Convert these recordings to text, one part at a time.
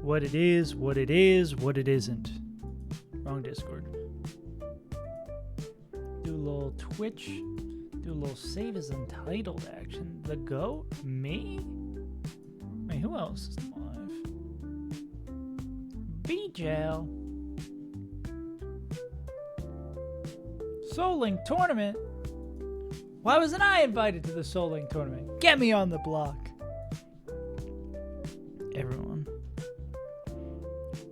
What it is, what it is, what it isn't. Wrong Discord. Do a little Twitch. Do a little save as untitled action. The GOAT? Me? Wait, who else is live? B-Jail. Soul Link tournament? Why wasn't I invited to the Soul Link tournament? Get me on the block. Everyone.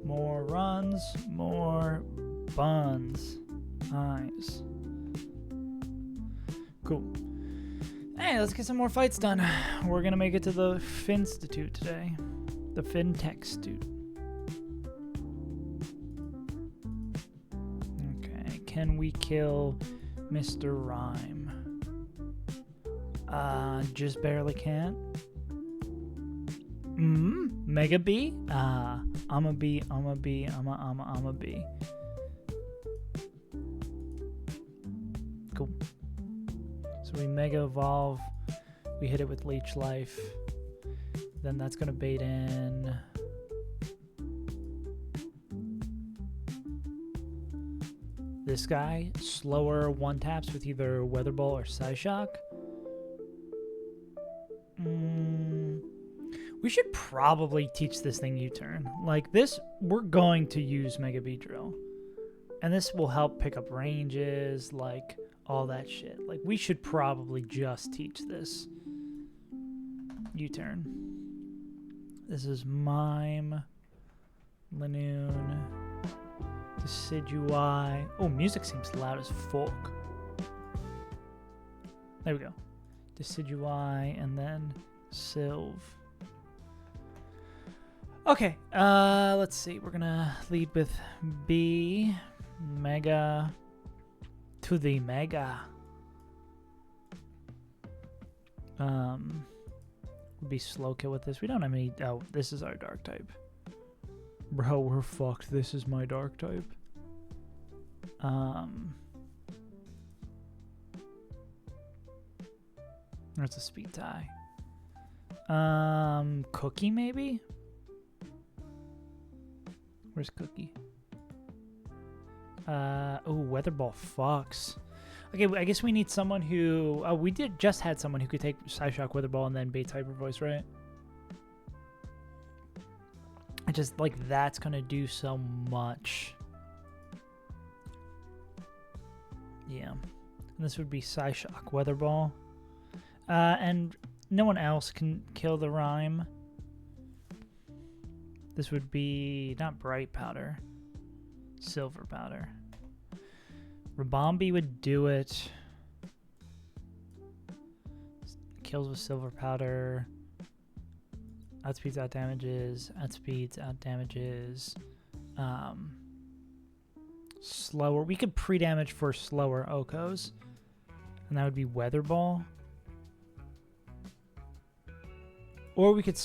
More runs, more buns. Nice. Cool. Hey, let's get some more fights done. We're gonna make it to the Finstitute today. The FinTech-Stute. Okay, can we kill Mr. Rhyme? Just barely can't. Mega B? I'm a B. Cool. So we Mega Evolve. We hit it with Leech Life. Then that's going to bait in. This guy, slower one taps with either Weather Ball or Psyshock. We should probably teach this thing U-turn. Like this, we're going to use Mega Beedrill. And this will help pick up ranges, like all that shit. Like we should probably just teach this U-turn. This is Mime, Lanoon, Decidueye. Oh, music seems loud as fuck. There we go. Decidueye and then Sylve. Okay, let's see. We're gonna lead with B, Mega, to the Mega. Would be slow kill with this. We don't have any. Oh, this is our dark type. Bro, we're fucked. This is my dark type. That's a speed tie. Cookie maybe? Where's Cookie? Oh, Weather Ball fucks. Okay, I guess we need someone who... Oh, we just had someone who could take Psyshock, Weather Ball, and then baits Hyper Voice, right? I just, like, that's gonna do so much. Yeah. And this would be Psyshock, Weather Ball. And no one else can kill the Rhyme. This would be not Bright Powder, Silver Powder. Rabombi would do it. Kills with Silver Powder. Outspeeds, out damages. Outspeeds, out damages. Slower. We could pre-damage for slower Okos. And that would be Weather Ball. Or we could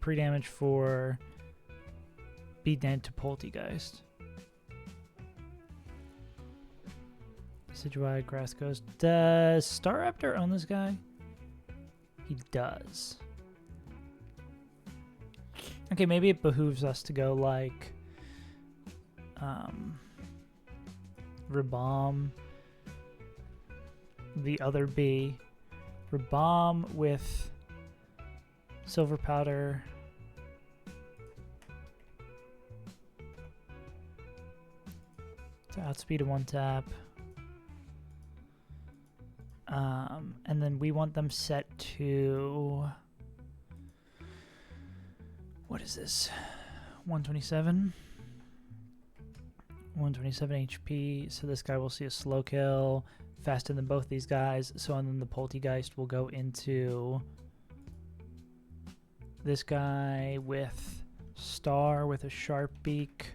pre-damage for Beat Dent to Poltegeist. Decidueye, Grass Ghost. Does Staraptor own this guy? He does. Okay, maybe it behooves us to go like Rabomb, the other B. Rabomb with Silver Powder. To outspeed a one tap. And then we want them set to... What is this? 127? 127 HP. So this guy will see a slow kill. Faster than both these guys. So and then the Poltegeist will go into... This guy with Star with a sharp beak.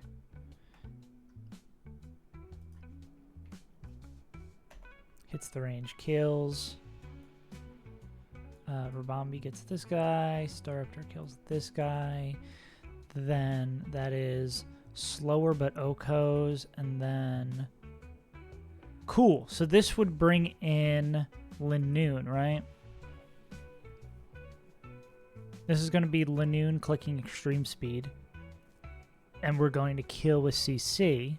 Hits the range, kills. Rabombi gets this guy. Staraptor kills this guy. Then that is slower but Okos. And then... Cool. So this would bring in Lanoon, right? This is going to be Lanoon clicking extreme speed. and we're going to kill with CC.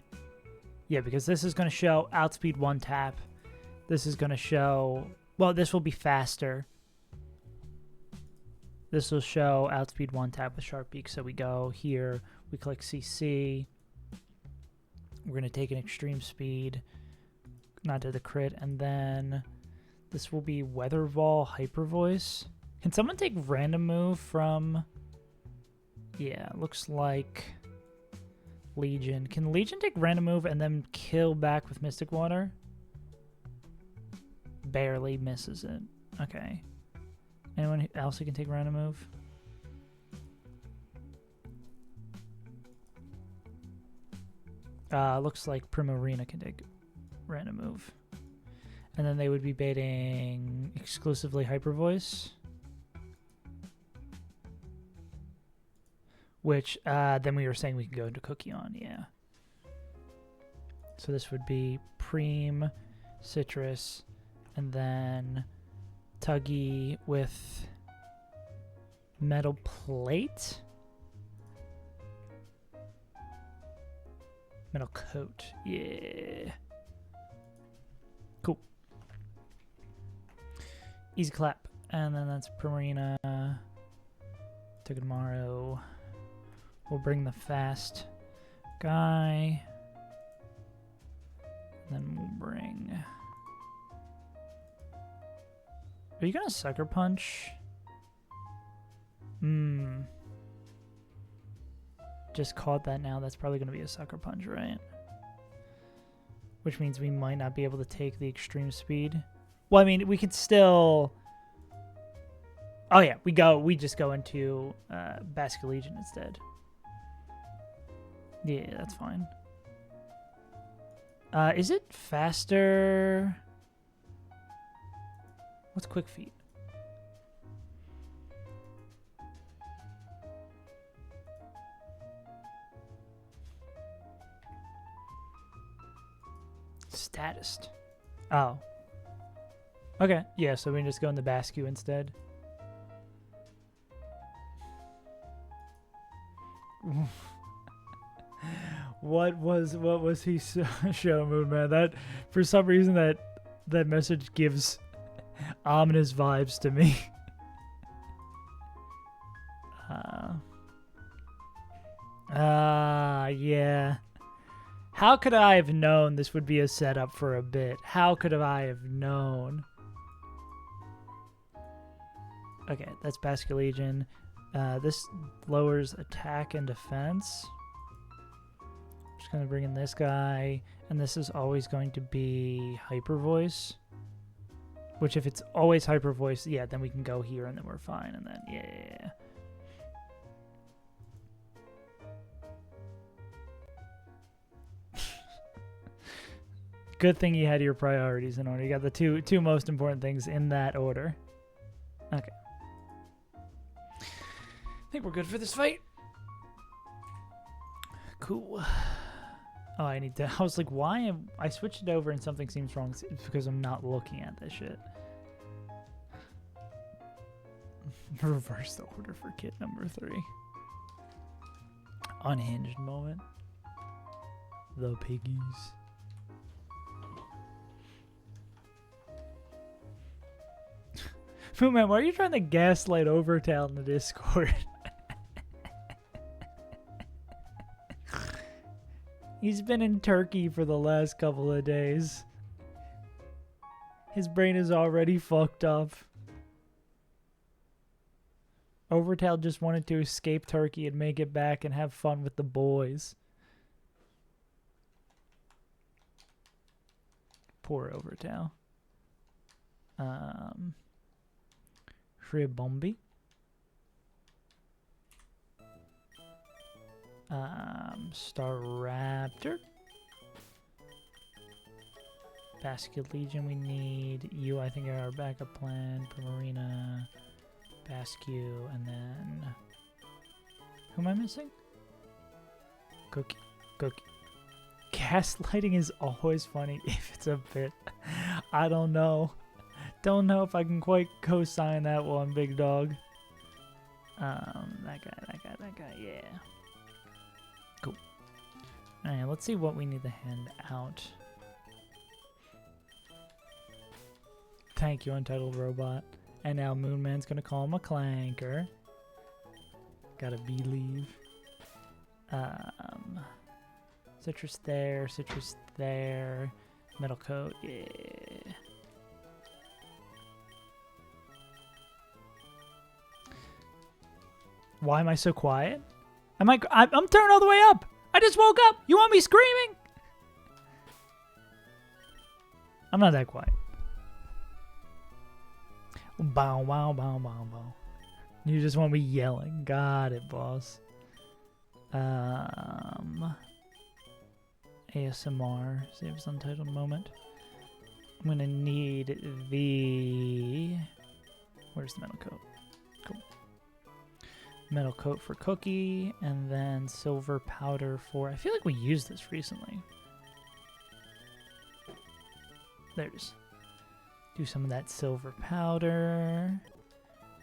Yeah, because this is going to show outspeed 1 tap. This is going to show... Well, this will be faster. This will show outspeed 1 tap with Sharp Beak. So we go here, we click CC. We're going to take an extreme speed, not to the crit, and then this will be Weather Ball Hyper Voice. Can someone take random move from... Yeah, looks like Legion. Can Legion take random move and then kill back with Mystic Water? Barely misses it. Okay. Anyone else who can take random move? Looks like Primarina can take random move. And then they would be baiting exclusively Hyper Voice. Which, then we were saying we can go into Cookie on, yeah. So this would be Preem, Citrus, and then Tuggy with Metal Plate? Metal Coat, yeah. Cool. Easy clap. And then that's Primarina. Togedemaru. We'll bring the fast guy. And then we'll bring... Are you gonna Sucker Punch? Just caught that now. That's probably gonna be a Sucker Punch, right? Which means we might not be able to take the extreme speed. Well, I mean, we could still... Oh yeah, we just go into Basket Legion instead. Yeah, that's fine. Is it faster? What's Quick Feet? Statist. Oh. Okay, yeah, so we can just go in the Bascu instead. What was he show mood, man? That for some reason that message gives ominous vibes to me. Yeah. How could I have known this would be a setup for a bit? How could I have known? Okay, that's Basket Legion. This lowers attack and defense. Just gonna bring in this guy, and this is always going to be Hyper Voice. Which, if it's always Hyper Voice, yeah, then we can go here and then we're fine. And then, yeah. Good thing you had your priorities in order. You got the two most important things in that order. Okay. I think we're good for this fight. Cool. Oh, I need to... I was like, why am... I switched it over and something seems wrong. It's because I'm not looking at this shit. Reverse the order for kit number 3. Unhinged moment. The piggies. Man, why are you trying to gaslight Overtail in the Discord? He's been in Turkey for the last couple of days. His brain is already fucked up. Overtail just wanted to escape Turkey and make it back and have fun with the boys. Poor Overtail. Tribombi. Staraptor. Basket Legion, we need you, I think, are our backup plan. Primarina, Bascu, and then... Who am I missing? Cookie. Gaslighting is always funny if it's a bit. I don't know. Don't know if I can quite co-sign that one, big dog. That guy, yeah. Cool. Alright, let's see what we need to hand out. Thank you, Untitled Robot. And now Moonman's gonna call him a clanker. Gotta believe. Citrus there, metal coat, yeah. Why am I so quiet? I'm turned all the way up. I just woke up. You want me screaming? I'm not that quiet. Bow, wow, bow, bow, bow. You just want me yelling. Got it, boss. ASMR. Saves untitled moment. I'm gonna need the... Where's the metal coat? Cool. Metal coat for Cookie, and then silver powder for... I feel like we used this recently. There it is. Do some of that silver powder.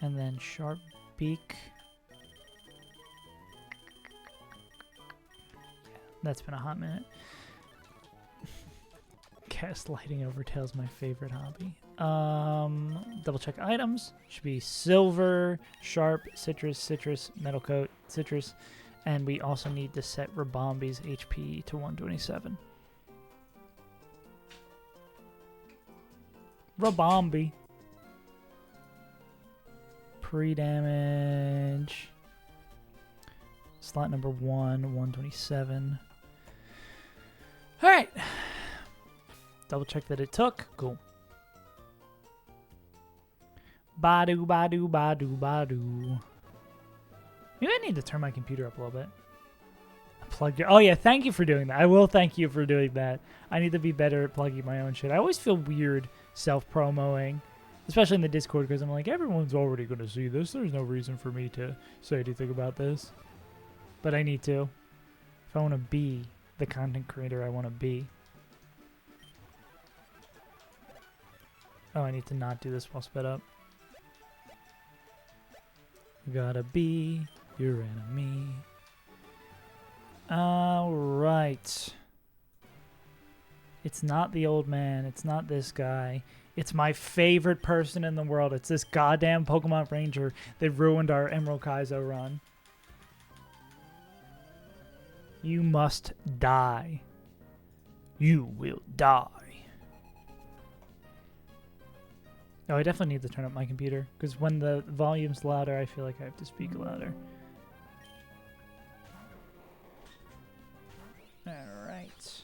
And then sharp beak. That's been a hot minute. Gaslighting Overtail's my favorite hobby. Double check items. Should be silver, sharp, citrus, metal coat, citrus. And we also need to set Rabombi's HP to 127. Rabombi. Pre-damage. Slot number 1, 127. Alright. Double check that it took. Cool. Badu, badu, badu, badu. Maybe I need to turn my computer up a little bit. Plug your... Oh, yeah. Thank you for doing that. I will thank you for doing that. I need to be better at plugging my own shit. I always feel weird self-promoing, especially in the Discord, because I'm like, everyone's already going to see this. There's no reason for me to say anything about this. But I need to. If I want to be the content creator I want to be. Oh, I need to not do this while sped up. Gotta be your enemy. Alright. It's not the old man. It's not this guy. It's my favorite person in the world. It's this goddamn Pokemon Ranger that ruined our Emerald Kaizo run. You must die. You will die. Oh, I definitely need to turn up my computer, because when the volume's louder, I feel like I have to speak louder. Alright.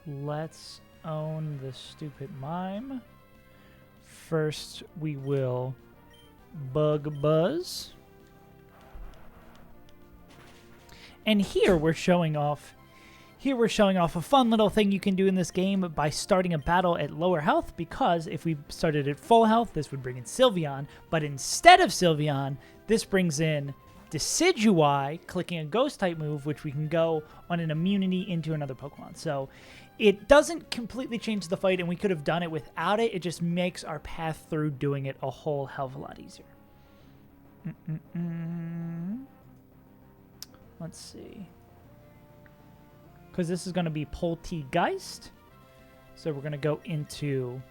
Let's own the stupid mime. First, we will Bug Buzz. And here we're showing off a fun little thing you can do in this game by starting a battle at lower health, because if we started at full health, this would bring in Sylveon, but instead of Sylveon, this brings in Decidueye, clicking a Ghost-type move, which we can go on an immunity into another Pokemon. So it doesn't completely change the fight, and we could have done it without it. It just makes our path through doing it a whole hell of a lot easier. Let's see. Because this is going to be Poltegeist. So we're going to go into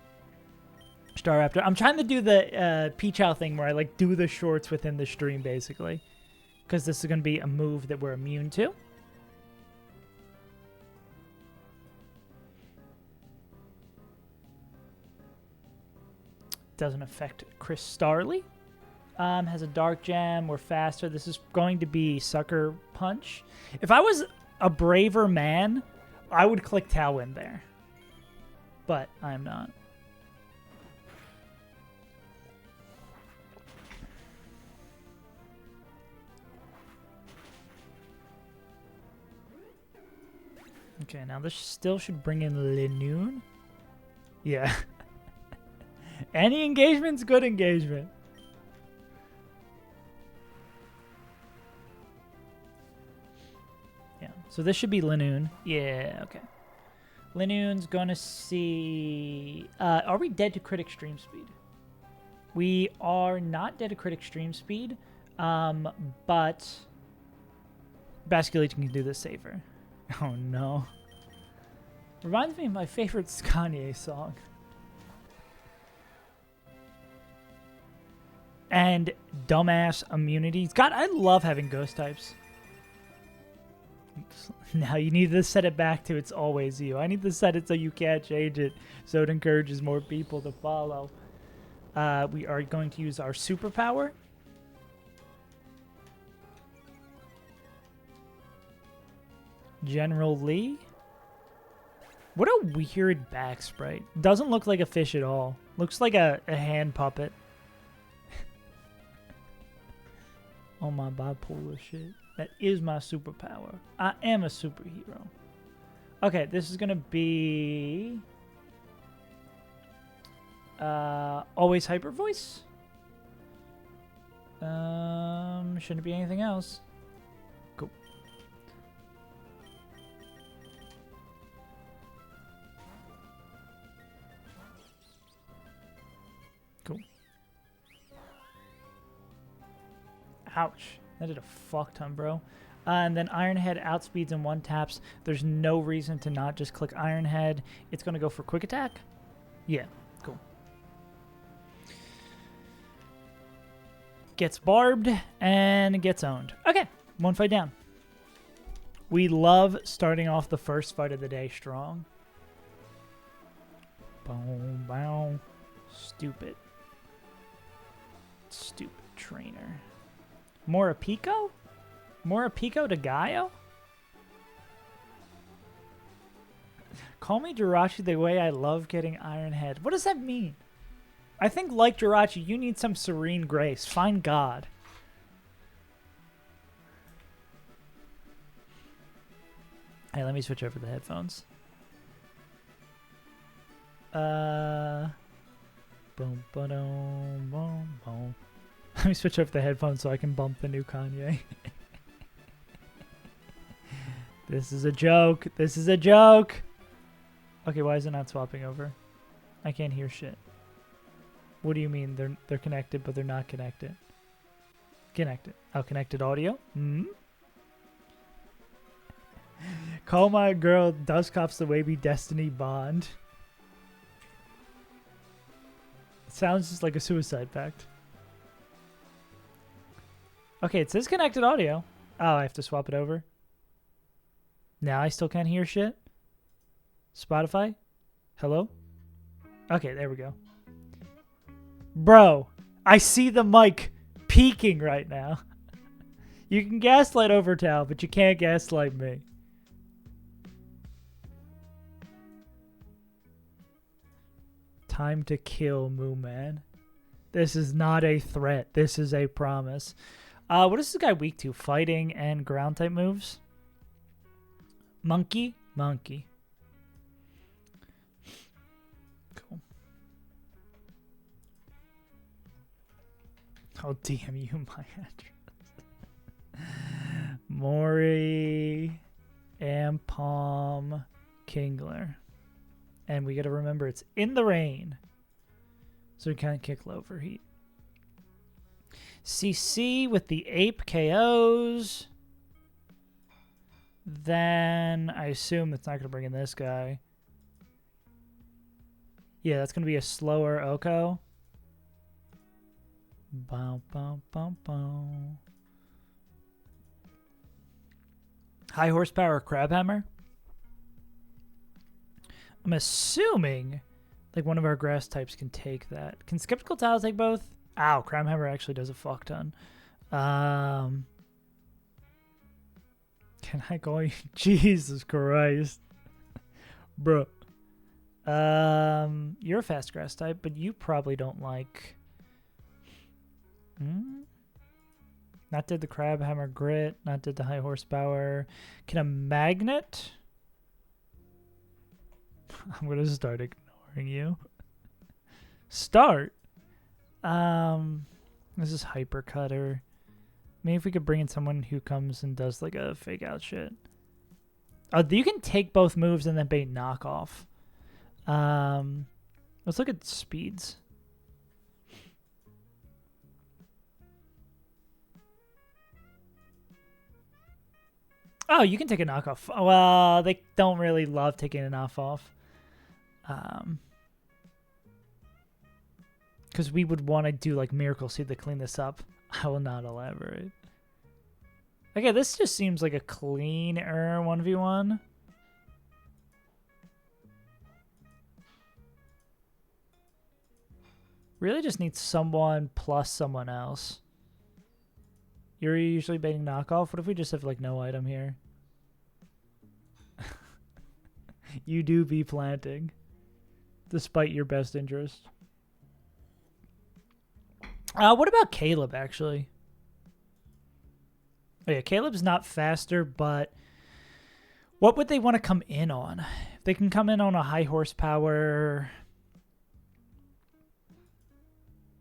Staraptor. I'm trying to do the Peachow thing where I like do the shorts within the stream, basically. Because this is going to be a move that we're immune to. Doesn't affect Chris Starley. Has a Dark Gem. We're faster. This is going to be Sucker Punch. If I was a braver man, I would click Tailwind there. But I'm not. Okay, now this still should bring in Linoone. Yeah. Any engagement's good engagement. Yeah, so this should be Linoone. Yeah, okay. Linoone's gonna see... are we dead to crit extreme speed? We are not dead to crit extreme speed, but Basculegion can do this safer. Oh no. Reminds me of my favorite Kanye song. And dumbass immunities. God, I love having ghost types. Now you need to set it back to it's always you. I need to set it so you can't change it, so it encourages more people to follow. We are going to use our superpower. General Lee. What a weird back sprite. Doesn't look like a fish at all. Looks like a hand puppet. Oh my bipolar shit. That is my superpower. I am a superhero. Okay, this is gonna be always hyper voice. Shouldn't be anything else. Cool. Cool. Ouch. That did a fuck ton, bro. And then Ironhead outspeeds in one taps. There's no reason to not just click Ironhead. It's going to go for quick attack. Yeah, cool. Gets barbed and gets owned. Okay, one fight down. We love starting off the first fight of the day strong. Boom, boom. Stupid. Stupid trainer. Morapiko? Morapiko to Gaio? Call me Jirachi the way I love getting Ironhead. What does that mean? I think, like Jirachi, you need some serene grace. Find God. Hey, let me switch over the headphones. Boom, ba-dum, boom, boom. Let me switch over the headphones so I can bump the new Kanye. This is a joke. This is a joke. Okay, why is it not swapping over? I can't hear shit. What do you mean they're connected but they're not connected? Connected. Oh, connected audio? Hmm? Call my girl Dustkop's the way we Destiny Bond. It sounds just like a suicide pact. Okay, it says connected audio. Oh, I have to swap it over. Now I still can't hear shit. Spotify? Hello? Okay, there we go. Bro, I see the mic peaking right now. You can gaslight Overtal, but you can't gaslight me. Time to kill Moo Man. This is not a threat. This is a promise. What is this guy weak to? Fighting and ground type moves? Monkey? Monkey. Cool. I'll DM you my address. Mori, Ampom, Kingler. And we gotta remember it's in the rain. So we can't kick low for heat. CC with the ape KOs. Then I assume it's not going to bring in this guy. Yeah, that's going to be a slower Oko. Bow, bow, bow, bow. High horsepower Crabhammer. I'm assuming like one of our grass types can take that. Can Skeptical Tile take both? Ow, Crabhammer actually does a fuck ton. Can I call you? Jesus Christ. Bro. You're a fast grass type, but you probably don't like... Not did the Crabhammer Grit, not did the high horsepower. Can a Magnet? I'm going to start ignoring you. Start? This is Hyper Cutter. Maybe if we could bring in someone who comes and does like a fake out shit. You can take both moves and then bait knockoff. Let's look at speeds. Oh, you can take a knockoff. Well, they don't really love taking a knockoff. Because we would want to do like Miracle Seed to clean this up. I will not elaborate. Okay, this just seems like a cleaner 1v1. Really just need someone plus someone else. You're usually baiting knockoff. What if we just have like no item here? You do be planting, despite your best interest. What about Caleb, actually? Oh, yeah, Caleb's not faster, but what would they want to come in on? If they can come in on a high horsepower...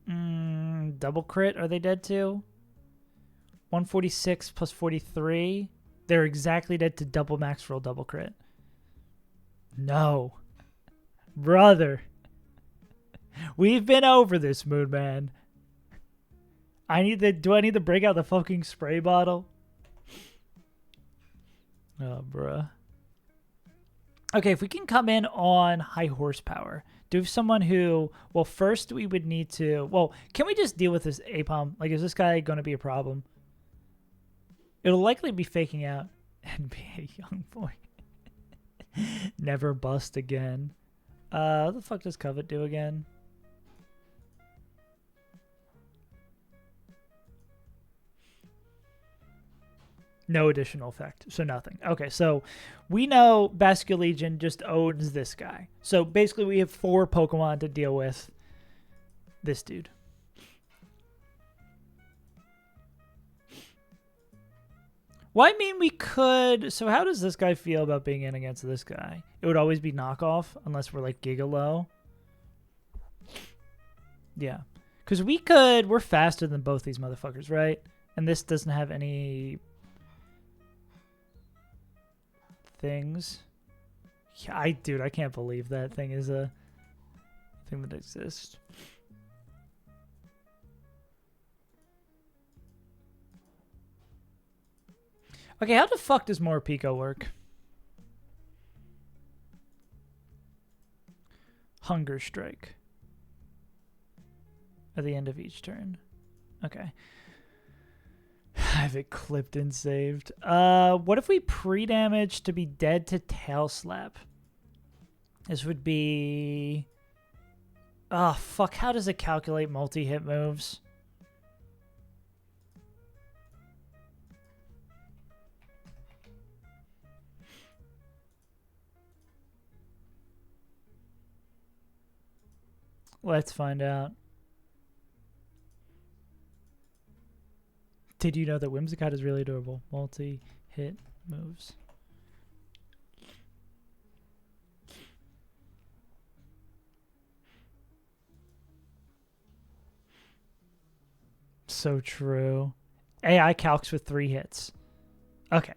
double crit, are they dead to? 146 plus 43. They're exactly dead to double max roll double crit. No. Brother. We've been over this, Moon Man. Do I need to break out the fucking spray bottle? Oh, bruh. Okay, if we can come in on high horsepower, do someone who, well, first we would need to, well, can we just deal with this APOM? Like, is this guy going to be a problem? It'll likely be faking out and be a young boy. Never bust again. What the fuck does Covet do again? No additional effect, so nothing. Okay, so we know Basque Legion just owns this guy. So basically we have 4 Pokemon to deal with this dude. Well, I mean, we could... So how does this guy feel about being in against this guy? It would always be knockoff, unless we're like Giga low. Yeah. Because we could... We're faster than both these motherfuckers, right? And this doesn't have any... things. Yeah, dude, I can't believe that thing is a thing that exists. Okay, how the fuck does Morpeko work? Hunger Strike. At the end of each turn. Okay. I have it clipped and saved. What if we pre-damage to be dead to Tail Slap? This would be... Oh, fuck. How does it calculate multi-hit moves? Let's find out. Did you know that Whimsicott is really adorable? Multi-hit moves. So true. AI calcs with 3 hits. Okay.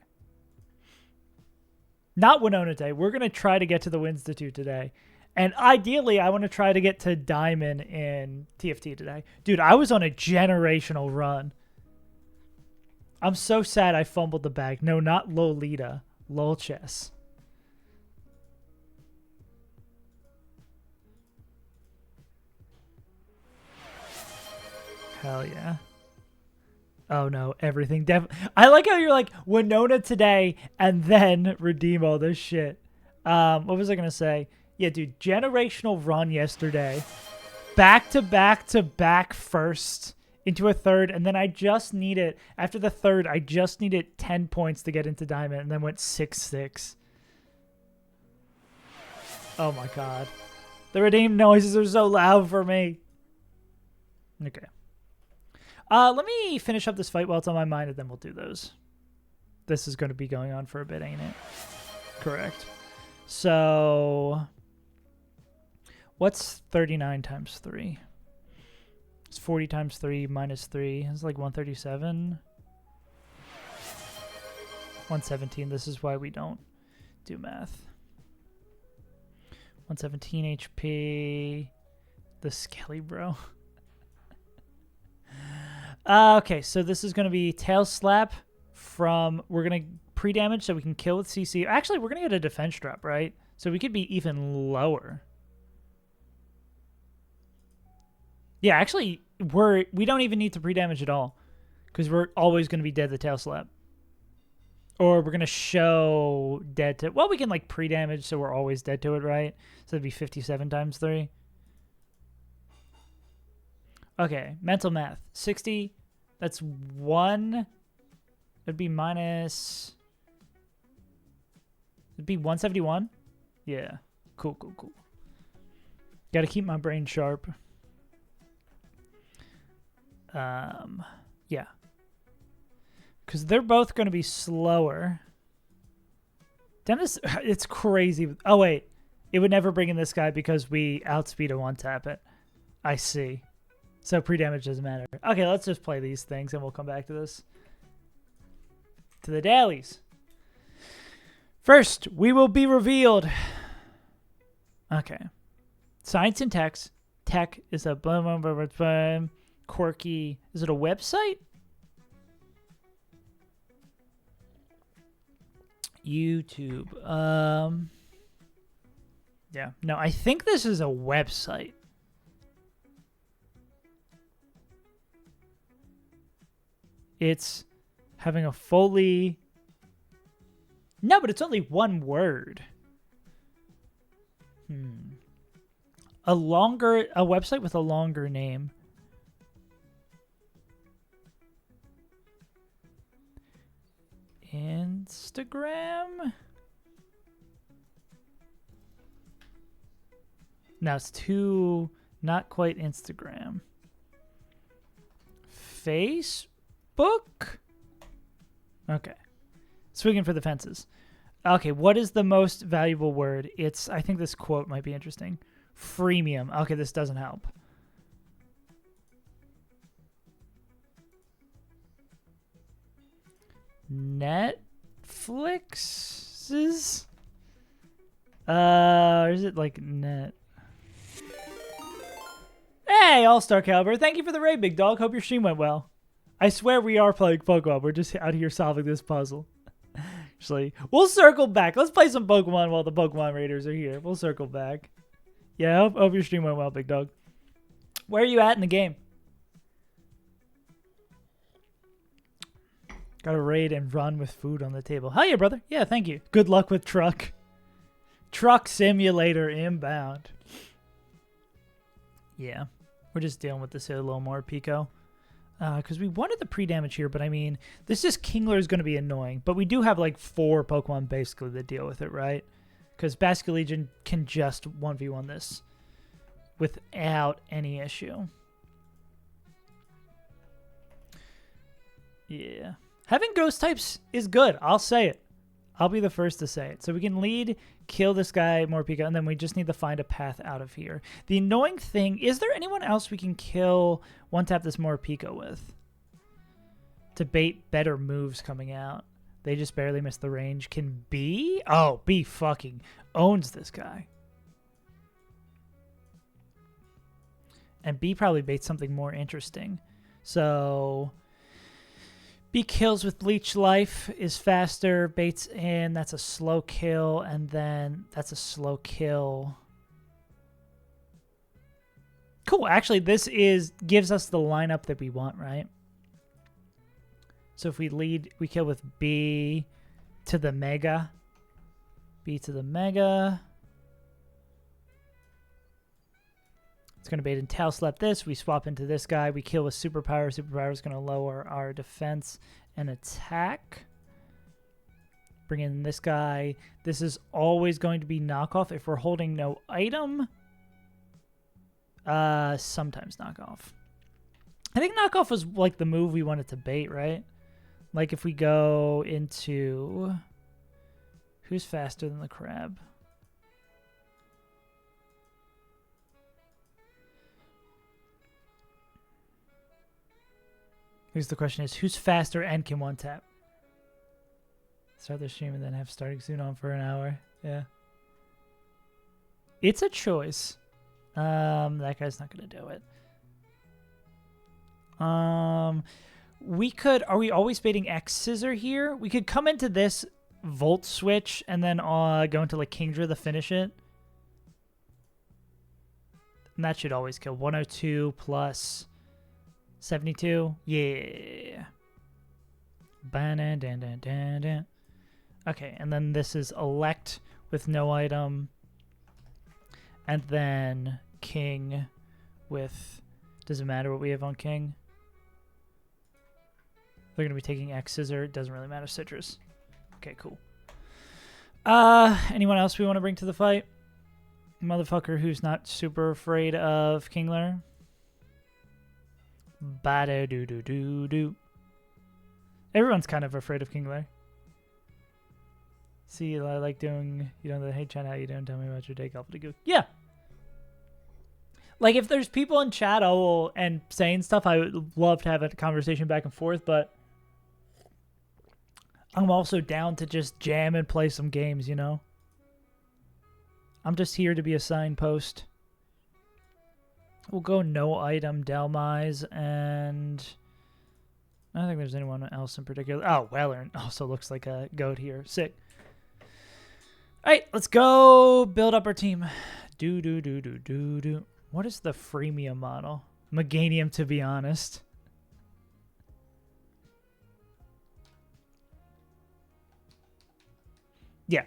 Not Winona Day. We're going to try to get to the Winstitute today. And ideally, I want to try to get to Diamond in TFT today. Dude, I was on a generational run. I'm so sad I fumbled the bag. No, not Lolita. Lolchess. Hell yeah. Oh no, everything. I like how you're like, Winona today and then redeem all this shit. What was I going to say? Yeah, dude, generational run yesterday. Back to back to back first into a third, and then I just needed, after the third, I just needed 10 points to get into Diamond, and then went 6-6. Oh my god. The redeem noises are so loud for me. Okay. Let me finish up this fight while it's on my mind, and then we'll do those. This is going to be going on for a bit, ain't it? Correct. So... what's 39 times 3? It's 40 times 3 minus 3. It's like 137. 117. This is why we don't do math. 117 HP. The Skelly bro. Okay, so this is going to be Tail Slap from... we're going to pre-damage so we can kill with CC. Actually, we're going to get a defense drop, right? So we could be even lower. Yeah, actually, we don't even need to pre-damage at all because we're always going to be dead to tail slap. Or we're going to show dead to... Well, we can, like, pre-damage so we're always dead to it, right? So it'd be 57 times 3. Okay, mental math. 60, that's 1. It'd be minus... It'd be 171? Yeah. Cool. Gotta keep my brain sharp. Yeah. Because they're both going to be slower. Dennis, it's crazy. Oh, wait. It would never bring in this guy because we outspeed a one-tap it. I see. So pre-damage doesn't matter. Okay, let's just play these things and we'll come back to this. To the dailies. First, we will be revealed. Okay. Science and text. Tech is a blah, blah, blah, blah, blah. Quirky. Is it a website? YouTube. Yeah. No, I think this is a website. It's having a fully... No, but it's only one word. A website with a longer name. Instagram? No, it's too... Not quite Instagram. Facebook? Okay. Swinging for the fences. Okay, what is the most valuable word? I think this quote might be interesting. Freemium. Okay, this doesn't help. Netflix's? Or is it like net? Hey, All-Star Caliber. Thank you for the raid, big dog. Hope your stream went well. I swear we are playing Pokemon. We're just out here solving this puzzle. Actually, we'll circle back. Let's play some Pokemon while the Pokemon Raiders are here. We'll circle back. Yeah, hope your stream went well, big dog. Where are you at in the game? Got to raid and run with food on the table. Hell yeah, brother. Yeah, thank you. Good luck with truck. Truck simulator inbound. Yeah, we're just dealing with this a little more, Pico. Because we wanted the pre-damage here, but I mean, this is Kingler is going to be annoying. But we do have like 4 Pokemon basically that deal with it, right? Because Basculegion can just 1v1 this without any issue. Yeah. Having ghost types is good. I'll say it. I'll be the first to say it. So we can lead, kill this guy, Morpeko, and then we just need to find a path out of here. The annoying thing, is there anyone else we can kill one-tap this Morpeko with? To bait better moves coming out. They just barely missed the range. Can B? Oh, B fucking owns this guy. And B probably baits something more interesting. So... B kills with Leech Life is faster, baits in, that's a slow kill, and then that's a slow kill. Cool, actually this gives us the lineup that we want, right? So if we lead, we kill with B to the Mega. B to the Mega. It's going to bait and tail slap this. We swap into this guy. We kill with Superpower. Superpower is going to lower our defense and attack. Bring in this guy. This is always going to be knockoff if we're holding no item. Sometimes knockoff. I think knockoff was like the move we wanted to bait, right? Like if we go into... Who's faster than the crab? Here's the question is, who's faster and can one-tap? Start the stream and then have starting soon on for an hour. Yeah. It's a choice. That guy's not going to do it. We could, are we always baiting X Scissor here? We could come into this Volt switch and then go into like Kingdra to finish it. And that should always kill. 102 plus 72. Yeah. Okay, and then this is Elect with no item. And then King with... Doesn't matter what we have on King. They're going to be taking X Scissor. It doesn't really matter. Citrus. Okay, cool. Anyone else we want to bring to the fight? Motherfucker who's not super afraid of Kingler. Ba-do-do-do-do-do. Everyone's kind of afraid of Kingler. See, I like doing, hey, Chad, how you doing? Tell me about your day. Gobbledygook. Yeah. Like, if there's people in chat and saying stuff, I would love to have a conversation back and forth, but I'm also down to just jam and play some games, I'm just here to be a signpost. We'll go no item, Delmise, and I don't think there's anyone else in particular. Oh, Weller also looks like a goat here. Sick. All right, let's go build up our team. Do. What is the freemium model? Meganium, to be honest. Yeah.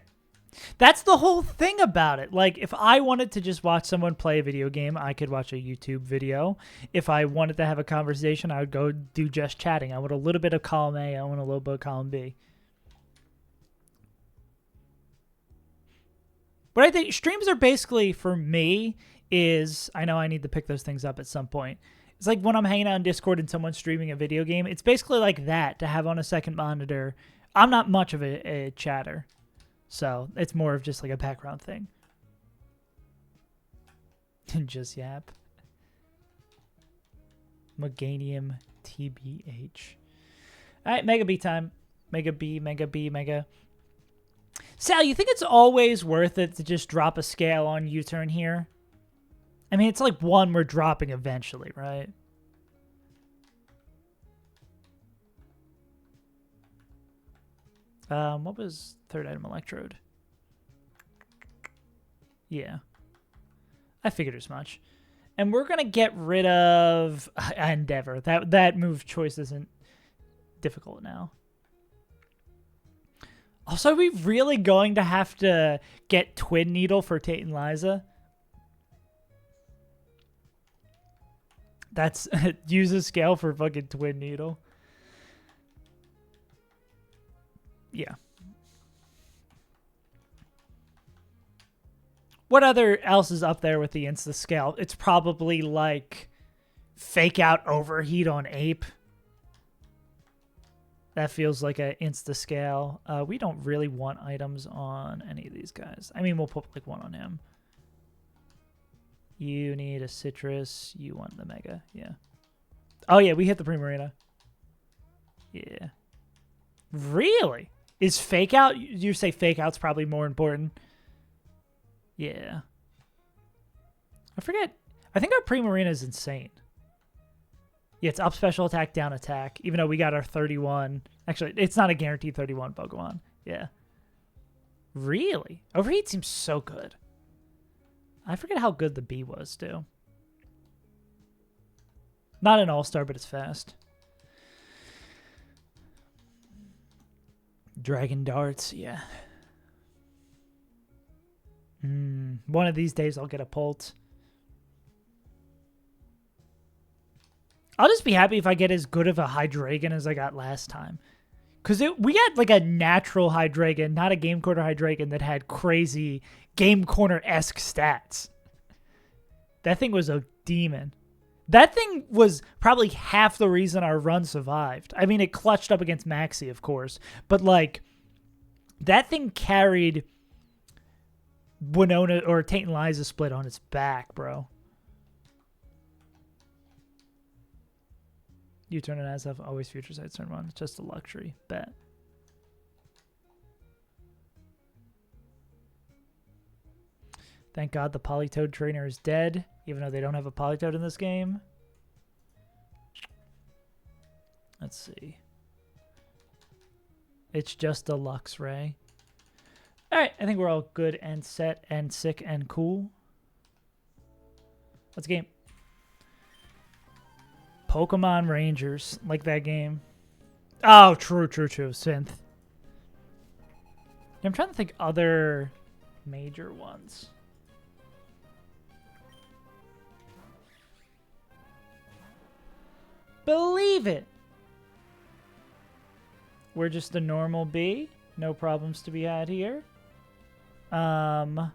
That's the whole thing about it. Like, if I wanted to just watch someone play a video game, I could watch a YouTube video. If I wanted to have a conversation, I would go do just chatting. I want a little bit of column A. I want a little bit of column B. But I think streams are basically, for me, I know I need to pick those things up at some point. It's like when I'm hanging out on Discord and someone's streaming a video game. It's basically like that, to have on a second monitor. I'm not much of a chatter. So it's more of just like a background thing. Just yap. Meganium TBH. All right, Mega B time. Mega B, Mega B, Mega. Sal, you think it's always worth it to just drop a scale on U-turn here? I mean, it's like one we're dropping eventually, right? What was third item? Electrode. Yeah. I figured as much. And we're going to get rid of Endeavor. That move choice isn't difficult now. Also, are we really going to have to get Twin Needle for Tate and Liza? That's use a scale for fucking Twin Needle. Yeah. What other else is up there with the insta scale? It's probably like fake out overheat on Ape. That feels like an insta scale. We don't really want items on any of these guys. I mean, we'll put like one on him. You need a citrus. You want the mega. Yeah. Oh, yeah. We hit the Primarina. Yeah. Really? Is fake out? You say fake out's probably more important. Yeah. I forget. I think our Primarina is insane. Yeah, it's up special attack, down attack. Even though we got our 31. Actually, it's not a guaranteed 31 Pokemon. Yeah. Really? Overheat seems so good. I forget how good the bee was, too. Not an all-star, but it's fast. Dragon darts, yeah. One of these days I'll get a Pult. I'll just be happy if I get as good of a Hydreigon as I got last time. Because we got like a natural Hydreigon, not a Game Corner Hydreigon that had crazy Game Corner-esque stats. That thing was a demon. That thing was probably half the reason our run survived. I mean, it clutched up against Maxi, of course. But, like, that thing carried Winona or Tate and Liza split on its back, bro. You turn an ass off, always future sights turn on. It's just a luxury. Bet. Thank God the Politoed trainer is dead, even though they don't have a Politoed in this game. Let's Let's see. It's just a Lux Ray. All right, I think we're all good and set and sick and cool. Let's game. Pokemon Rangers, like that game. Oh, true. Synth. I'm trying to think other major ones. Believe it. We're just a normal bee. No problems to be had here. I'm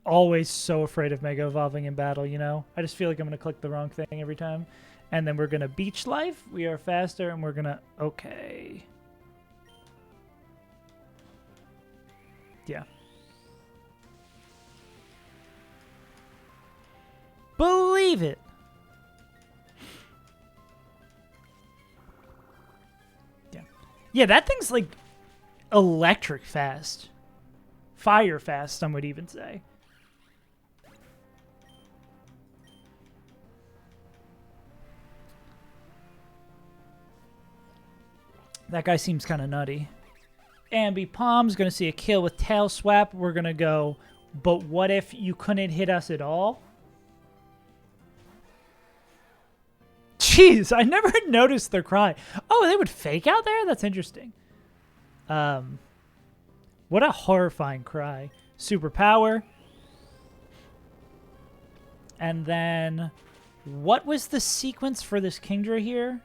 always so afraid of Mega Evolving in battle, you know? I just feel like I'm going to click the wrong thing every time. And then we're going to Beach Life. We are faster, and we're going to... Okay. Yeah. Believe it! Yeah. Yeah, that thing's like electric fast. Fire fast, some would even say. That guy seems kind of nutty. Ambi Palm's going to see a kill with Tail Swap. We're going to go, but what if you couldn't hit us at all? Jeez, I never noticed their cry. Oh, they would fake out there? That's interesting. What a horrifying cry. Superpower. And then, what was the sequence for this Kingdra here?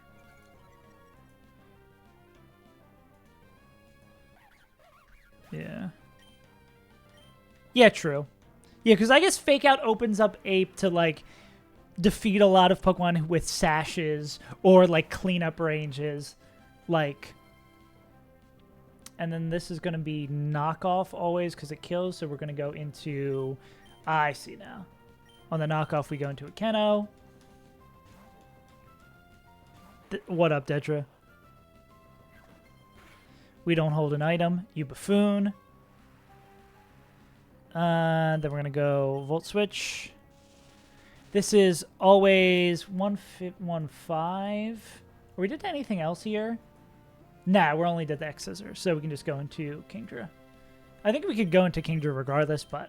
Yeah. Yeah, true. Yeah, because I guess Fake Out opens up Ape to, like, defeat a lot of Pokemon with sashes or, like, cleanup ranges. Like... And then this is going to be knockoff always because it kills. So we're going to go into... I see now. On the knockoff, we go into a Keno. What up, Detra? We don't hold an item. You buffoon. Then we're going to go Volt Switch. This is always 1-5. We did anything else here? Nah, we're only did the X Scissors, so we can just go into Kingdra. I think we could go into Kingdra regardless, but...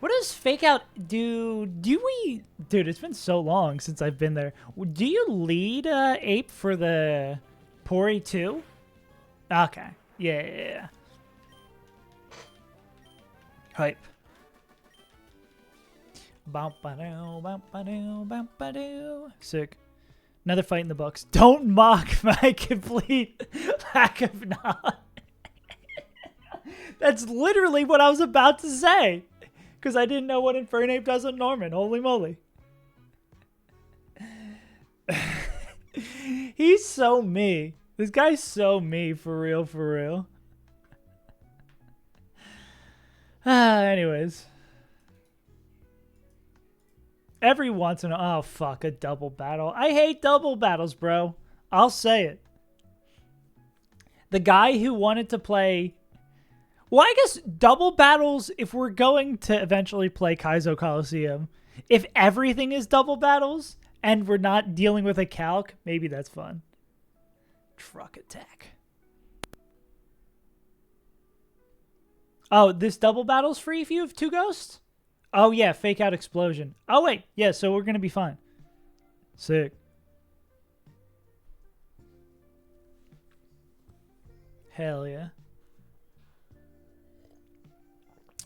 What does Fake Out do? Do we... Dude, it's been so long since I've been there. Do you lead Ape for the Pori too? Okay. Yeah. Hype. Sick. Another fight in the books. Don't mock my complete lack of knowledge. That's literally what I was about to say. Because I didn't know what Infernape does on Norman. Holy moly. He's so me. This guy's so me, for real. Anyways. Every once in a while, oh fuck, a double battle. I hate double battles, bro. I'll say it. The guy who wanted to play... Well, I guess double battles, if we're going to eventually play Kaizo Coliseum, if everything is double battles and we're not dealing with a calc, maybe that's fun. Truck attack. Oh, this double battle's free if you have 2 ghosts? Oh, yeah, Fake Out Explosion. Oh, wait. Yeah, so we're going to be fine. Sick. Hell yeah.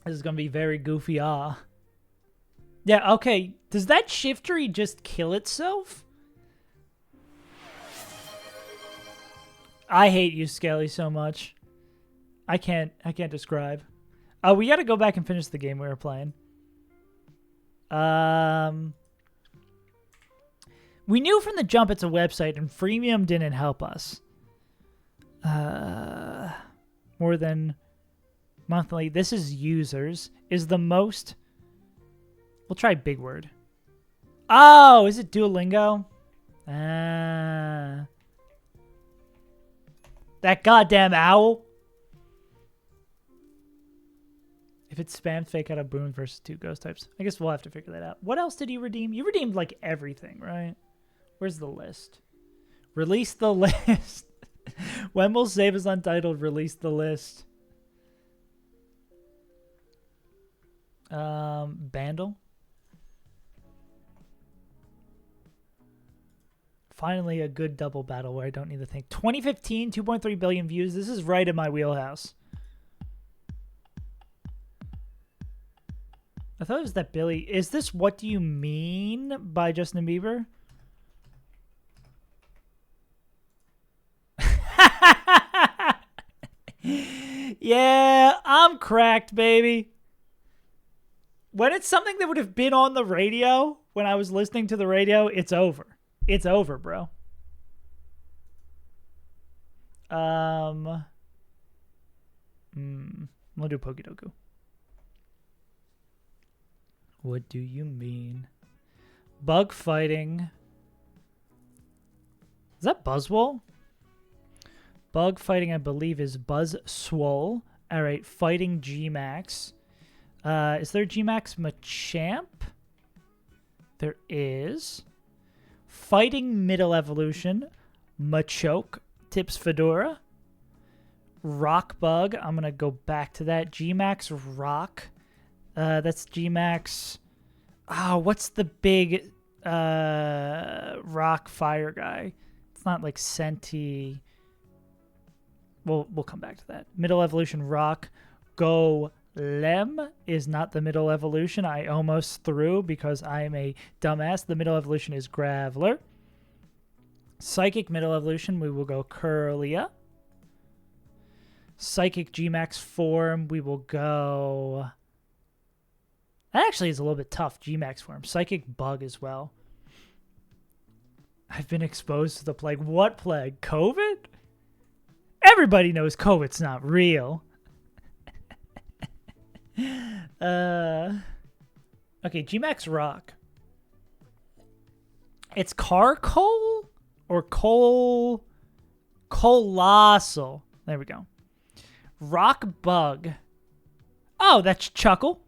This is going to be very goofy, Yeah, okay. Does that Shiftry just kill itself? I hate you, Skelly, so much. I can't describe. We got to go back and finish the game we were playing. We knew from the jump it's a website, and freemium didn't help us. More than monthly. This is users. Is the most... We'll try big word. Oh, is it Duolingo? That goddamn owl. If it's spam, fake out a boon versus 2 ghost types. I guess we'll have to figure that out. What else did you redeem? You redeemed like everything, right? Where's the list? Release the list. When will Save as Untitled release the list? Bandle. Finally, a good double battle where I don't need to think. 2015, 2.3 billion views. This is right in my wheelhouse. I thought it was that Billy. Is this What Do You Mean by Justin Bieber? Yeah, I'm cracked, baby. When it's something that would have been on the radio, when I was listening to the radio, it's over. It's over, bro. We'll do Pokedoku. What do you mean? Bug fighting. Is that Buzzwole? Bug fighting, I believe, is Buzzswole. All right, fighting G-Max. Is there G-Max Machamp? There is. Fighting Middle Evolution. Machoke. Tips Fedora. Rock Bug. I'm going to go back to that. G-Max Rock. That's G-Max. Oh, what's the big rock fire guy? It's not like Senti. We'll come back to that. Middle Evolution Rock. Golem is not the Middle Evolution. I almost threw because I'm a dumbass. The Middle Evolution is Graveler. Psychic Middle Evolution, we will go Curlia. Psychic G-Max form, we will go... That actually is a little bit tough, G-Max form. Psychic Bug as well. I've been exposed to the plague. What plague? COVID? Everybody knows COVID's not real. Okay, G-Max Rock. It's Carcoal or Colossal. There we go. Rock Bug. Oh, that's Chuckle.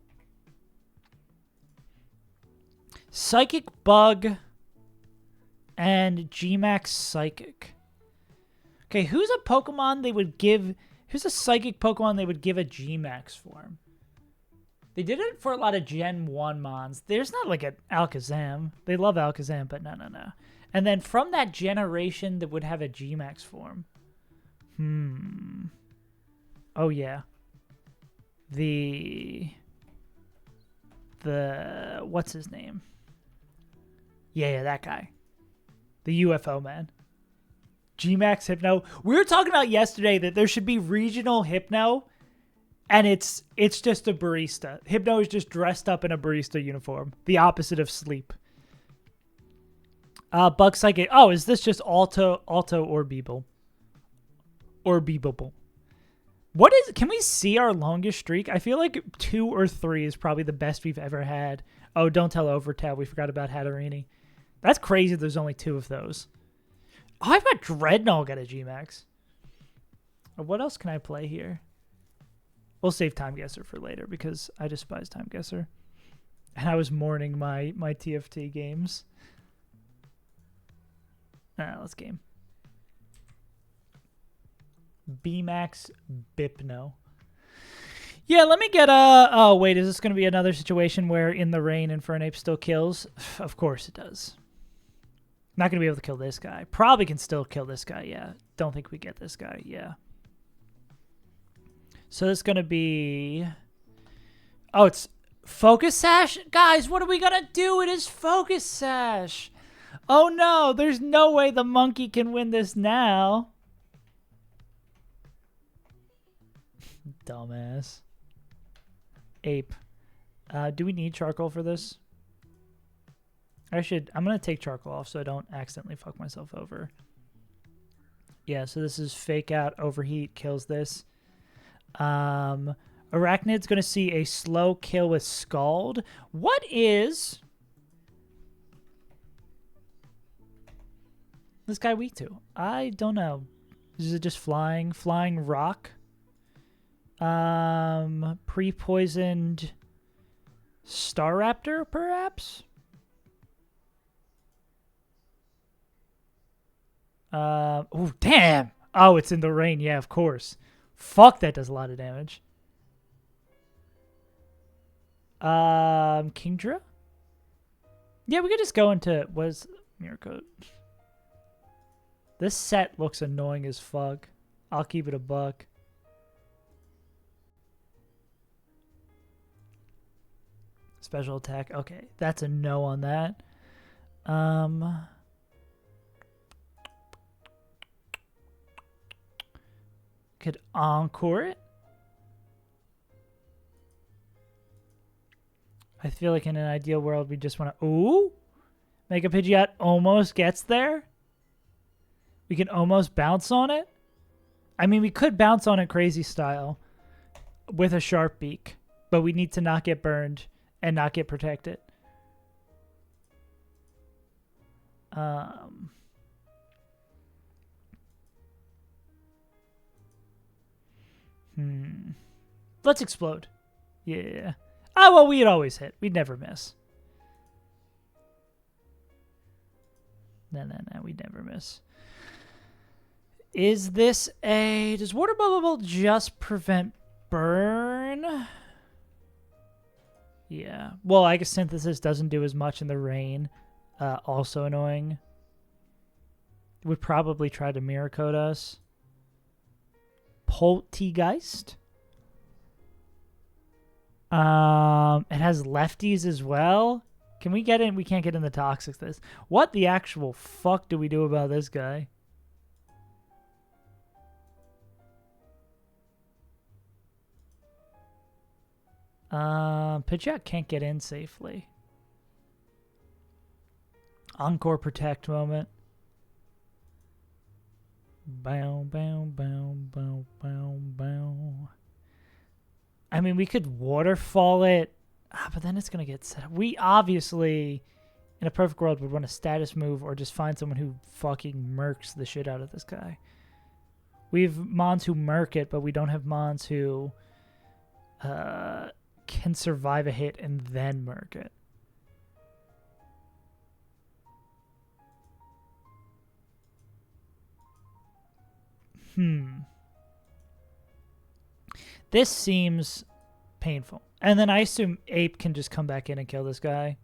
Psychic Bug and G-Max Psychic. Okay, who's a Pokemon they would give... Who's a Psychic Pokemon they would give a G-Max form? They did it for a lot of Gen 1 Mons. There's not like an Alakazam. They love Alakazam, but no. And then from that generation that would have a G-Max form. Oh, yeah. The... What's his name? Yeah, that guy. The UFO man. G-Max Hypno. We were talking about yesterday that there should be regional Hypno, and it's just a barista. Hypno is just dressed up in a barista uniform. The opposite of sleep. Bug Psychic. Oh, is this just Alto or Beeble? Or Beeble? What is... Can we see our longest streak? I feel like 2 or 3 is probably the best we've ever had. Oh, don't tell Overtab. We forgot about Hatterini. That's crazy there's only 2 of those. Oh, I've got Dreadnought got a G-Max. What else can I play here? We'll save Time Guesser for later because I despise Time Guesser. And I was mourning my TFT games. Let's game. B-Max Bipno. Yeah, let me get a... Oh, wait, is this going to be another situation where in the rain Infernape still kills? Of course it does. Not going to be able to kill this guy. Probably can still kill this guy, yeah. Don't think we get this guy, yeah. So it's going to be... Oh, it's Focus Sash? Guys, what are we going to do? It is Focus Sash. Oh, no, there's no way the monkey can win this now. Dumbass. Ape. Do we need charcoal for this? I'm going to take charcoal off so I don't accidentally fuck myself over. Yeah, so this is fake out, overheat, kills this. Arachnid's going to see a slow kill with Scald. What is this guy weak to? I don't know. Is it just flying? Flying rock? Pre-poisoned Staraptor, perhaps? Oh, damn! Oh, it's in the rain. Yeah, of course. Fuck, that does a lot of damage. Kingdra? Yeah, we could just go into... Was Mirror Coat? This set looks annoying as fuck. I'll keep it a buck. Special attack. Okay, that's a no on that. Could encore it. I feel like in an ideal world, we just want to... Ooh! Mega Pidgeot almost gets there. We can almost bounce on it. I mean, we could bounce on it crazy style with a sharp beak, but we need to not get burned and not get protected. Let's explode. Yeah. Oh, well, we'd always hit. We'd never miss. No, we'd never miss. Is this a... Does Water Bubble just prevent burn? Yeah. Well, I guess Synthesis doesn't do as much in the rain. Also annoying. Would probably try to Mirror Coat us. Poltegeist. It has lefties as well. Can we get in? We can't get in the Toxics this. What the actual fuck do we do about this guy? Pidgeot can't get in safely. Encore Protect moment. Bow, bow, bow, bow, bow, bow. I mean, we could waterfall it, but then it's going to get set up. We obviously, in a perfect world, would want a status move or just find someone who fucking murks the shit out of this guy. We have Mons who murk it, but we don't have Mons who can survive a hit and then murk it. This seems painful. And then I assume Ape can just come back in and kill this guy.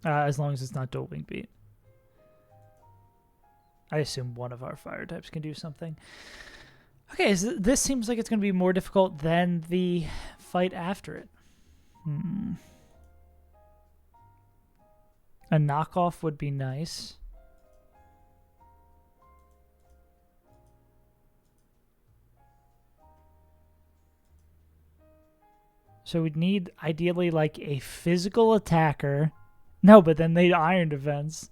As long as it's not Dual Wing Beat. I assume one of our fire types can do something. Okay, so this seems like it's going to be more difficult than the fight after it. A knockoff would be nice. So we'd need, ideally, like a physical attacker. No, but then they'd Iron Defense.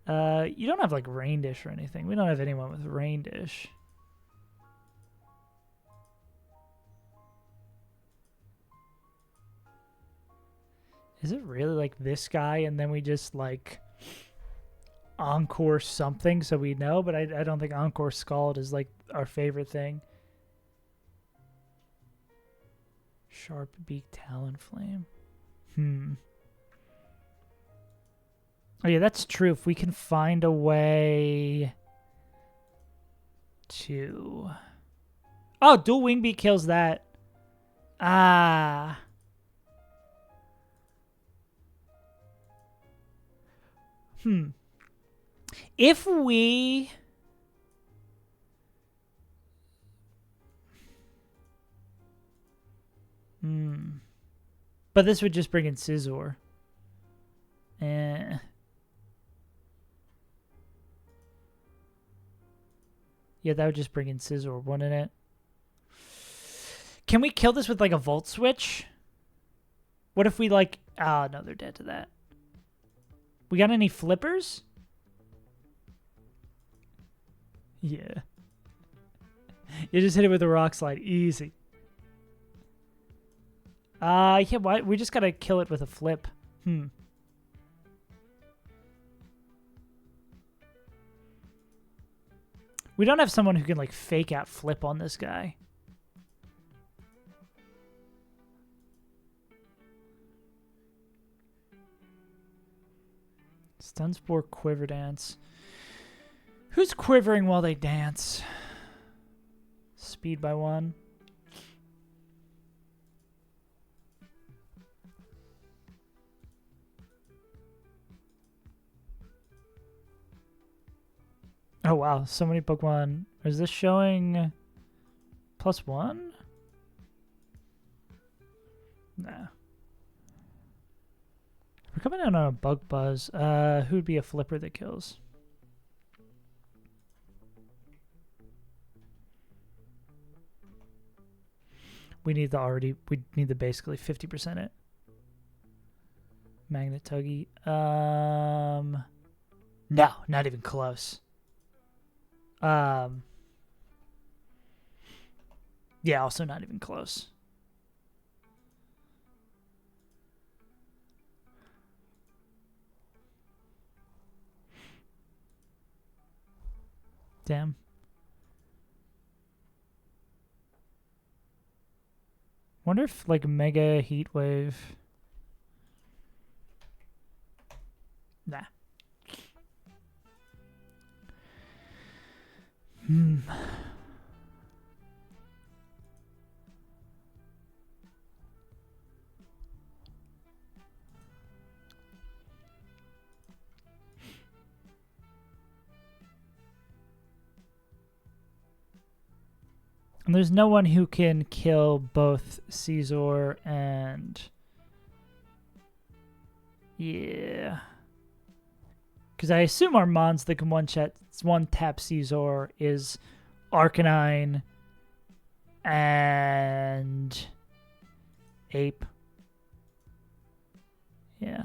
You don't have, like, Rain Dish or anything. We don't have anyone with Rain Dish. Is it really, like, this guy, and then we just, like, Encore something so we know? But I don't think Encore Scald is, like, our favorite thing. Sharp Beak Talonflame. Oh, yeah, that's true. If we can find a way to... Oh, Dual Wing Beat kills that. Ah. If we... But this would just bring in Scizor. Yeah, that would just bring in Scizor, wouldn't it? Can we kill this with, like, a Volt Switch? What if we, like... Oh, no, they're dead to that. We got any flippers? Yeah. You just hit it with a Rock Slide. Easy. Yeah, why? We just gotta kill it with a flip. We don't have someone who can, like, fake out flip on this guy. Stun Spore, Quiver Dance. Who's quivering while they dance? Speed by 1. Oh, wow. So many Pokemon. Is this showing +1? Nah. We're coming out on a Bug Buzz. Who'd be a flipper that kills? We need the basically 50% it. Magnet Tuggy. No, not even close. Yeah, also not even close. Damn. Wonder if, like, Mega Heat Wave. Nah. And there's no one who can kill both Caesar and... Yeah. Because I assume our mons that can one-tap Caesar is Arcanine and Ape. Yeah.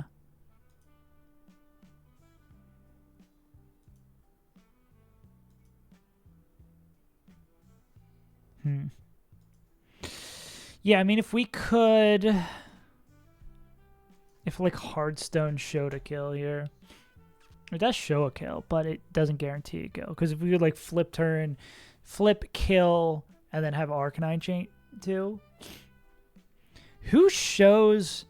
Yeah, I mean, if we could... If, like, Hardstone showed a kill here... It does show a kill, but it doesn't guarantee a kill. Because if we could, like, flip turn, flip, kill, and then have Arcanine chain too. Who shows...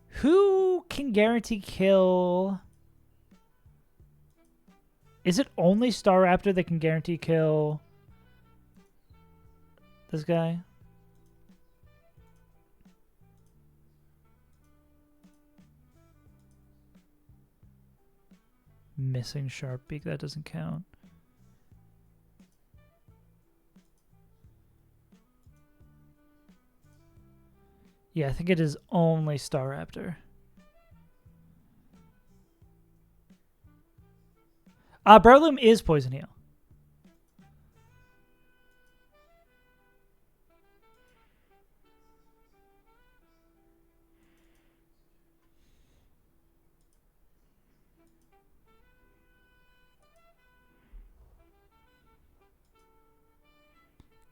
Who can guarantee kill... Is it only Staraptor that can guarantee kill this guy? Missing Sharpbeak, that doesn't count. Yeah, I think it is only Staraptor. Breloom is Poison Heal.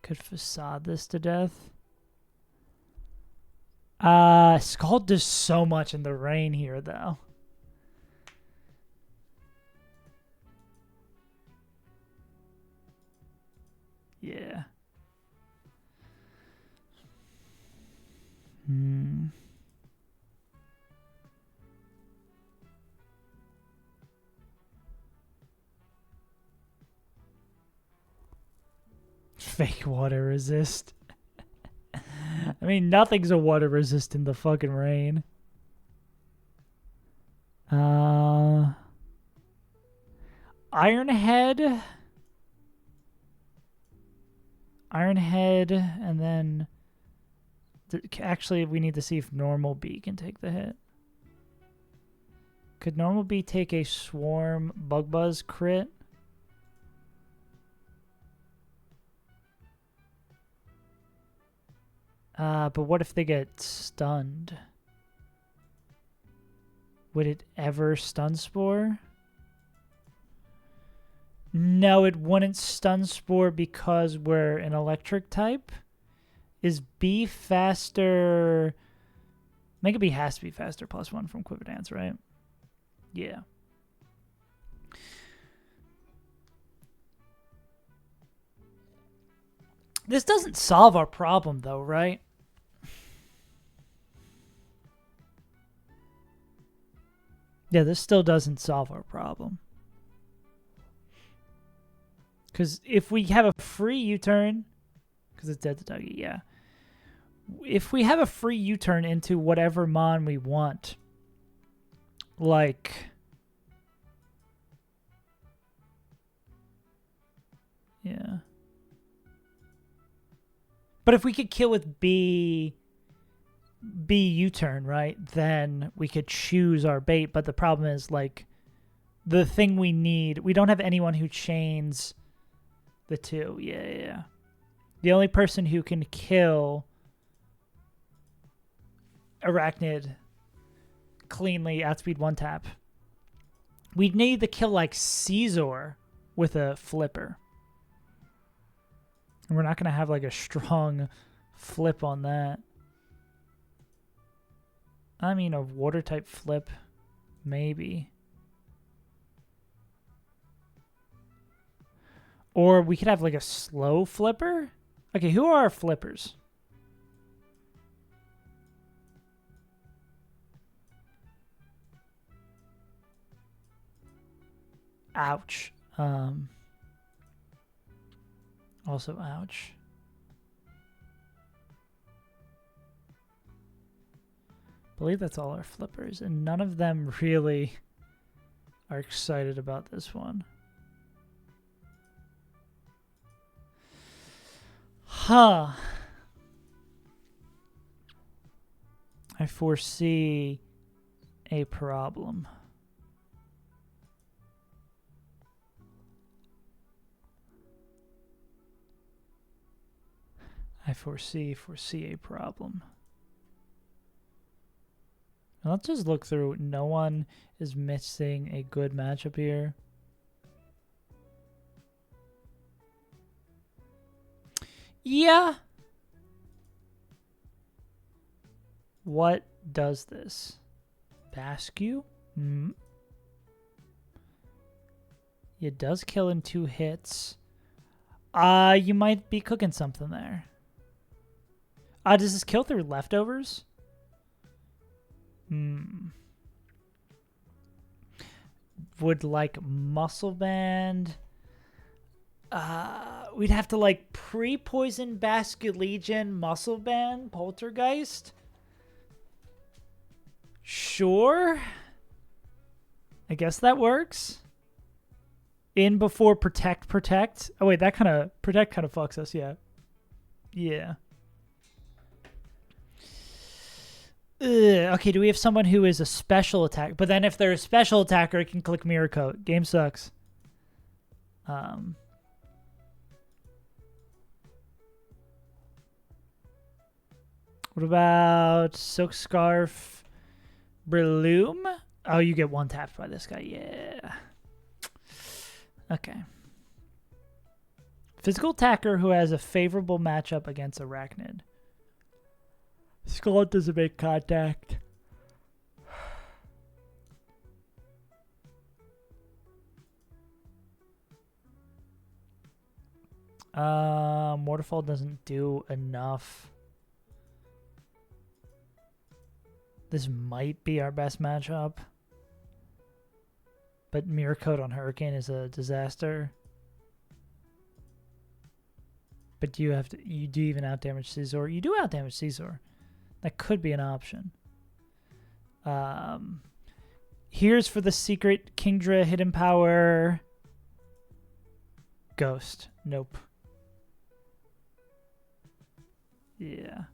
Could Facade this to death. Scald does so much in the rain here, though. Yeah. Fake water resist. I mean, nothing's a water resist in the fucking rain. Ironhead. Ironhead, and then... Actually, we need to see if Normal Bee can take the hit. Could Normal Bee take a Swarm Bug Buzz crit? But what if they get stunned? Would it ever Stun Spore? No, it wouldn't Stun Spore because we're an electric type. Is B faster? Mega B has to be faster, +1 from Quiver Dance, right? Yeah. This doesn't solve our problem, though, right? Yeah, this still doesn't solve our problem. Because if we have a free U-turn, because it's dead to Dougie, yeah. If we have a free U-turn into whatever mon we want, like... Yeah. But if we could kill with B U-turn, right, then we could choose our bait. But the problem is, like, the thing we need, we don't have anyone who chains the two. Yeah. The only person who can kill Arachnid cleanly outspeed one tap. We'd need to kill, like, Caesar with a flipper. And we're not going to have, like, a strong flip on that. I mean, a water type flip, maybe. Or we could have like a slow flipper. Okay, who are our flippers? Ouch. Also ouch. I believe that's all our flippers, and none of them really are excited about this one. Huh. I foresee a problem. I foresee a problem. Let's just look through. No one is missing a good matchup here. Yeah. What does this? Bascue? It does kill in 2 hits. You might be cooking something there. Does this kill through leftovers? Would like Muscle Band. We'd have to like pre-poison Basket Legion, Muscle Band, Poltergeist. Sure. I guess that works. In before protect. Oh wait, that kind of protect kind of fucks us, yeah. Yeah. Okay, do we have someone who is a special attack? But then if they're a special attacker, it can click Mirror Coat. Game sucks. What about Silk Scarf Breloom? Oh, you get 1 tapped by this guy. Yeah. Okay. Physical attacker who has a favorable matchup against Arachnid. Skull doesn't make contact. Mortarfall doesn't do enough. This might be our best matchup. But Mirror Coat on Hurricane is a disaster. But you do even outdamage Caesar. You do outdamage Caesar. That could be an option. Here's for the secret Kingdra hidden power. Ghost. Nope. Yeah.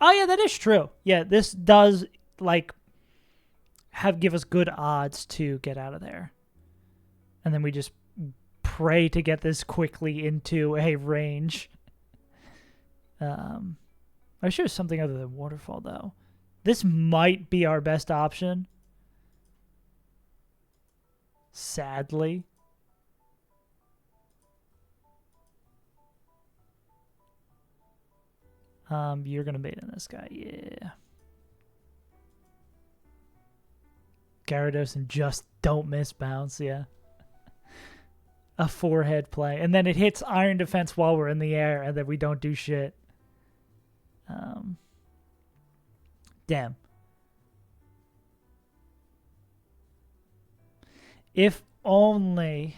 Oh yeah, that is true. Yeah, this does like give us good odds to get out of there. And then we just pray to get this quickly into a range. I should have something other than Waterfall, though. This might be our best option. Sadly. You're going to bait in this guy. Yeah. Gyarados and just don't miss bounce. Yeah. a forehead play, and then it hits Iron Defense while we're in the air, and then we don't do shit. Damn. If only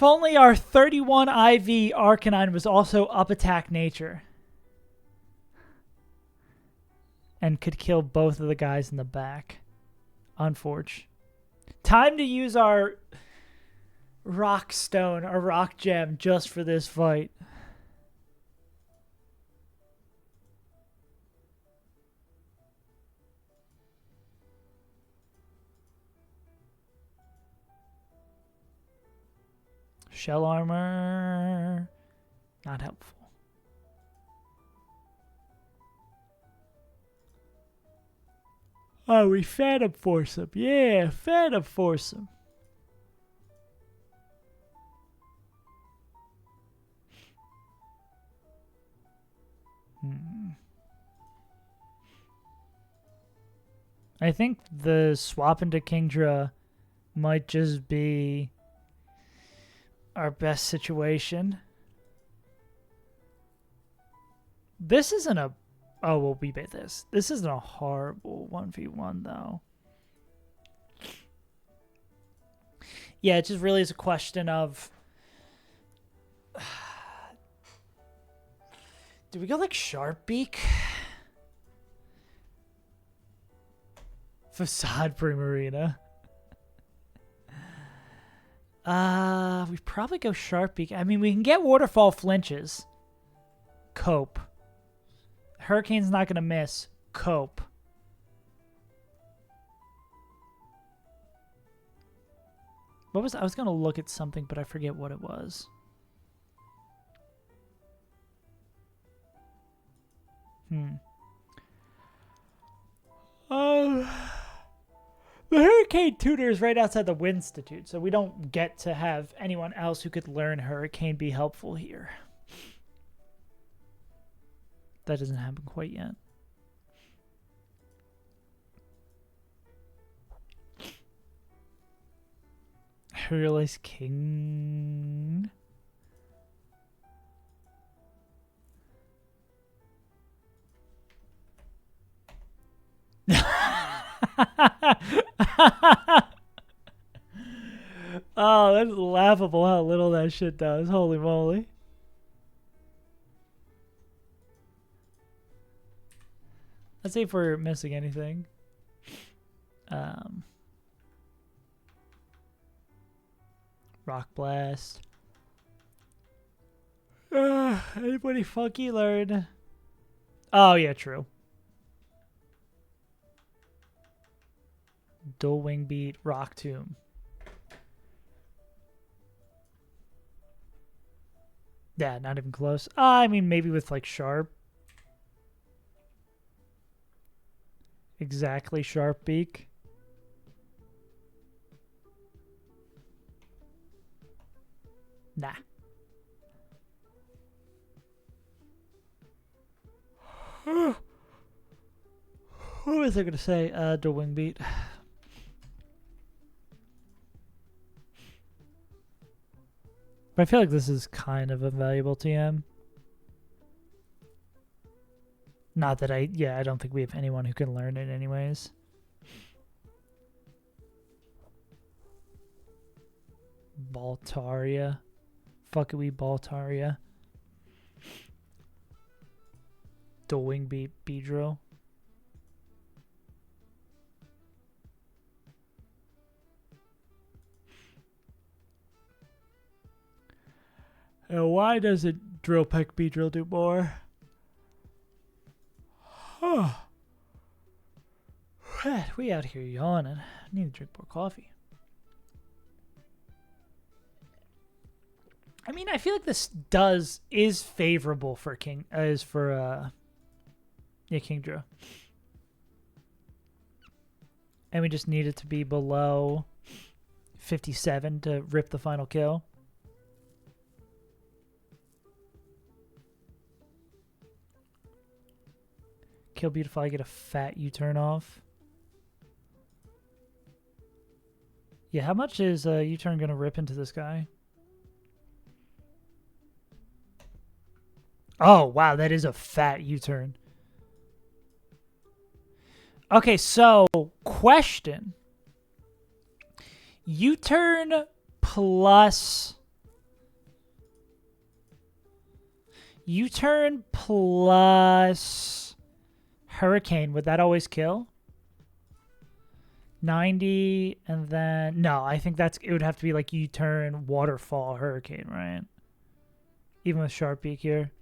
our 31 IV Arcanine was also up attack nature and could kill both of the guys in the back. Unfortunate. Time to use our rock stone, our rock gem, just for this fight. Shell armor, not helpful. Oh, we Phantom Force him. Yeah, Phantom Force him. I think the swap into Kingdra might just be our best situation. This isn't a... Oh, we'll rebate this. This isn't a horrible 1v1, though. Yeah, it just really is a question of... Do we go like Sharpbeak? Facade Primarina. We probably go Sharpbeak. I mean, we can get Waterfall flinches. Cope. Hurricane's not going to miss. Cope. What was I was going to look at something, but I forget what it was. The Hurricane Tutor is right outside the Winstitute, so we don't get to have anyone else who could learn Hurricane be helpful here. That doesn't happen quite yet. I realize King... Oh, that's laughable how little that shit does. Holy moly. Let's see if we're missing anything. Rock Blast. Anybody funky learn? Oh, yeah, true. Dual Wing Beat, Rock Tomb. Yeah, not even close. I mean, maybe with like Sharp. Exactly, Sharp Beak. Nah. What was I going to say? Dual Wing Beat. But I feel like this is kind of a valuable TM. Not that I don't think we have anyone who can learn it anyways. Baltaria. Fuck it, we Baltaria. Dual Wing Beat Beedrill. And why doesn't Drill Peck Beedrill do more? We out here yawning. I need to drink more coffee. I mean, I feel like this is favorable for Kingdra. And we just need it to be below 57 to rip the final kill. Kill Beautiful, I get a fat U-turn off. Yeah, how much is U-turn going to rip into this guy? Oh, wow, that is a fat U-turn. Okay, so question. U-turn plus... U-turn plus hurricane, would that always kill? 90, and then... No, I think it would have to be like U-turn, waterfall, hurricane, right? Even with sharp beak here.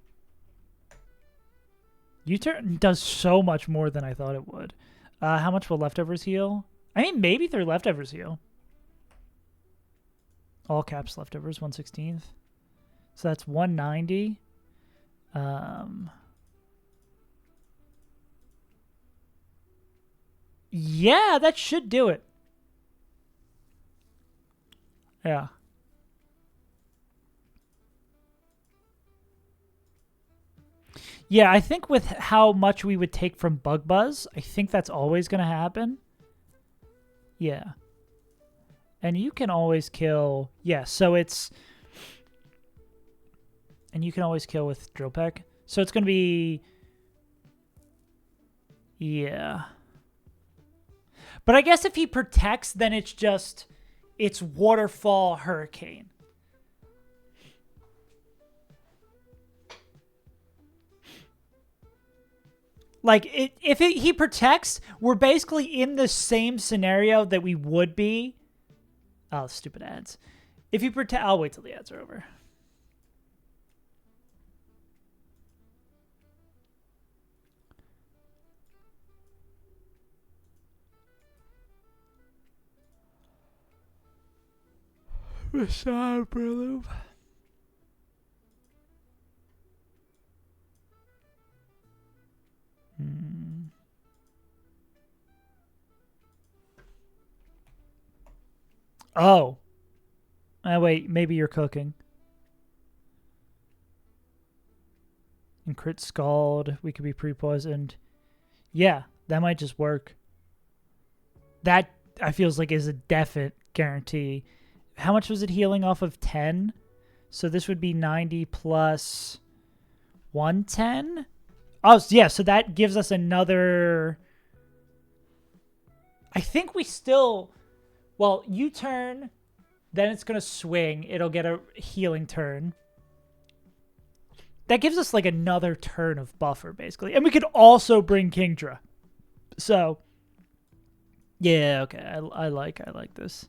U-turn does so much more than I thought it would. How much will leftovers heal? I mean, maybe 3 leftovers heal. All caps leftovers, 1/16. So that's 190. Yeah, that should do it. Yeah. Yeah, I think with how much we would take from Bug Buzz, I think that's always going to happen. Yeah. And you can always kill... Yeah, so it's... And you can always kill with Drill Peck. So it's going to be... Yeah. But I guess if he protects, then it's just... It's Waterfall Hurricane. Like, if he protects, we're basically in the same scenario that we would be. Oh, stupid ads. If you protect... I'll wait till the ads are over. Oh. Wait, maybe you're cooking. And crit scald, we could be pre-poisoned. Yeah, that might just work. That, I feels like, is a definite guarantee. How much was it healing off of 10? So this would be 90 plus 110? Oh, yeah, so that gives us another... I think we still... Well, U-turn, then it's going to swing. It'll get a healing turn. That gives us like another turn of buffer, basically. And we could also bring Kingdra. So, yeah, okay. I like this.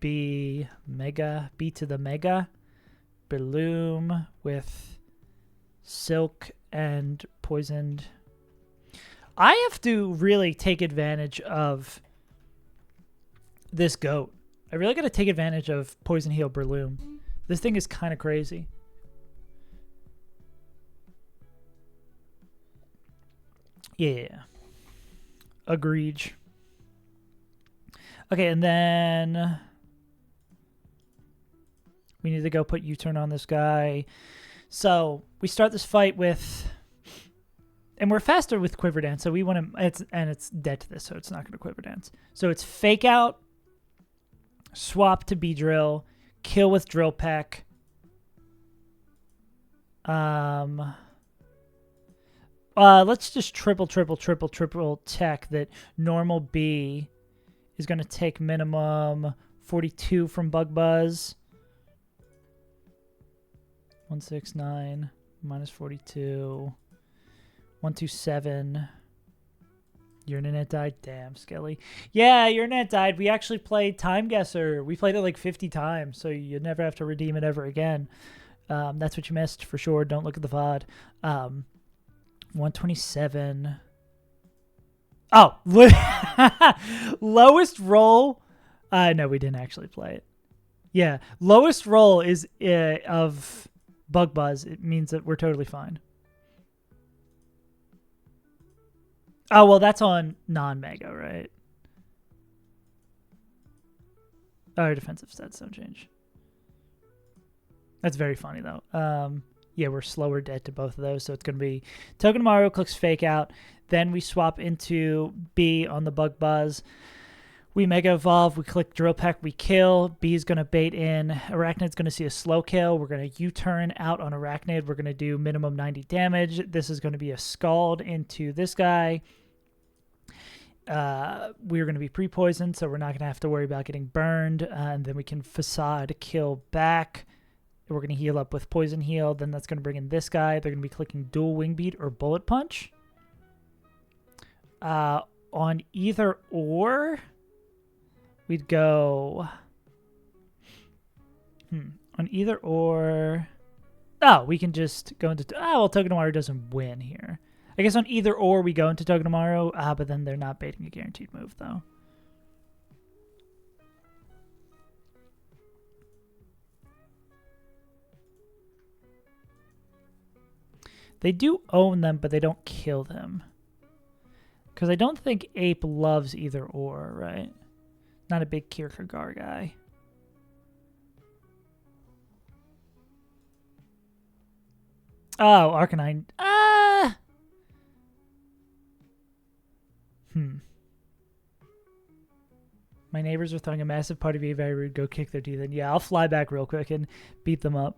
B to the mega. Bloom with silk and poisoned. I have to really take advantage of this goat. I really got to take advantage of Poison Heal Breloom. This thing is kind of crazy. Yeah. Agreed. Okay, and then we need to go put U-turn on this guy. So we start this fight with... And we're faster with Quiver Dance, so we want to... It's dead to this, so it's not going to Quiver Dance. So it's Fake Out, swap to B-Drill, kill with Drill Peck. Let's just triple tech that normal B is going to take minimum 42 from Bug Buzz. 169 minus 42. 127. Your internet died? Damn, Skelly. Yeah, your internet died. We actually played Time Guesser. We played it like 50 times, so you never have to redeem it ever again. That's what you missed for sure. Don't look at the VOD. 127. Oh, lowest roll. No, we didn't actually play it. Yeah, lowest roll is of Bug Buzz. It means that we're totally fine. Oh, well, that's on non-Mega, right? Our defensive stats don't change. That's very funny, though. Yeah, we're slower dead to both of those, so it's going to be Togedemaru clicks Fake Out. Then we swap into B on the Bug Buzz. We Mega Evolve, we click Drill Peck, we kill. B is going to bait in. Arachnid's going to see a slow kill. We're going to U-turn out on Arachnid. We're going to do minimum 90 damage. This is going to be a Scald into this guy. We're going to be pre-poisoned, so we're not going to have to worry about getting burned. And then we can Facade kill back. We're going to heal up with Poison Heal. Then that's going to bring in this guy. They're going to be clicking Dual Wing Beat or Bullet Punch. On either or... we'd go on either or. Oh, we can just go into. Oh, well, Togedemaru doesn't win here. I guess on either or we go into Togedemaru. But then they're not baiting a guaranteed move though. They do own them, but they don't kill them. Because I don't think Ape loves either or, right? Not a big Kierkegaard guy. Oh, Arcanine. My neighbors are throwing a massive party. Be very rude. Go kick their teeth in. Yeah, I'll fly back real quick and beat them up.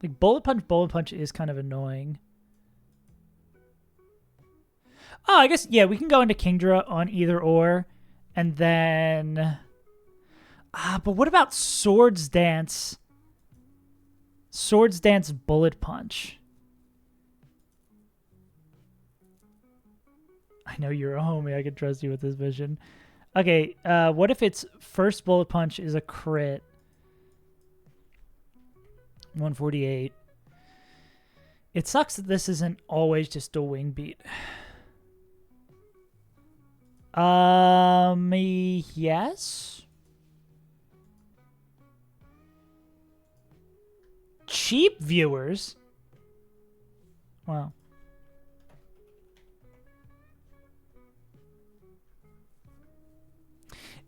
Like Bullet Punch is kind of annoying. Oh, I guess, yeah, we can go into Kingdra on either or. And then... but what about Swords Dance? Swords Dance Bullet Punch. I know you're a homie. I can trust you with this vision. Okay, what if its first Bullet Punch is a crit? 148. It sucks that this isn't always just a Wing Beat. Yes. Cheap viewers. Wow.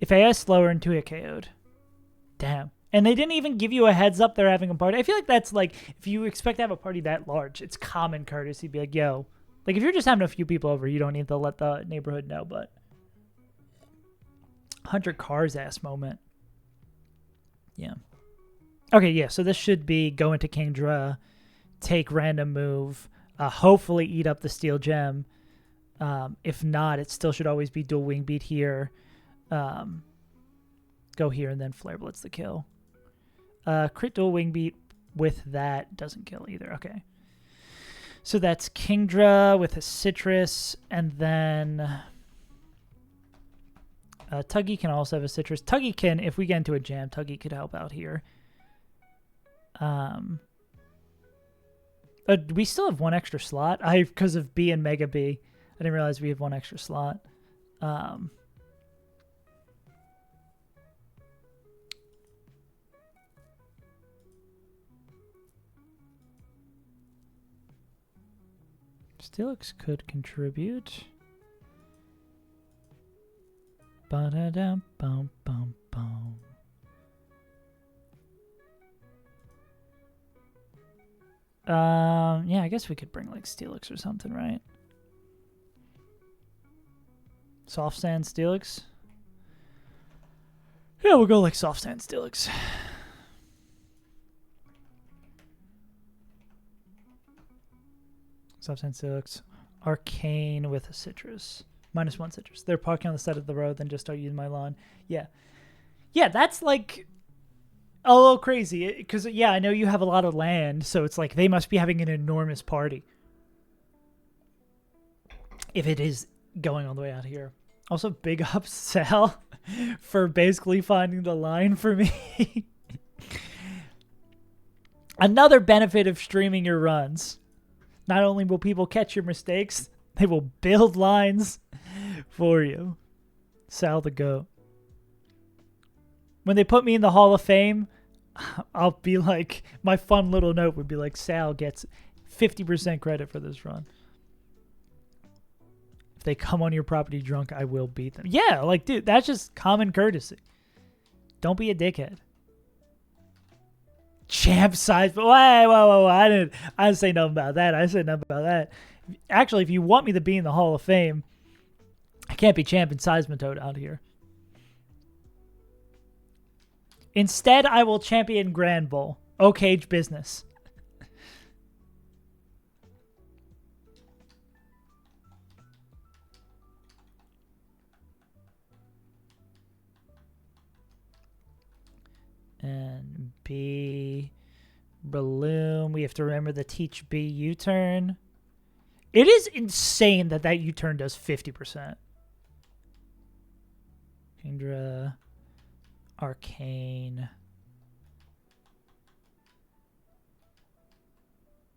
If AI is slower and 2-hit KO'd. Damn. And they didn't even give you a heads up they're having a party. I feel like that's like, if you expect to have a party that large, it's common courtesy to be like, yo. Like, if you're just having a few people over, you don't need to let the neighborhood know, but... 100 cars ass moment. Yeah. Okay, yeah, so this should be go into Kingdra, take random move, hopefully eat up the steel gem. If not, it still should always be dual wing beat here. Go here and then flare blitz the kill. Crit dual wing beat with that doesn't kill either. Okay. So that's Kingdra with a citrus, and then Tuggy can also have a citrus. Tuggy can, if we get into a jam, Tuggy could help out here. We still have one extra slot. Because of B and Mega B, I didn't realize we have one extra slot. Steelix could contribute. Ba-da-dum, bum, bum, bum. Yeah, I guess we could bring like Steelix or something, right? Soft Sand Steelix? Yeah, we'll go like Soft Sand Steelix. Soft Sand Steelix. Arcane with a citrus. -1 citrus. They're parking on the side of the road, then just start using my lawn. Yeah. Yeah, that's like a little crazy. Because, yeah, I know you have a lot of land, so it's like they must be having an enormous party. If it is going all the way out here. Also, big ups, Sal, for basically finding the line for me. Another benefit of streaming your runs. Not only will people catch your mistakes, they will build lines for you. Sal the GOAT. When they put me in the Hall of Fame, I'll be like, my fun little note would be like, Sal gets 50% credit for this run. If they come on your property drunk, I will beat them. Yeah, like, dude, that's just common courtesy. Don't be a dickhead. Champ size, but whoa, I didn't say nothing about that. I said nothing about that. Actually, if you want me to be in the Hall of Fame, I can't be champion Seismitoad out here. Instead, I will champion Grand Bull. O-Cage business. And B, Balloon. We have to remember the Teach B U-turn. It is insane that that U-turn does 50%. Kingdra, Arcane.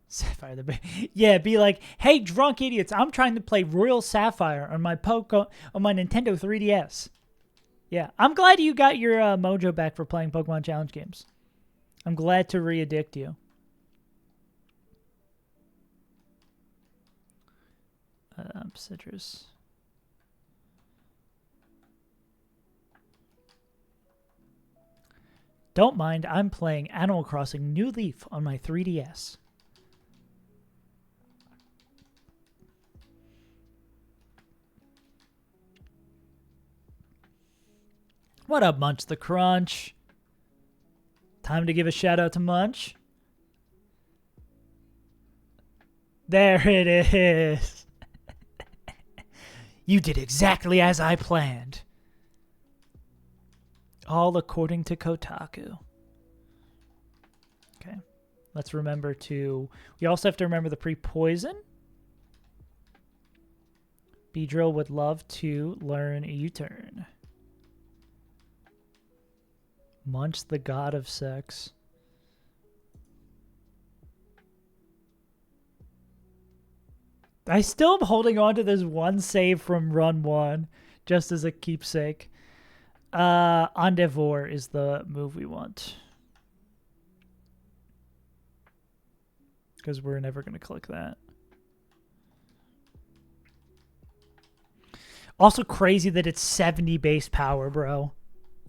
Sapphire the yeah, be like, hey, drunk idiots, I'm trying to play Royal Sapphire on my Nintendo 3DS. Yeah, I'm glad you got your mojo back for playing Pokemon Challenge games. I'm glad to re-addict you. Citrus. Don't mind, I'm playing Animal Crossing New Leaf on my 3DS. What up, Munch the Crunch? Time to give a shout out to Munch. There it is. You did exactly as I planned. All according to Kotaku. Okay. Let's remember to... We also have to remember the pre-poison. Beedrill would love to learn a U-turn. Munch, the god of sex. I still am holding on to this one save from run 1 just as a keepsake. Endeavor is the move we want. Because we're never going to click that. Also crazy that it's 70 base power, bro.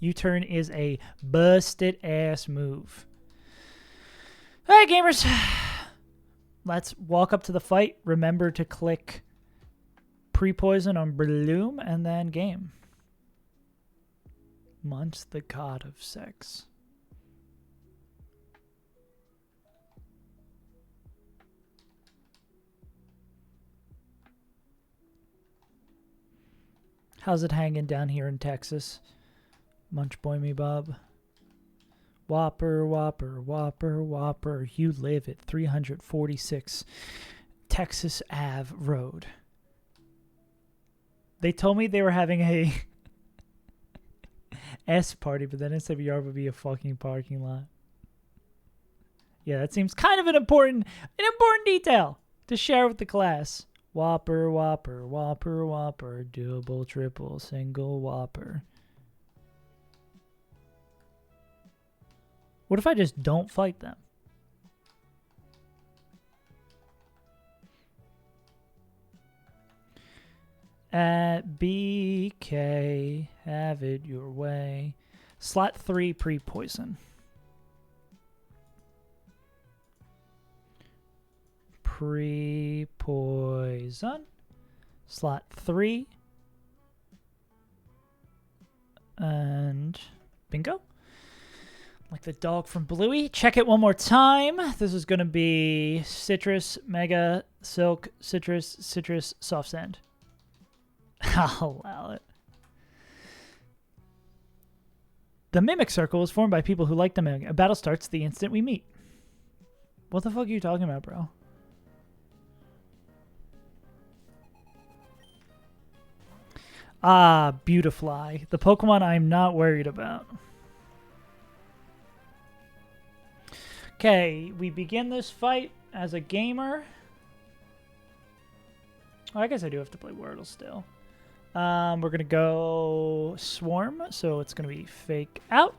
U-turn is a busted ass move. All right, gamers. Let's walk up to the fight. Remember to click pre-poison on Bloom and then game. Munch, the god of sex. How's it hanging down here in Texas? Munch boy me Bob. Whopper, Whopper, Whopper, Whopper. You live at 346 Texas Ave Road. They told me they were having a S party, but then it said yard would be a fucking parking lot. Yeah, that seems kind of an important detail to share with the class. Whopper, Whopper, Whopper, Whopper, double, triple, single, Whopper. What if I just don't fight them? At BK, have it your way. Slot 3 pre-poison. Pre-poison. Slot 3. And bingo. Like the dog from Bluey. Check it one more time. This is going to be Citrus, Mega, Silk, Citrus, Citrus, Soft Sand. I'll allow it. The Mimic Circle is formed by people who like the Mimic. A battle starts the instant we meet. What the fuck are you talking about, bro? Ah, Beautifly. The Pokemon I'm not worried about. Okay, we begin this fight as a gamer. Oh, I guess I do have to play Wordle still. We're going to go Swarm, so it's going to be Fake Out.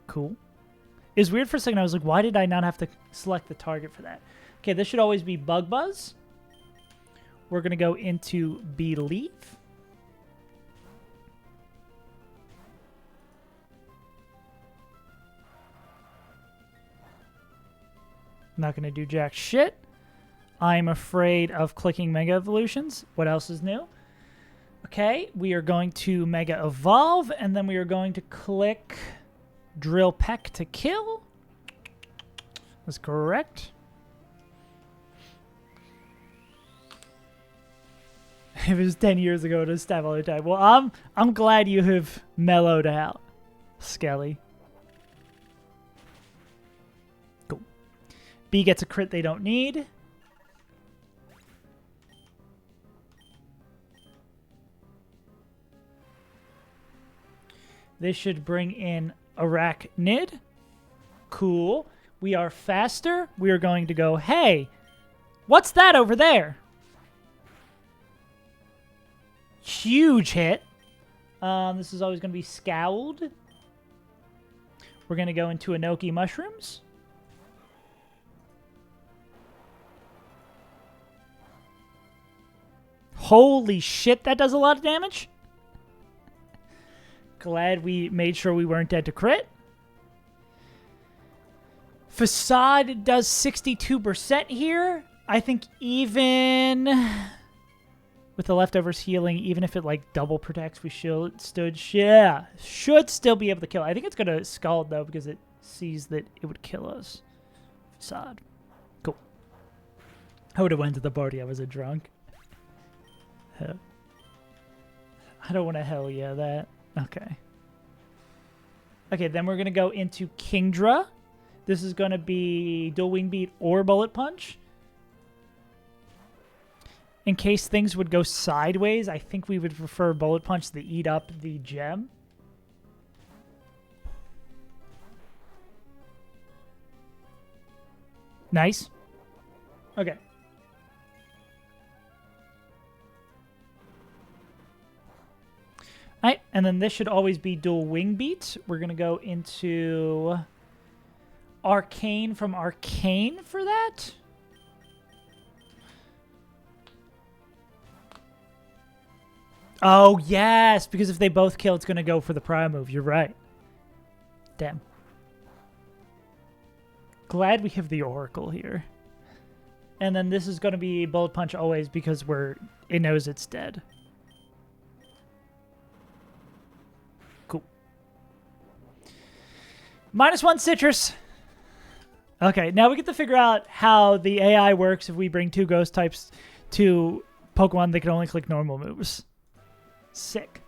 Cool. It was weird for a second. I was like, why did I not have to select the target for that? Okay, this should always be Bug Buzz. We're going to go into Believe. Not going to do jack shit. I'm afraid of clicking Mega Evolutions. What else is new? Okay, we are going to Mega Evolve, and then we are going to click Drill Peck to kill. That's correct. If it was 10 years ago, it would stab all the time. Well, I'm glad you have mellowed out, Skelly. Cool. B gets a crit they don't need. This should bring in Arachnid. Cool. We are faster. We are going to go, hey, what's that over there? Huge hit. This is always going to be Scowled. We're going to go into Enoki Mushrooms. Holy shit, that does a lot of damage. Glad we made sure we weren't dead to crit. Facade does 62% here. I think even with the leftovers healing, even if it like double protects, we should still be able to kill. I think it's going to Scald though because it sees that it would kill us. Facade. Cool. I would have went to the party. I was a drunk. I don't want to hell yeah that. Okay. Okay, then we're going to go into Kingdra. This is going to be Dual Wing Beat or Bullet Punch. In case things would go sideways, I think we would prefer Bullet Punch to eat up the gem. Nice. Okay. All right, and then this should always be Dual Wing Beat. We're going to go into Arcane from Arcane for that. Oh, yes, because if they both kill, it's going to go for the prior move. You're right. Damn. Glad we have the Oracle here. And then this is going to be Bullet Punch always because it knows it's dead. Cool. -1 citrus. Okay, now we get to figure out how the AI works if we bring 2 ghost types to Pokemon that can only click normal moves. Sick.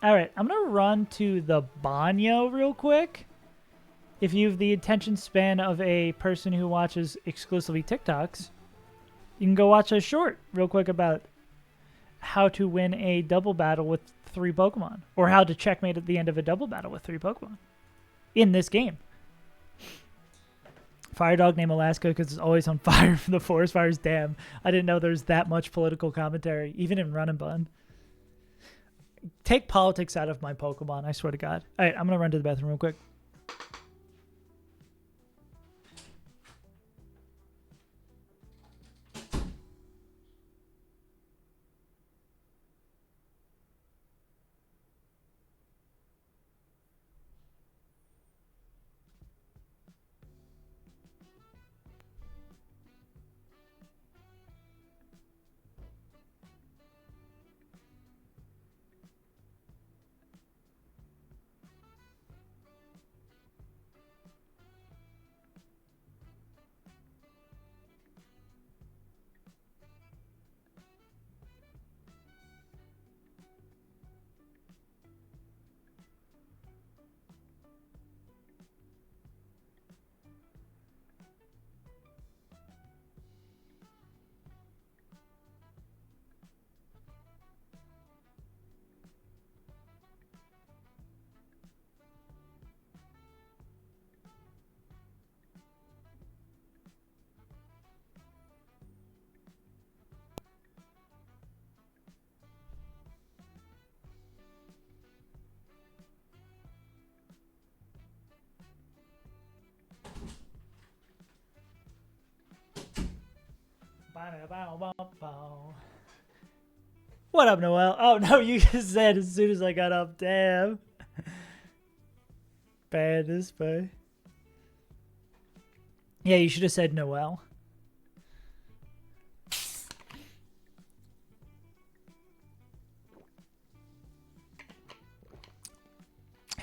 Alright, I'm going to run to the Banyo real quick. If you have the attention span of a person who watches exclusively TikToks, you can go watch a short real quick about how to win a double battle with 3 Pokemon. Or how to checkmate at the end of a double battle with 3 Pokemon. In this game. Fire dog name Alaska because it's always on fire from the forest fires. Damn, I didn't know there's that much political commentary, even in Run and Bun. Take politics out of my Pokemon, I swear to God. All right, I'm going to run to the bathroom real quick. What up, Noel? Oh, no, you just said as soon as I got up. Damn. Bad this way. Yeah, you should have said Noel.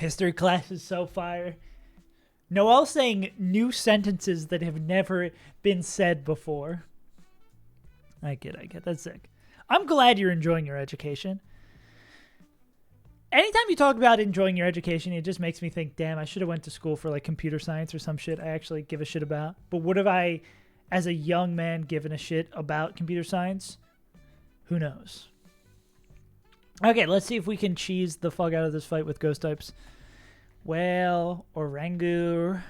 History class is so fire. Noelle saying new sentences that have never been said before. I get. That's sick. I'm glad you're enjoying your education. Anytime you talk about enjoying your education, it just makes me think, damn, I should have went to school for like computer science or some shit I actually give a shit about. But what have I, as a young man, given a shit about computer science? Who knows? Okay, let's see if we can cheese the fuck out of this fight with ghost types. Whale, Orangur,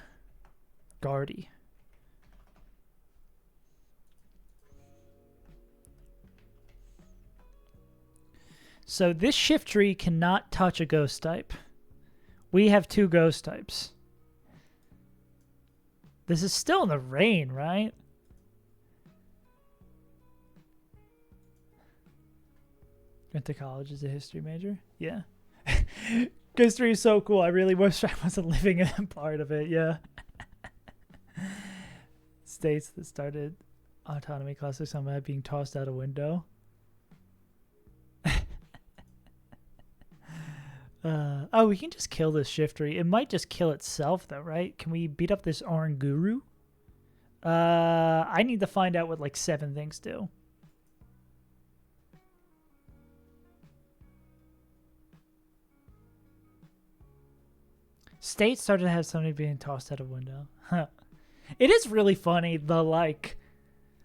Guardy. So this shift tree cannot touch a ghost type. We have 2 ghost types. This is still in the rain, right? Went to college as a history major. Yeah. History is so cool. I really wish I wasn't living in part of it. Yeah. States that started autonomy classics on that being tossed out a window. Oh, we can just kill this shiftery. It might just kill itself, though, right? Can we beat up this Oranguru? I need to find out what, like, 7 things do. State started to have somebody being tossed out a window. Huh. It is really funny, the, like...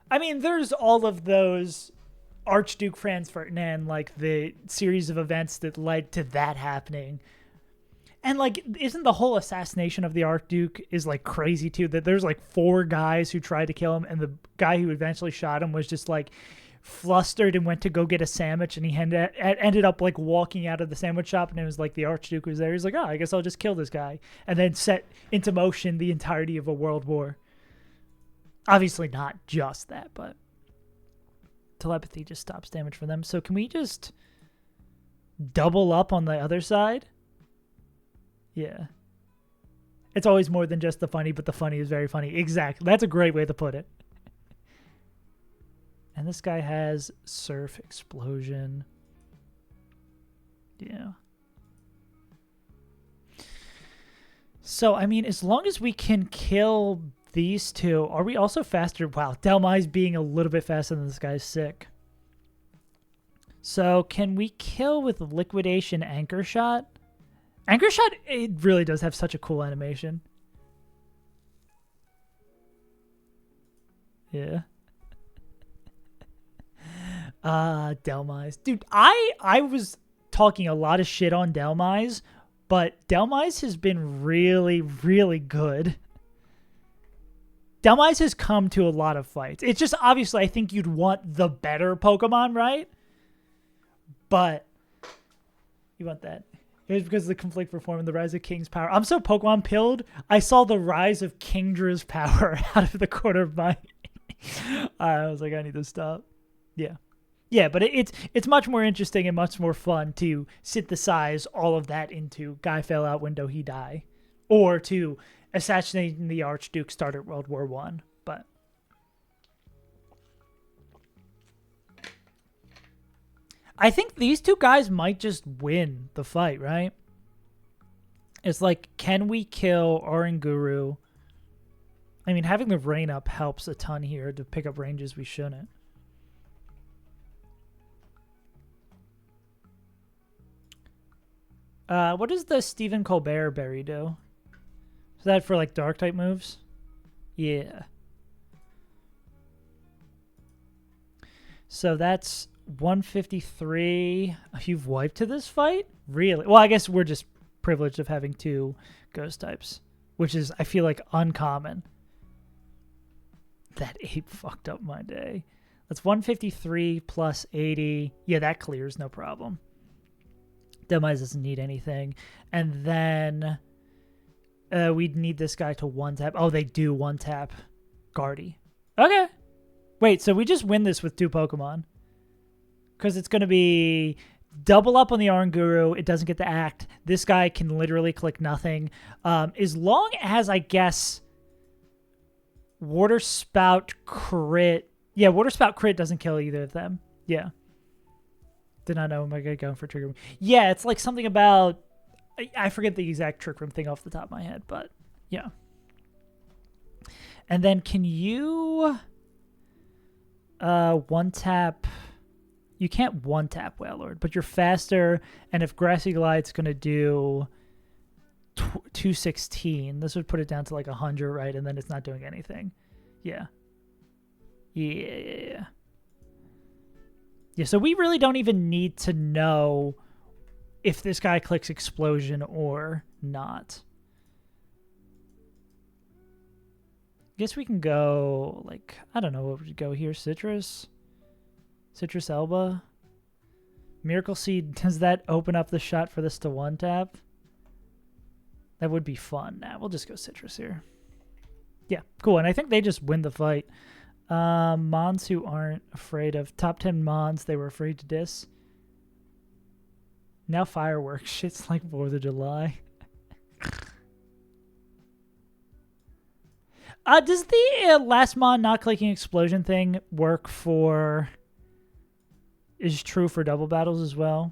I mean, there's all of those... Archduke Franz Ferdinand, like the series of events that led to that happening. And like, isn't the whole assassination of the Archduke is like crazy too, that there's like 4 guys who tried to kill him, and the guy who eventually shot him was just like flustered and went to go get a sandwich, and he ended up like walking out of the sandwich shop, and it was like the Archduke was there. He's like, oh, I guess I'll just kill this guy, and then set into motion the entirety of a world war. Obviously not just that, but telepathy just stops damage for them. So can we just double up on the other side? Yeah. It's always more than just the funny, but the funny is very funny. Exactly. That's a great way to put it. And this guy has surf explosion. Yeah. So, I mean, as long as we can kill these 2, are we also faster? Wow, Delmai's being a little bit faster than this guy's sick. So, can we kill with liquidation anchor shot? Anchor shot, it really does have such a cool animation. Yeah. Delmai's. Dude, I was talking a lot of shit on Delmai's, but Delmai's has been really, really good. Delmai's has come to a lot of fights. It's just, obviously, I think you'd want the better Pokemon, right? But you want that. It was because of the conflict performing the Rise of King's power. I'm so Pokemon pilled, I saw the Rise of Kingdra's power out of the corner of my... I was like, I need to stop. Yeah. Yeah, but it's much more interesting and much more fun to synthesize all of that into guy fell out window, he die. Or to assassinating the Archduke started World War I. But I think these 2 guys might just win the fight, right? It's like, can we kill Oranguru? I mean, having the rain up helps a ton here to pick up ranges we shouldn't. What does the Stephen Colbert berry do? Is that for like dark type moves? Yeah. So that's 153. You've wiped to this fight? Really? Well, I guess we're just privileged of having 2 ghost types, which is, I feel like, uncommon. That ape fucked up my day. That's 153 plus 80. Yeah, that clears, no problem. Delmai's doesn't need anything. And then we'd need this guy to 1-tap. Oh, they do 1-tap Guardy. Okay. Wait, so we just win this with 2 Pokemon. Because it's going to be double up on the Oranguru. It doesn't get to act. This guy can literally click nothing. As long as, I guess, Water Spout crit. Yeah, Water Spout crit doesn't kill either of them. Yeah. Did not know. Am I going for trigger? Yeah, it's like something about I forget the exact Trick Room thing off the top of my head, but yeah. And then can you one tap? You can't one tap Wailord, but you're faster. And if Grassy Glide's gonna do 216, this would put it down to like 100, right? And then it's not doing anything. Yeah. Yeah. So we really don't even need to know if this guy clicks Explosion or not. Guess we can go, like, I don't know what would go here. Citrus Elba. Miracle Seed, does that open up the shot for this to one tap? That would be fun. Nah, we'll just go Citrus here. Yeah, cool. And I think they just win the fight. Mons who aren't afraid of top 10 Mons, they were afraid to diss. Now fireworks. Shit's like 4th of July. Does the last Mon not clicking Explosion thing work for... is true for double battles as well?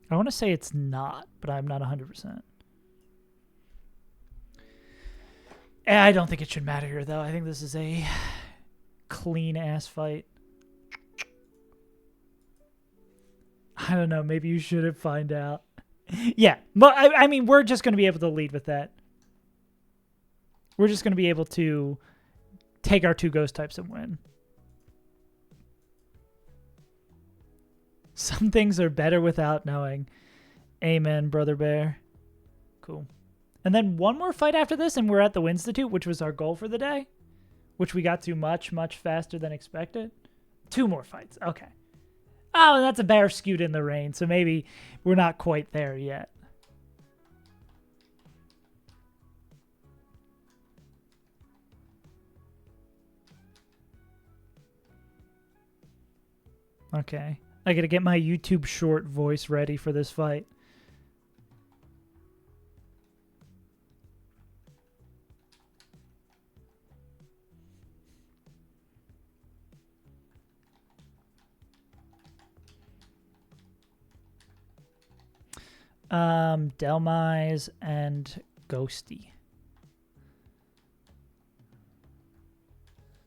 I want to say it's not, but I'm not 100%. I don't think it should matter here, though. I think this is a clean-ass fight. I don't know. Maybe you shouldn't find out. Yeah. But I mean, we're just going to be able to lead with that. We're just going to be able to take our 2 ghost types and win. Some things are better without knowing. Amen, Brother Bear. Cool. And then one more fight after this, and we're at the Winstitute, which was our goal for the day, which we got to much, much faster than expected. 2 more fights. Okay. Oh, and that's a bear skewed in the rain, so maybe we're not quite there yet. Okay. I gotta get my YouTube short voice ready for this fight. Delmise and Ghosty.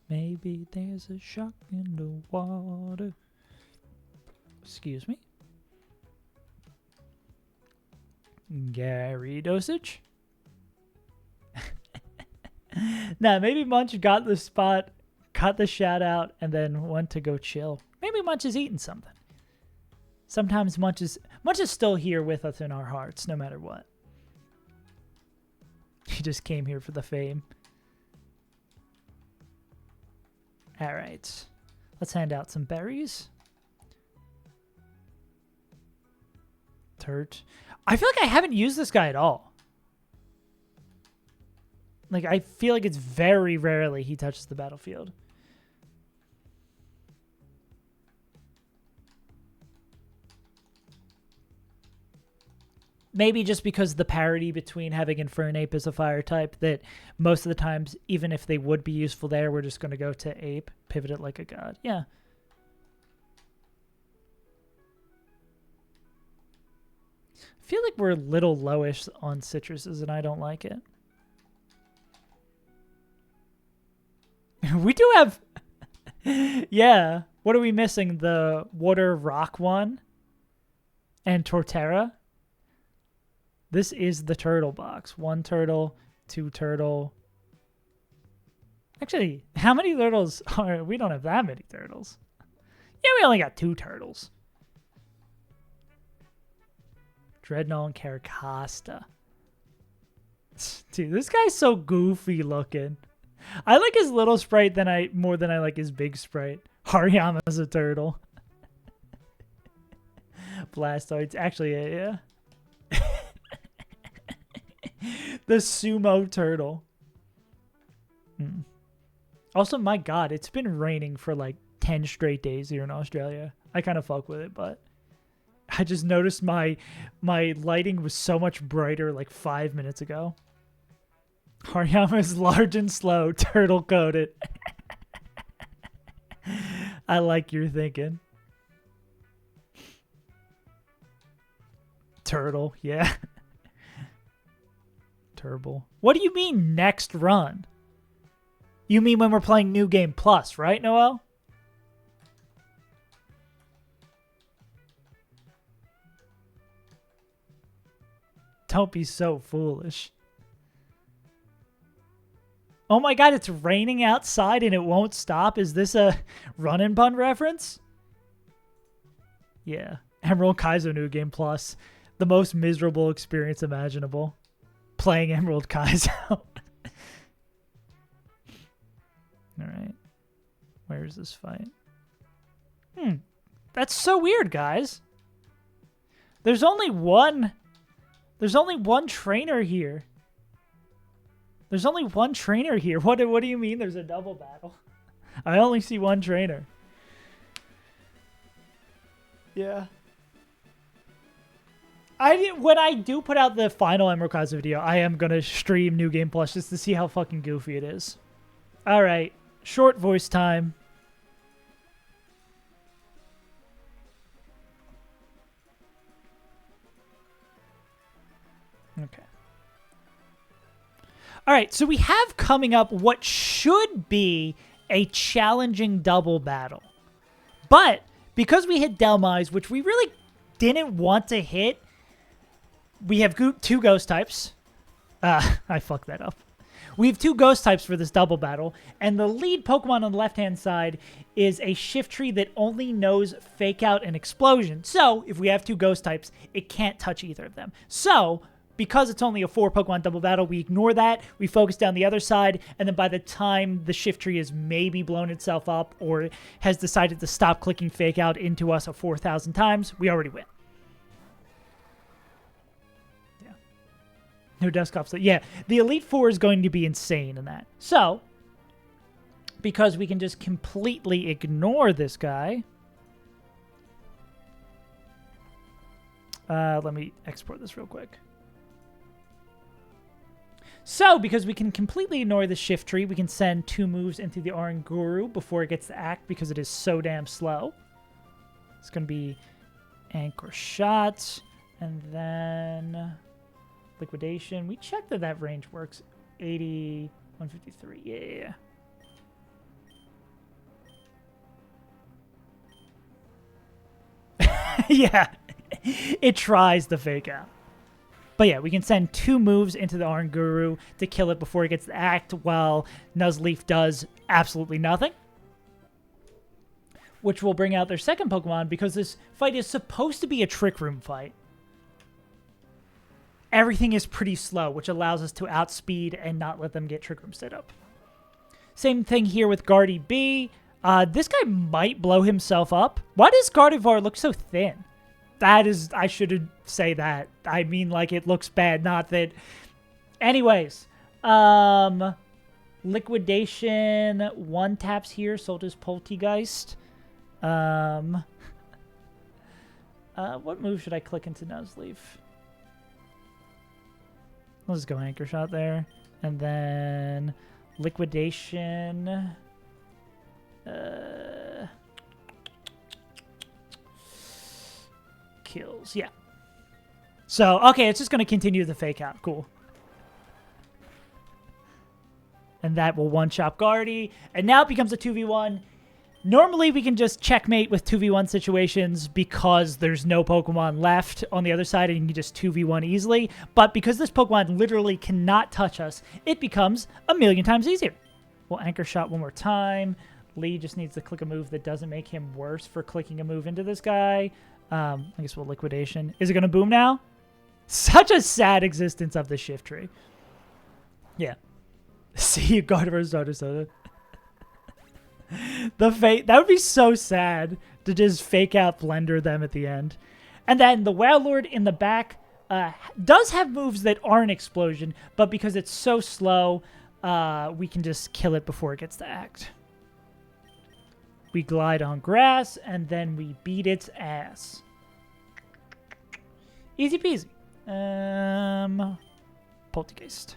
Maybe there's a shark in the water. Excuse me. Gary Dosage. Nah, maybe Munch got the spot, got the shout out, and then went to go chill. Maybe Munch is eating something. Sometimes Munch is still here with us in our hearts, no matter what. He just came here for the fame. All right. Let's hand out some berries. Turt. I feel like I haven't used this guy at all. Like, I feel like it's very rarely he touches the battlefield. Maybe just because the parity between having Infernape as a fire type, that most of the times, even if they would be useful there, we're just going to go to Ape, pivot it like a god. Yeah. I feel like we're a little lowish on citruses, and I don't like it. We do have... Yeah. What are we missing? The water rock one? And Torterra? This is the turtle box. 1 turtle, 2 turtle. Actually, how many turtles are... We don't have that many turtles. Yeah, we only got 2 turtles. Dreadnought and Caracasta. Dude, this guy's so goofy looking. I like his little sprite more than I like his big sprite. Hariyama's a turtle. Blastoids. Actually, yeah. The sumo turtle. Also, my god, it's been raining for like 10 straight days here in Australia. I kind of fuck with it, but I just noticed my lighting was so much brighter like 5 minutes ago. Hariyama's large and slow, turtle coated. I like your thinking. Turtle, yeah. Turtle. What do you mean next run? You mean when we're playing New Game Plus, right, Noel? Don't be so foolish. Oh my god, it's raining outside and it won't stop. Is this a Run and Bun reference? Yeah. Emerald Kaizo New Game Plus. The most miserable experience imaginable. Playing Emerald Kaizo. Alright. Where is this fight? That's so weird, guys. There's only one trainer here. There's only one trainer here. What do you mean there's a double battle? I only see one trainer. Yeah. When I do put out the final Emerald Kaizo video, I am going to stream New Game Plus just to see how fucking goofy it is. All right. Short voice time. Okay. All right, so we have coming up what should be a challenging double battle. But because we hit Delmise, which we really didn't want to hit, we have two ghost types. I fucked that up. We have two ghost types for this double battle, and the lead Pokemon on the left-hand side is a Shiftry that only knows Fake Out and Explosion. So, if we have two ghost types, it can't touch either of them. So, because it's only a 4 Pokemon double battle, we ignore that, we focus down the other side, and then by the time the Shiftry has maybe blown itself up or has decided to stop clicking Fake Out into us 4,000 times, we already win. Yeah. No Dusclops. Yeah, the Elite Four is going to be insane in that. So, because we can just completely ignore this guy, let me export this real quick. So, because we can completely ignore the Shiftry, we can send 2 moves into the Oranguru before it gets to act because it is so damn slow. It's going to be Anchor Shot, and then Liquidation. We checked that that range works. 80, 153, yeah. Yeah, it tries the Fake Out. But yeah, we can send 2 moves into the Oranguru to kill it before it gets to act, while Nuzleaf does absolutely nothing. Which will bring out their second Pokemon, because this fight is supposed to be a Trick Room fight. Everything is pretty slow, which allows us to outspeed and not let them get Trick Room set up. Same thing here with Guardy B. This guy might blow himself up. Why does Gardevoir look so thin? That is, I should say that. I mean, like, it looks bad, not that. Anyways, Liquidation, 1 taps here, so does Poltegeist. What move should I click into Nuzleaf? Let's just go Anchor Shot there. And then Liquidation. Kills, yeah. So, okay, it's just going to continue the Fake Out. Cool. And that will one-shot Guardy. And now it becomes a 2v1. Normally, we can just checkmate with 2v1 situations because there's no Pokemon left on the other side and you can just 2v1 easily. But because this Pokemon literally cannot touch us, it becomes a million times easier. We'll Anchor Shot one more time. Lee just needs to click a move that doesn't make him worse for clicking a move into this guy. I guess we'll Liquidation. Is it going to boom now? Such a sad existence of the Shiftry. Yeah. See you, Gardevoir Soda. That would be so sad to just Fake Out Blender them at the end. And then the Wailord in the back does have moves that aren't Explosion, but because it's so slow, we can just kill it before it gets to act. We glide on grass, and then we beat its ass. Easy peasy. Poltergeist.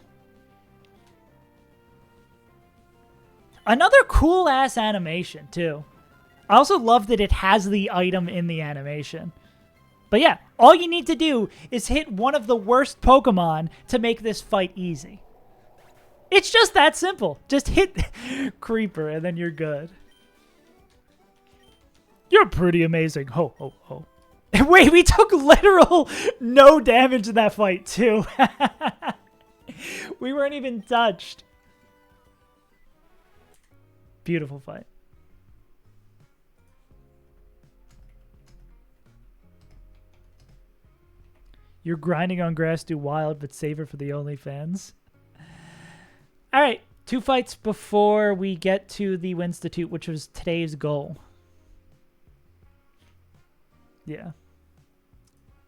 Another cool-ass animation, too. I also love that it has the item in the animation. But yeah, all you need to do is hit one of the worst Pokemon to make this fight easy. It's just that simple. Just hit Creeper and then you're good. You're pretty amazing. Ho, ho, ho. Wait, we took literal no damage in that fight too. We weren't even touched. Beautiful fight. You're grinding on grass, do wild, but save it for the OnlyFans. All right, 2 fights before we get to the Winstitute, which was today's goal. Yeah.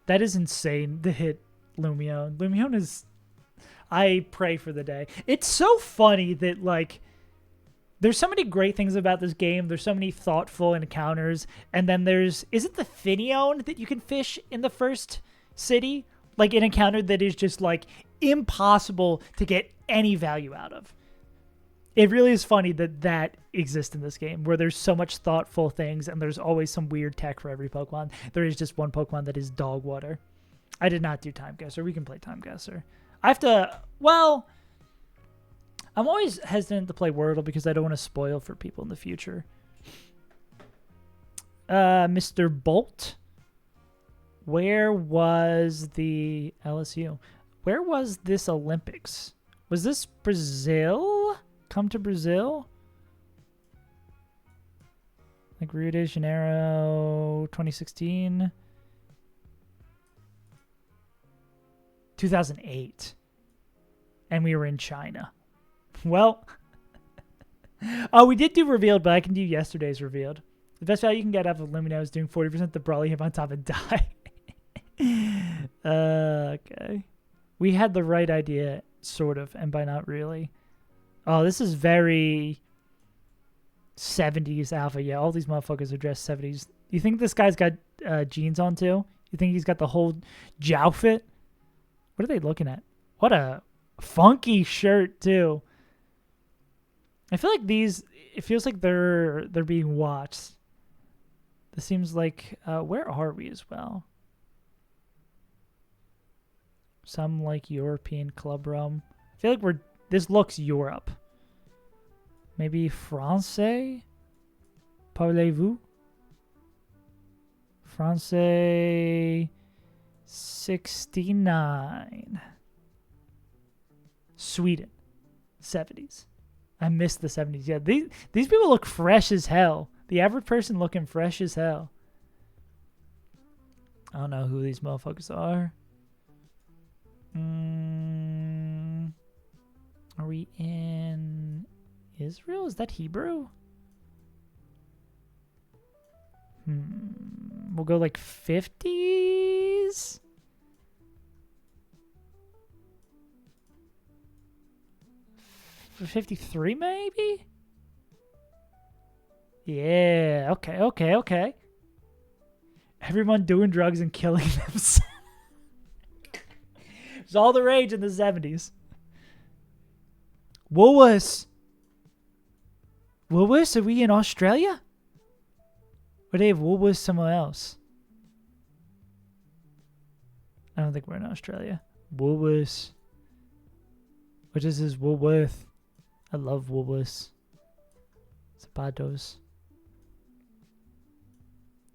That is insane to hit Lumion. Lumion is... I pray for the day. It's so funny that, like, there's so many great things about this game. There's so many thoughtful encounters. And then there's... Is it the Finneon that you can fish in the first city? Like, an encounter that is just, like, impossible to get any value out of. It really is funny that that exists in this game, where there's so much thoughtful things, and there's always some weird tech for every Pokemon. There is just one Pokemon that is dog water. I did not do Time Guesser. We can play Time Guesser. I have to... Well, I'm always hesitant to play Wordle because I don't want to spoil for people in the future. Mr. Bolt. Where was the LSU? Where was this Olympics? Was this Brazil? Come to Brazil? Like Rio de Janeiro 2016? 2008. And we were in China. Well, oh, we did do revealed, but I can do yesterday's revealed. The best value you can get out of Lumino is doing 40% to Brawly him on top and die. Okay. We had the right idea, sort of, and by not really. Oh, this is very 70s alpha. Yeah, all these motherfuckers are dressed 70s. You think this guy's got jeans on too? You think he's got the whole Jowfit? What are they looking at? What a funky shirt too. I feel like these... It feels like they're being watched. This seems like... where are we as well? Some like European club room. I feel like this looks Europe. Maybe Francais? Parlez-vous? Francais 69. Sweden. 70s. I miss the 70s. Yeah, these people look fresh as hell. The average person looking fresh as hell. I don't know who these motherfuckers are. Are we in Israel? Is that Hebrew? We'll go like 50s? For 53 maybe? Yeah, okay. Everyone doing drugs and killing themselves. It was all the rage in the 70s. Woolworths. Woolworths? Are we in Australia? Or do they have Woolworths somewhere else? I don't think we're in Australia. Woolworths. What is this? Woolworth. I love Woolworths. Zapatos.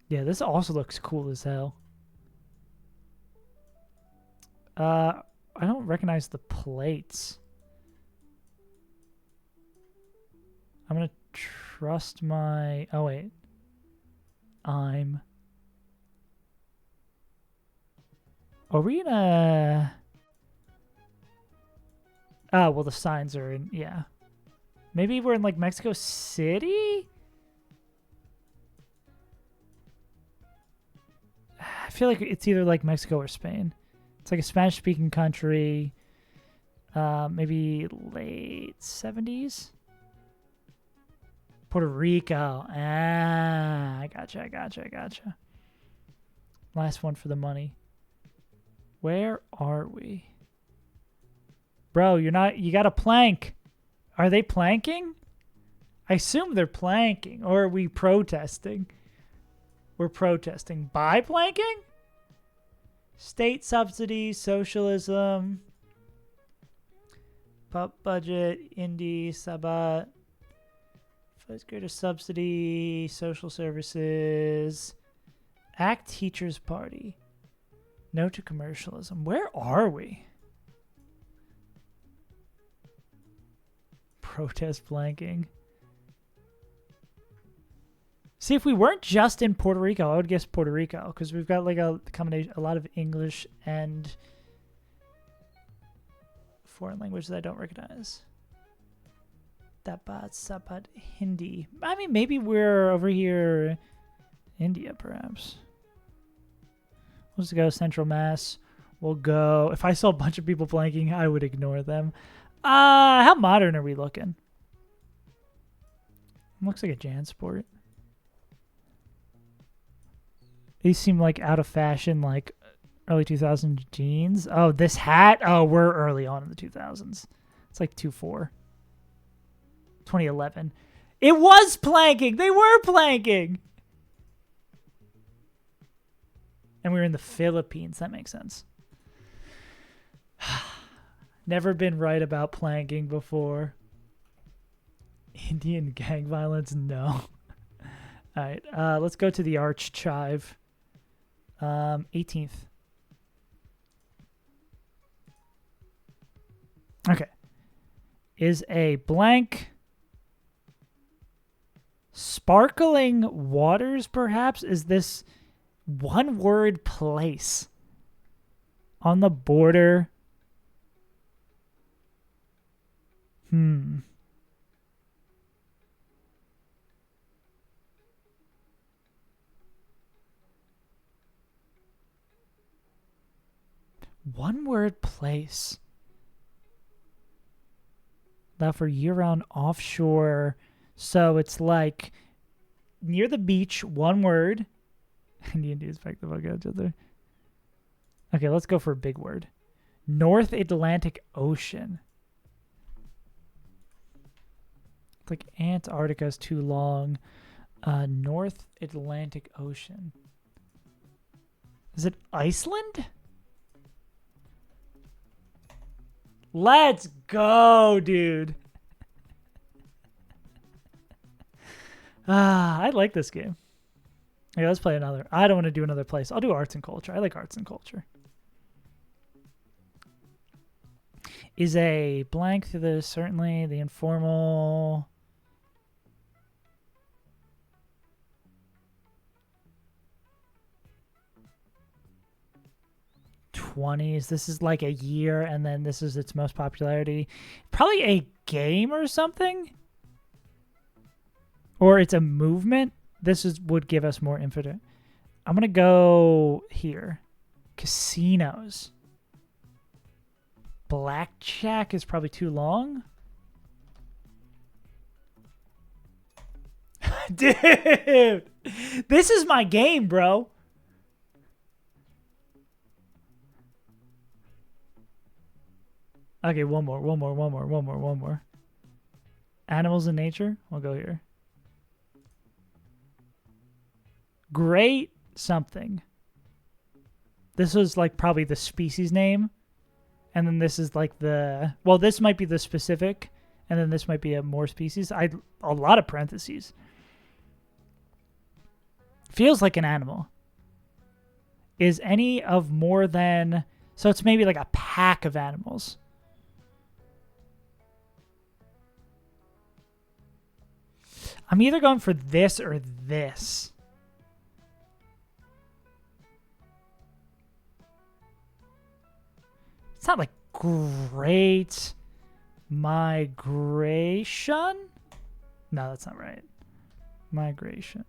Yeah, this also looks cool as hell. I don't recognize the plates. I'm gonna trust my... Oh, wait. Are we in a... Oh, well, the signs are in... Yeah. Maybe we're in, like, Mexico City? I feel like it's either, like, Mexico or Spain. It's like a Spanish-speaking country. Maybe late 70s? Puerto Rico. Ah, I gotcha. Last one for the money. Where are we? Bro, you got a plank. Are they planking? I assume they're planking. Or are we protesting? We're protesting by planking? State subsidy, socialism, pup budget, indie, sabat, first grader subsidy, social services, ACT Teachers Party, no to commercialism. Where are we? Protest blanking. See, if we weren't just in Puerto Rico, I would guess Puerto Rico, because we've got like a combination, a lot of English and foreign language that I don't recognize. Dapat, Sapat, Hindi. I mean, maybe we're over here, India, perhaps. We'll just go Central Mass. We'll go. If I saw a bunch of people blanking, I would ignore them. How modern are we looking? Looks like a JanSport. These seem like out of fashion, like early 2000s jeans. Oh, this hat. Oh, we're early on in the 2000s. It's like 2011. It was planking. They were planking. And we were in the Philippines. That makes sense. Never been right about planking before. Indian gang violence? No. All right. Let's go to the Arch Chive. 18th. Okay. Is a blank sparkling waters, perhaps? Is this one word place on the border? One word place. Now for year-round offshore. So it's like near the beach, one word. Indian dudes back the fuck out each other. Okay, let's go for a big word. North Atlantic Ocean. It's like Antarctica is too long. North Atlantic Ocean. Is it Iceland? Let's go, dude. I like this game. Okay, let's play another. I don't want to do another place. I'll do arts and culture. I like arts and culture. Is a blank through the certainly the informal. '20s. This is like a year, and then this is its most popularity. Probably a game or something, or it's a movement. This would give us more info. I'm gonna go here. Casinos. Blackjack is probably too long. Dude, this is my game, bro. Okay, one more. Animals in nature. We'll go here. Great something. This was like probably the species name. And then this is like the... Well, this might be the specific. And then this might be a more species. A lot of parentheses. Feels like an animal. Is any of more than... So it's maybe like a pack of animals. I'm either going for this or this. It's not like great migration. No, that's not right. Migration.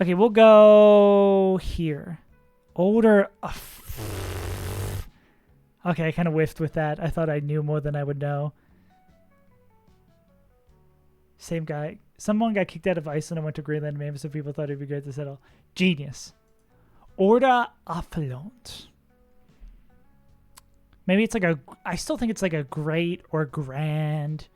Okay, we'll go here. Older. Okay, I kind of whiffed with that. I thought I knew more than I would know. Same guy. Someone got kicked out of Iceland and went to Greenland, maybe, so people thought it'd be great to settle. Genius. Order affluent. Maybe it's like a... I still think it's like a great or grand.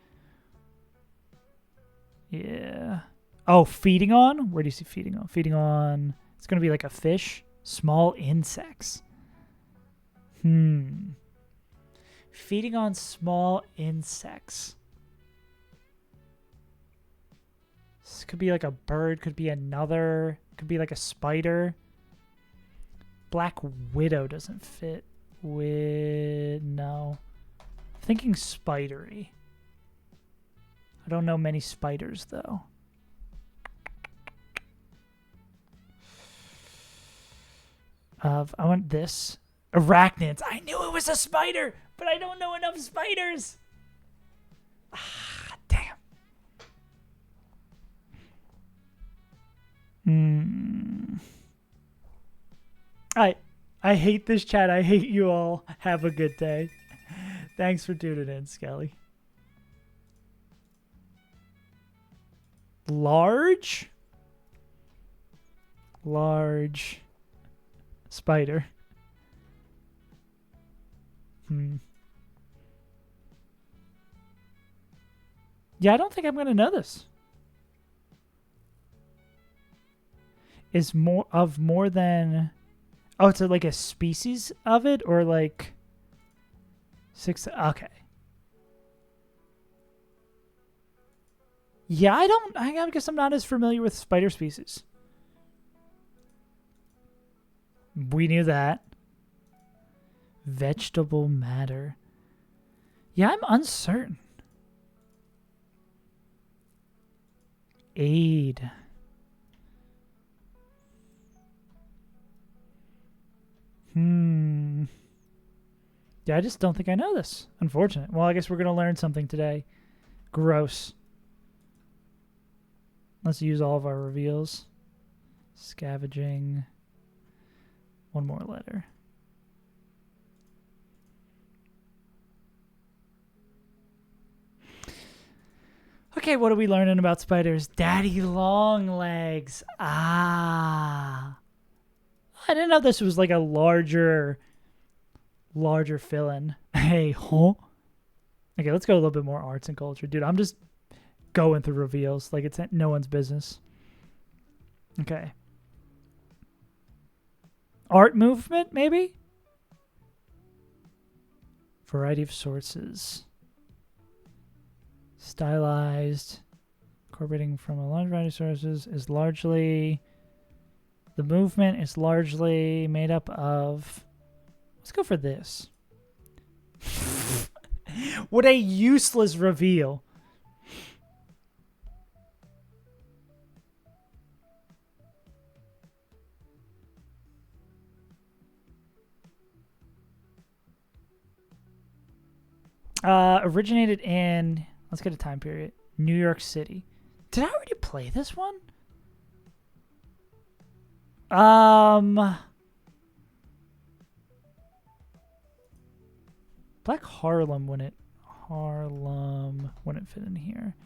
Yeah. Oh, feeding on? Where do you see feeding on? Feeding on... It's going to be like a fish. Small insects. Feeding on small insects. This could be like a bird, could be another, could be like a spider. Black widow doesn't fit with, no. Thinking spidery. I don't know many spiders though. I want this. Arachnids. I knew it was a spider, but I don't know enough spiders. Ah, damn. I hate this chat. I hate you all. Have a good day. Thanks for tuning in, Skelly. Large spider. Yeah, I don't think I'm going to know this. Is more than... Oh, it's like a species of it, or like 6... Okay. Yeah, I guess I'm not as familiar with spider species. We knew that. Vegetable matter. Yeah, I'm uncertain. Aid. Yeah, I just don't think I know this. Unfortunate. Well, I guess we're going to learn something today. Gross. Let's use all of our reveals. Scavenging. One more letter. Okay, what are we learning about spiders? Daddy long legs. Ah. I didn't know this was like a larger fill-in. Hey, huh? Okay, let's go a little bit more arts and culture. Dude, I'm just going through reveals like it's no one's business. Okay. Art movement, maybe? Variety of sources. Stylized. Incorporating from a large variety of sources is largely... The movement is largely made up of... Let's go for this. What a useless reveal. Originated in... Let's get a time period. New York City. Did I already play this one? Black Harlem wouldn't fit in here.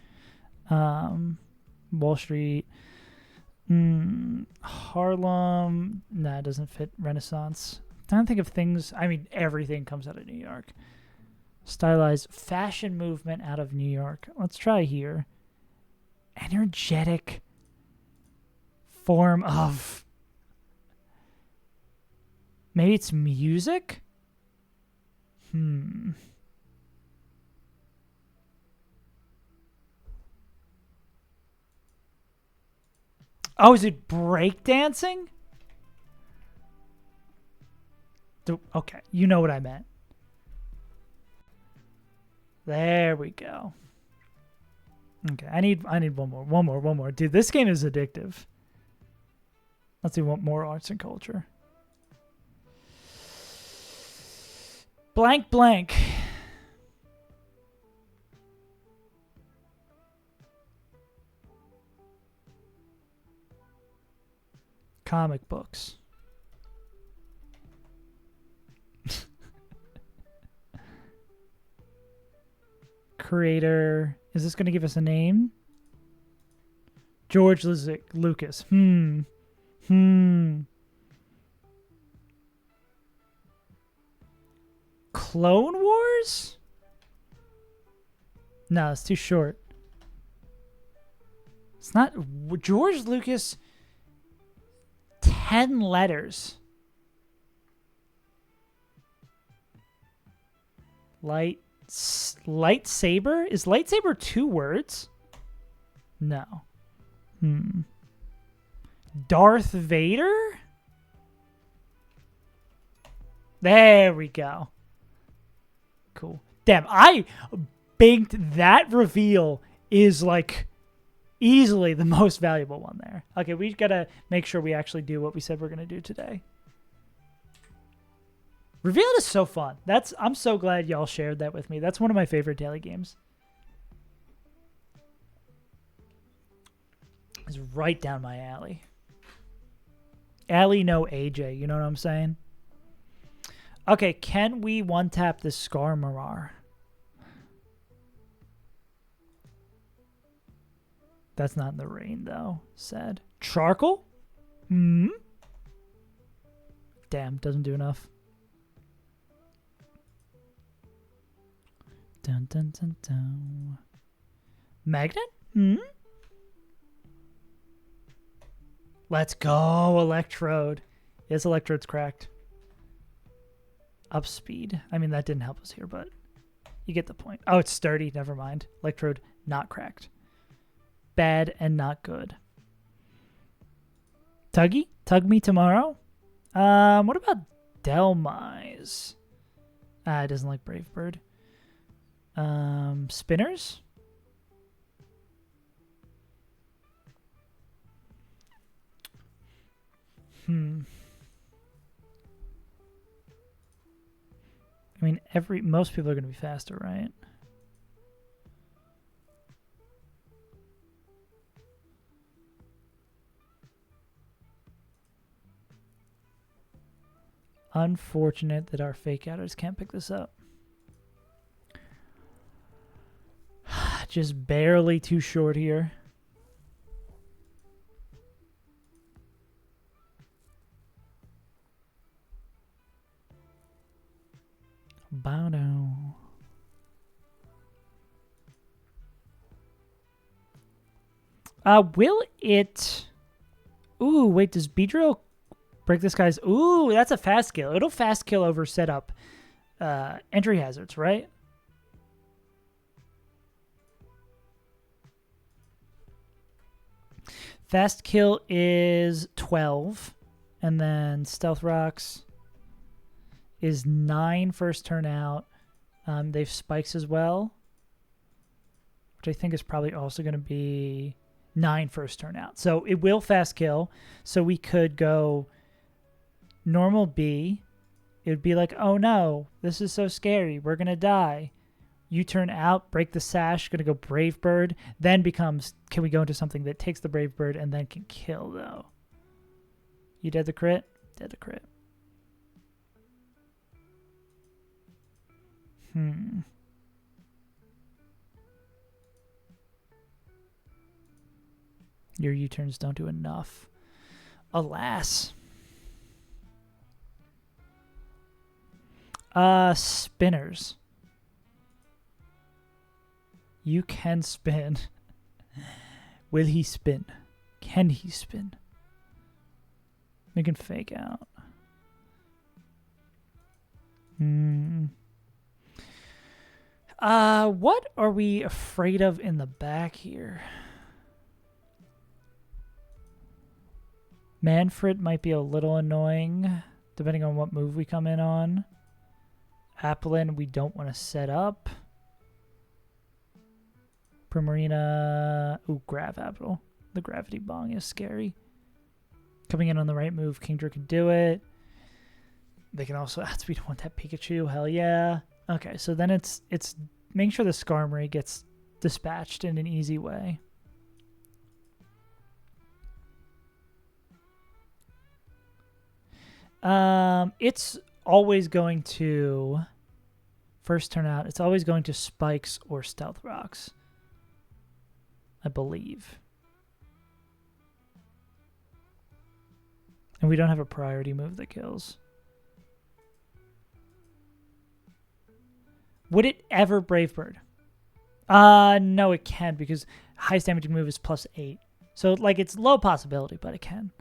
Wall Street. Harlem. Nah, it doesn't fit. Renaissance. I'm trying to think of things. I mean, everything comes out of New York. Stylized fashion movement out of New York. Let's try here. Energetic form of... Maybe it's music? Oh, is it breakdancing? Okay, you know what I meant. There we go. Okay, I need one more. Dude, this game is addictive. Let's see what more arts and culture. Blank blank. Comic books. Creator. Is this going to give us a name? George Lucas. Clone Wars? No, it's too short. It's not... George Lucas... 10 letters. Lightsaber? Is lightsaber 2 words? No. Darth Vader? There we go. Cool. Damn, I banked that reveal is like easily the most valuable one there. Okay, we gotta make sure we actually do what we said we're gonna do today. Revealed is so fun. I'm so glad y'all shared that with me. That's one of my favorite daily games. It's right down my alley. Alley, no AJ. You know what I'm saying? Okay, can we one-tap this Skarmorar? That's not in the rain, though. Sad. Charcoal? Damn, doesn't do enough. Dun, dun, dun, dun. Magnet? Let's go, Electrode. Yes, Electrode's cracked. Up speed. I mean, that didn't help us here, but you get the point. Oh, it's sturdy. Never mind. Electrode, not cracked. Bad and not good. Tuggy? Tug me tomorrow? What about Delmise? It doesn't like Brave Bird. Spinners? I mean, most people are going to be faster, right? Unfortunate that our fake outers can't pick this up. Just barely too short here. Bono. Will it... Ooh, wait, does Beedrill break this guy's... Ooh, that's a fast kill. It'll fast kill over setup entry hazards, right? Fast kill is 12. And then Stealth Rocks is 9 first turn out. They've spikes as well, which I think is probably also going to be 9 first turn out. So it will fast kill. So we could go normal B. It would be like, oh no, this is so scary. We're going to die. You turn out, break the sash, going to go Brave Bird. Then becomes, can we go into something that takes the Brave Bird and then can kill though? You dead the crit? Dead the crit. Your U-turns don't do enough. Alas. Spinners. You can spin. Will he spin? Can he spin? We can fake out. What are we afraid of in the back here? Manfred might be a little annoying, depending on what move we come in on. Applin, we don't want to set up. Primarina, ooh, Grav Apple. The Gravity Bong is scary. Coming in on the right move, Kingdra can do it. They can also outspeed one tap Pikachu, hell yeah. Okay, so then it's making sure the Skarmory gets dispatched in an easy way. It's always going to first turn out. It's always going to Spikes or Stealth Rocks, I believe. And we don't have a priority move that kills. Would it ever Brave Bird? No, it can because highest damaging move is +8. So like it's low possibility, but it can.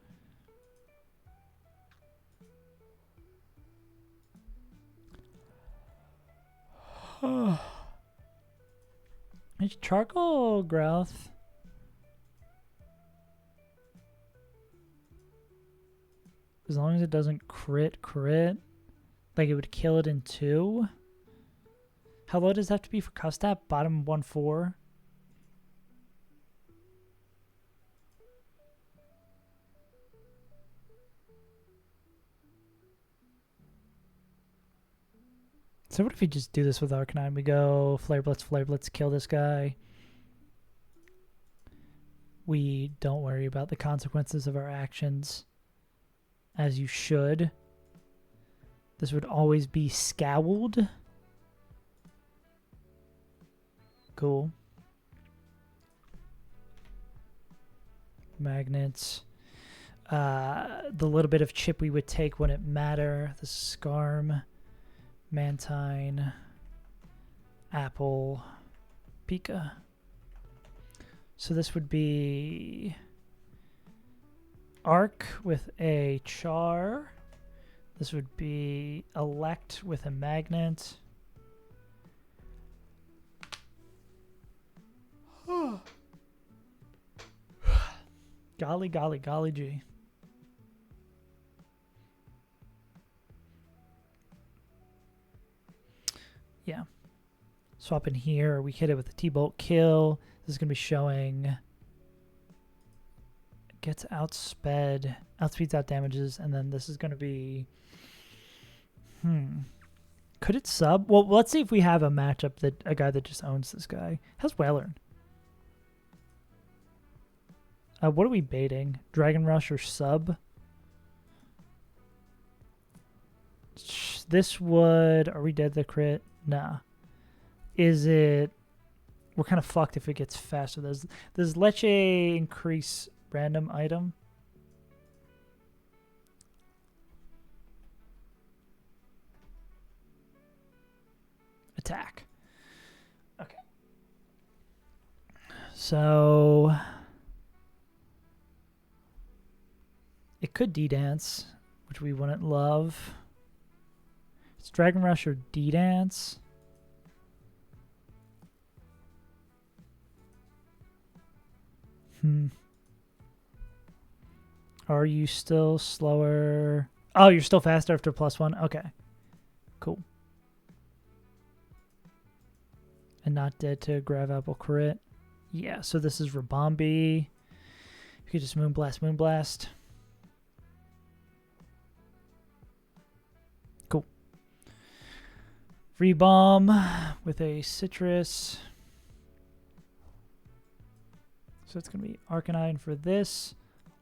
It's charcoal growth. As long as it doesn't crit. Like it would kill it in 2. How low does that have to be for Custap? Bottom 1-4. So what if we just do this with Arcanine? We go Flare Blitz, kill this guy. We don't worry about the consequences of our actions, as you should. This would always be Scowled. Cool. Magnets. The little bit of chip we would take wouldn't matter. The Scarm. Mantine, Apple, Pika. So this would be Arc with a Char. This would be Elect with a Magnet. Golly gee. Yeah. Swap in here. We hit it with a T-Bolt kill. This is going to be showing gets outspeeds, outdamages, and then this is going to be could it sub? Well, let's see if we have a matchup that a guy that just owns this guy. How's Whalern? What are we baiting? Dragon Rush or sub? This would... Are we dead to crit? Nah. Is it... We're kind of fucked if it gets faster. Does Leche increase random item? Attack. Okay. So... It could D-Dance, which we wouldn't love. It's Dragon Rush or D-Dance. Are you still slower? Oh, you're still faster after +1? Okay. Cool. And not dead to Grav Apple crit. Yeah, so this is Rabombi. You could just Moonblast. Cool. Rebomb with a Citrus. So it's going to be Arcanine for this,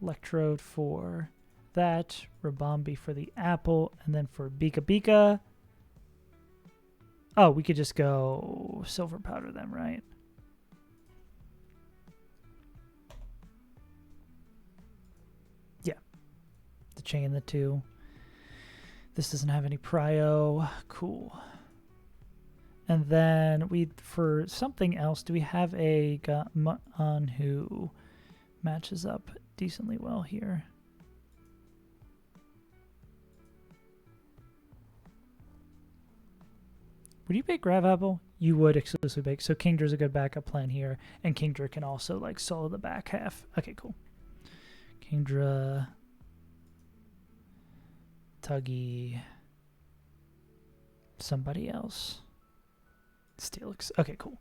Electrode for that, Rabombi for the Apple, and then for Bika. Oh, we could just go Silver Powder them, right? Yeah. To chain the two. This doesn't have any prio. Cool. And then for something else, do we have a Gutman who matches up decently well here? Would you bake Grav Apple? You would exclusively bake. So Kingdra's a good backup plan here. And Kingdra can also like solo the back half. Okay, cool. Kingdra, Tuggy, somebody else. Steelix. Okay, cool.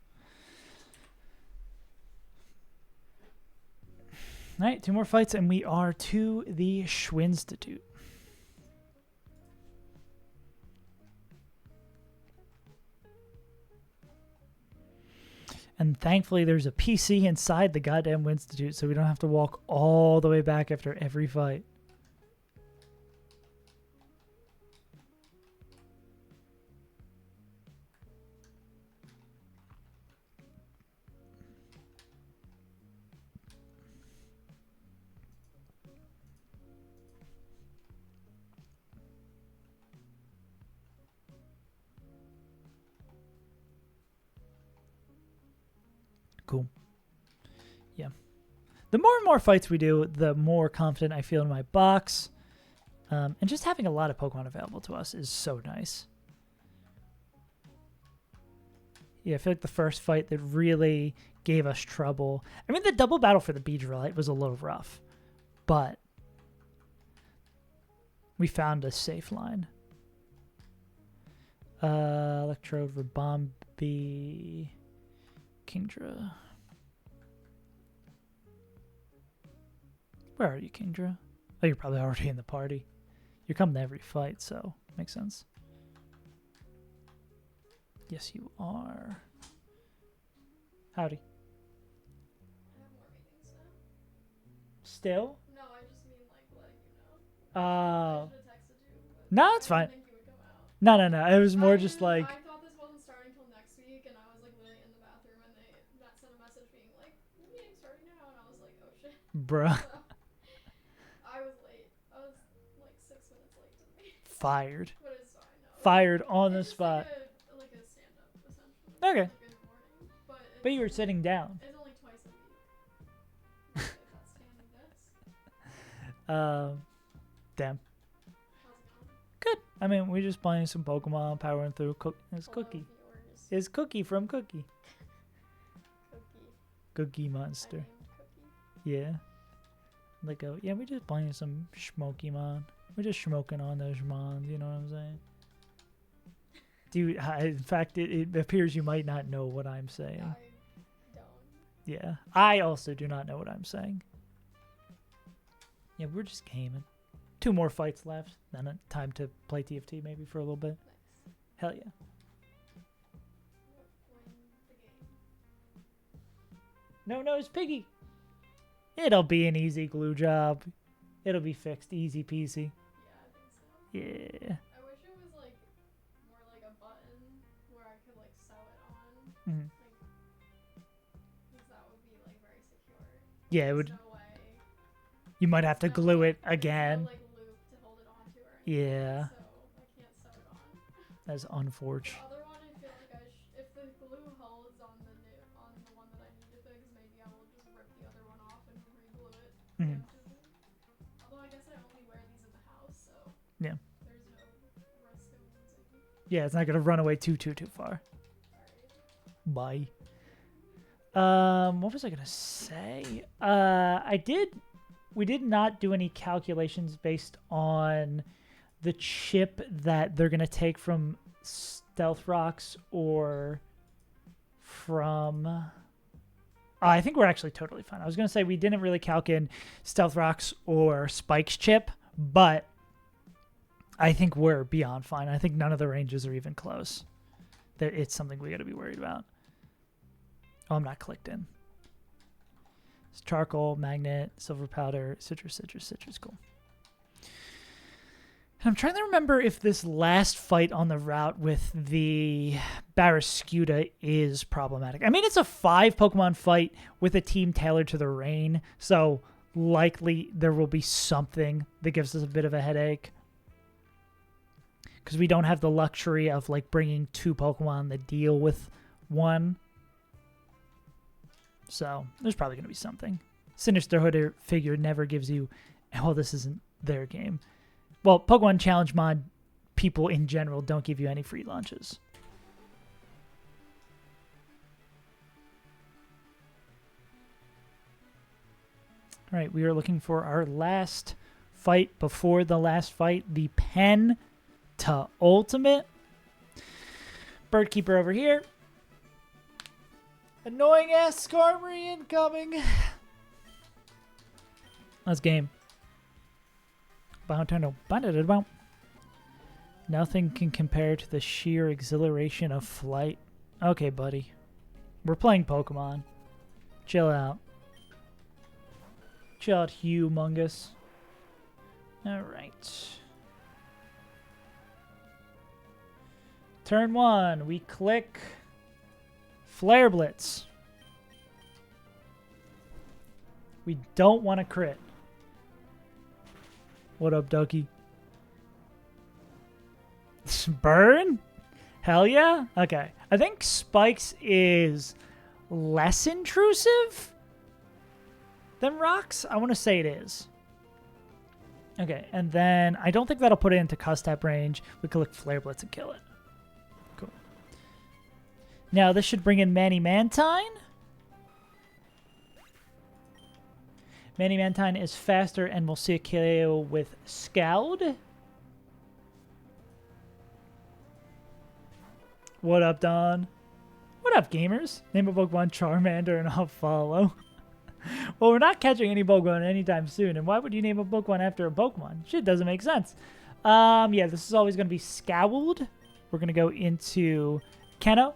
All right, 2 more fights, and we are to the Schwinstitute. And thankfully, there's a PC inside the goddamn Winstitute, so we don't have to walk all the way back after every fight. Cool. Yeah. The more and more fights we do, the more confident I feel in my box. And just having a lot of Pokemon available to us is so nice. Yeah, I feel like the first fight that really gave us trouble. I mean, the double battle for the Beedrill, it was a little rough, but we found a safe line. Electrode, Rabombi, Kingdra. Where are you, Kingdra? Oh, you're probably already in the party. You're coming to every fight, so makes sense. Yes, you are. Howdy. I have more meetings now. Still? No, I just mean like letting you know. I should have texted you, but No, it's I fine. didn't think you would come out. No. It was more just like, I thought this wasn't starting till next week, and I was like literally in the bathroom, and they sent a message being like, "Your meeting's starting now," and I was like, "Oh shit." bruh. So, I was late. I was like 6 minutes late to the meeting. Fired. But it's fine. No. Fired on the It's just spot. like a stand up essentially. Okay. Like good morning, but But you were sitting down. It's only twice a week. That's standing desk. Damn. How's it going? Good. I mean, we're just playing some Pokemon, powering through. It's Cookie. Viewers. It's Cookie from Cookie. Cookie. Cookie I Monster. named Cookie. Yeah. Like, yeah, we're just playing some Schmokemon. We're just smoking on those mons, you know what I'm saying? Dude, in fact, it appears you might not know what I'm saying. I don't. Yeah. I also do not know what I'm saying. Yeah, we're just gaming. 2 more fights left. Then time to play TFT maybe for a little bit. Nice. Hell yeah. Win the game. No, it's Piggy. It'll be an easy glue job. It'll be fixed. Easy peasy. Yeah, I think so. Yeah. I wish it was like more like a button where I could like sew it on. Mhm. Like, because that would be like very secure. Yeah, it There's would. no way. You might have to There's no, glue like, it again. There's no like loop to hold it onto or anything. Yeah. So I can't sew it on. That's unfortunate. The other one, I feel like if the glue holds on the one that I need to fix, maybe I will just rip the other one off and re-glue it. Mhm. Although I guess I only wear these in the house, so Yeah. there's no risk of losing. Yeah, it's not gonna run away too far. Alright. Bye. What was I gonna say? We did not do any calculations based on the chip that they're gonna take from Stealth Rocks or from. I think we're actually totally fine. I was gonna say we didn't really calc in Stealth Rocks or Spike's chip, but I think we're beyond fine. I think none of the ranges are even close. That it's something we got to be worried about. Oh, I'm not clicked in. It's charcoal, magnet, silver powder, citrus. Cool. And I'm trying to remember if this last fight on the route with the Barraskewda is problematic. I mean, it's a 5 Pokemon fight with a team tailored to the rain, so likely there will be something that gives us a bit of a headache. Because we don't have the luxury of like bringing 2 Pokemon that deal with 1. So there's probably going to be something. Sinister Hood figure never gives you, well, this isn't their game. Well, Pokemon Challenge mod people in general don't give you any free launches. All right, we are looking for our last fight before the last fight, the Pen to Ultimate. Birdkeeper over here. Annoying ass Skarmory incoming. Let's game. Nothing can compare to the sheer exhilaration of flight. Okay, buddy. We're playing Pokemon. Chill out. Chill out, humongous. Alright. Turn 1. We click Flare Blitz. We don't want to crit. What up, Ducky? Burn? Hell yeah? Okay. I think Spikes is less intrusive than Rocks. I want to say it is. Okay, and then I don't think that'll put it into Custap range. We click Flare Blitz and kill it. Cool. Now, this should bring in Manny Mantine. Manny Mantine is faster and will see a KO with Scald. What up, Don? What up, gamers? Name a Pokemon Charmander and I'll follow. Well, we're not catching any Pokemon anytime soon, and why would you name a Pokemon after a Pokemon? Shit doesn't make sense. Yeah, this is always going to be Scowled. We're going to go into Keno.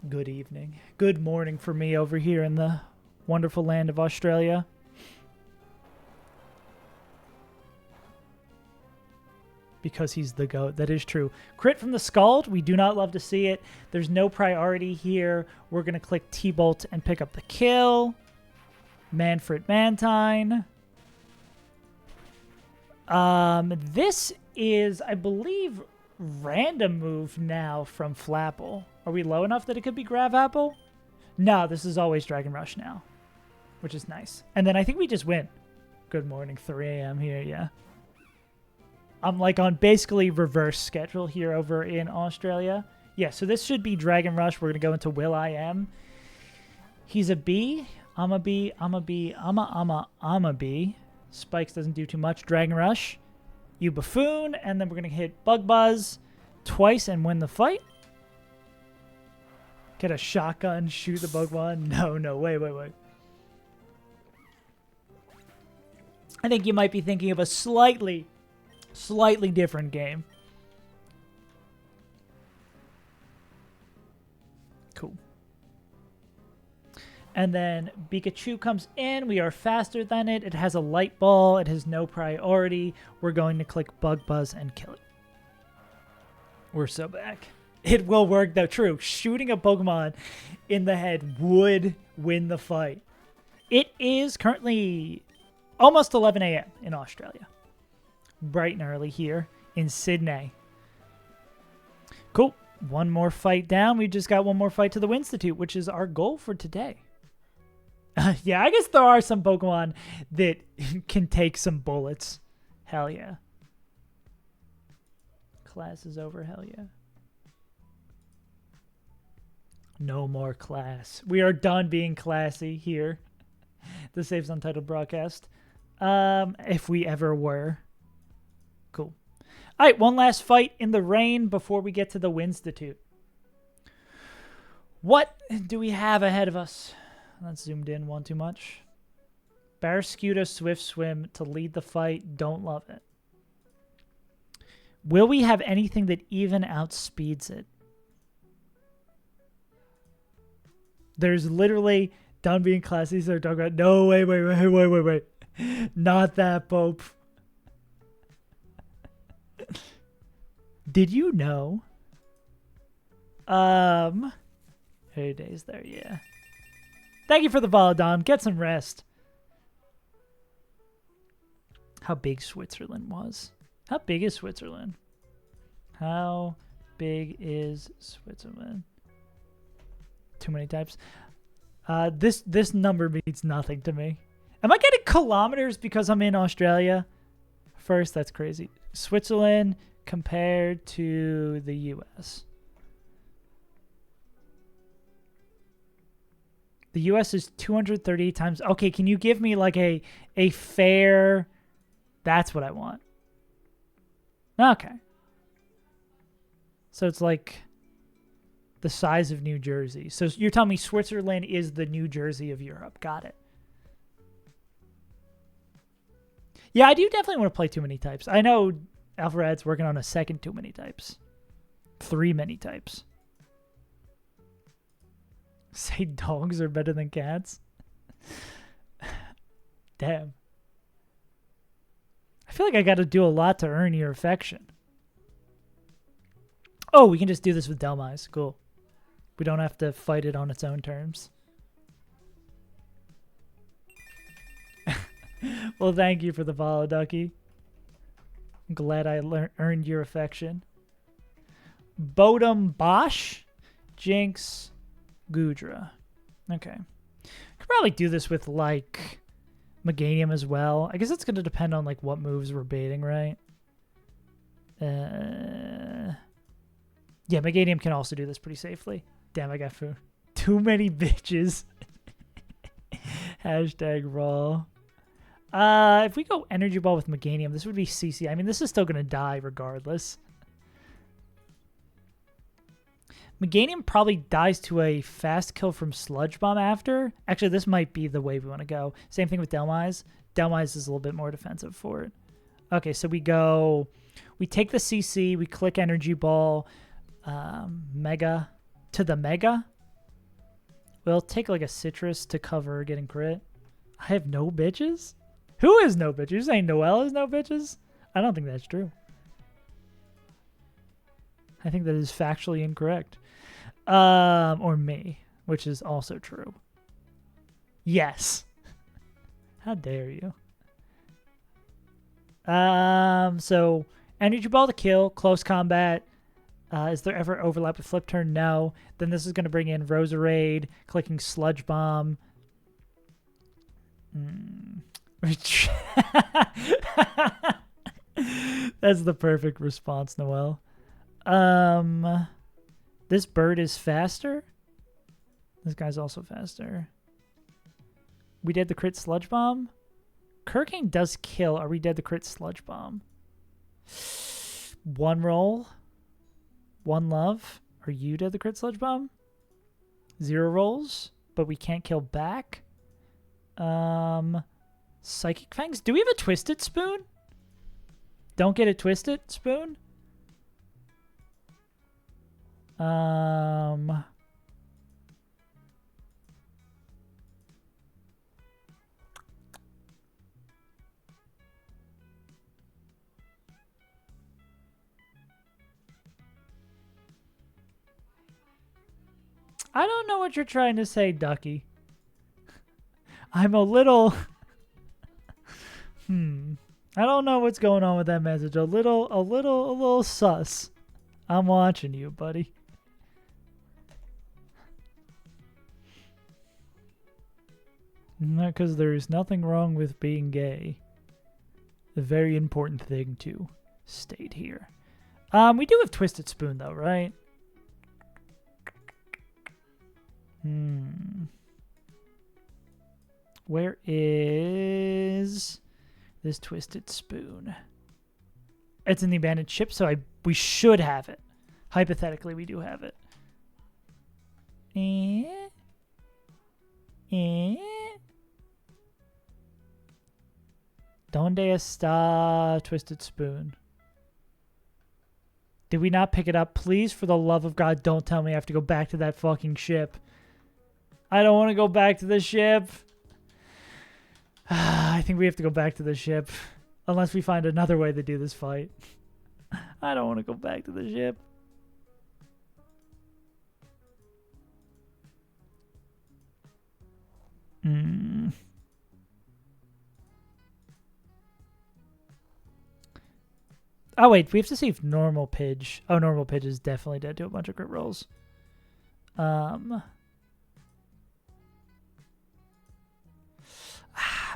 Good evening. Good morning for me over here in the wonderful land of Australia. Because he's the GOAT. That is true. Crit from the Scald. We do not love to see it. There's no priority here. We're going to click T-Bolt and pick up the kill. Manfred Mantine. This is, I believe, random move now from Flapple. Are we low enough that it could be Grav Apple? No, this is always Dragon Rush now, which is nice. And then I think we just win. Good morning, 3 a.m. here, yeah. I'm like on basically reverse schedule here over in Australia. Yeah, so this should be Dragon Rush. We're going to go into Will I Am. He's a B. I'm a B. I'm a B. I'm a B. Spikes doesn't do too much. Dragon Rush. You buffoon. And then we're going to hit Bug Buzz twice and win the fight. Get a shotgun, shoot the Pokemon. No, wait. I think you might be thinking of a slightly different game. Cool. And then Pikachu comes in. We are faster than it. It has a light ball. It has no priority. We're going to click Bug Buzz and kill it. We're so back. It will work, though. True. Shooting a Pokemon in the head would win the fight. It is currently almost 11 a.m. in Australia. Bright and early here in Sydney. Cool. One more fight down. We just got one more fight to the Winstitute, which is our goal for today. Yeah, I guess there are some Pokemon that can take some bullets. Hell yeah. Class is over. Hell yeah. No more class. We are done being classy here. The Saves Untitled broadcast. If we ever were. Cool. All right, one last fight in the rain before we get to the Winstitute. What do we have ahead of us? That's zoomed in one too much. Barraskewda Swift Swim to lead the fight. Don't love it. Will we have anything that even outspeeds it? There's literally, done being classy, so talking about, no, wait. Not that, Pope. Did you know? Hey, days there, yeah. Thank you for the follow, Dom. Get some rest. How big Switzerland was. How big is Switzerland? How big is Switzerland? Too many types. This number means nothing to me. Am I getting kilometers because I'm in Australia? First, that's crazy. Switzerland compared to the U.S. The U.S. is 238 times. Okay, can you give me like a fair... That's what I want. Okay. So it's like the size of New Jersey. So you're telling me Switzerland is the New Jersey of Europe. Got it. Yeah, I do definitely want to play Too Many Types. I know Alpharad's working on a second Too Many Types. 3 many types. Say dogs are better than cats? Damn. I feel like I got to do a lot to earn your affection. Oh, we can just do this with Delmise. Cool. We don't have to fight it on its own terms. Well, thank you for the follow, Ducky. I'm glad I earned your affection. Bodum Bosch, Jinx, Gudra. Okay. Could probably do this with, like, Meganium as well. I guess it's going to depend on, like, what moves we're baiting, right? Yeah, Meganium can also do this pretty safely. Damn, I got food. Too many bitches. Hashtag raw. If we go Energy Ball with Meganium, this would be CC. I mean, this is still going to die regardless. Meganium probably dies to a fast kill from Sludge Bomb after. Actually, this might be the way we want to go. Same thing with Delmise. Delmise is a little bit more defensive for it. Okay, so we take the CC, we click Energy Ball, Mega to the Mega. We'll take like a Citrus to cover getting crit. I have no bitches? Who is no bitches? You're saying Noelle is no bitches? I don't think that's true. I think that is factually incorrect. Or me, which is also true. Yes. How dare you? So Energy Ball to kill, close combat. Is there ever overlap with Flip Turn? No. Then this is going to bring in Roserade, clicking Sludge Bomb. That's the perfect response, Noelle. This bird is faster. This guy's also faster. We did the crit Sludge Bomb. Hurricane does kill. Are we dead to crit Sludge Bomb? One roll. One love. Are you dead to crit Sludge Bomb? 0 rolls, but we can't kill back. Psychic Fangs. Do we have a Twisted Spoon? Don't get it twisted, Spoon. I don't know what you're trying to say, Ducky. I'm a little... I don't know what's going on with that message. A little sus. I'm watching you, buddy. Because there's nothing wrong with being gay. A very important thing to state here. We do have Twisted Spoon, though, right? Where is this Twisted Spoon? It's in the abandoned ship, so we should have it. Hypothetically, we do have it. Donde está Twisted Spoon? Did we not pick it up? Please, for the love of God, don't tell me I have to go back to that fucking ship. I don't want to go back to the ship. I think we have to go back to the ship. Unless we find another way to do this fight. I don't want to go back to the ship. Oh, wait. We have to see if Normal Pidge... Oh, Normal Pidge is definitely dead to a bunch of crit rolls.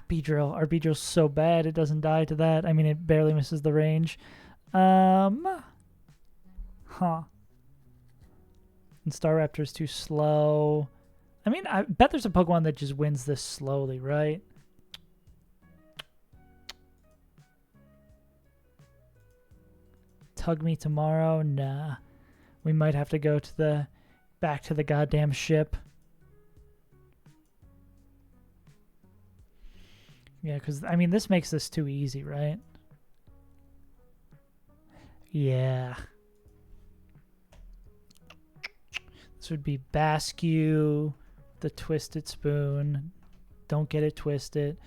B-Drill. Our B-Drill's so bad it doesn't die to that. I mean, it barely misses the range. And Staraptor's too slow. I mean, I bet there's a Pokemon that just wins this slowly, right? Tug Me tomorrow? Nah. We might have to go to back to the goddamn ship. Yeah, because, I mean, this makes this too easy, right? Yeah. This would be Bascue, the Twisted Spoon. Don't get it twisted.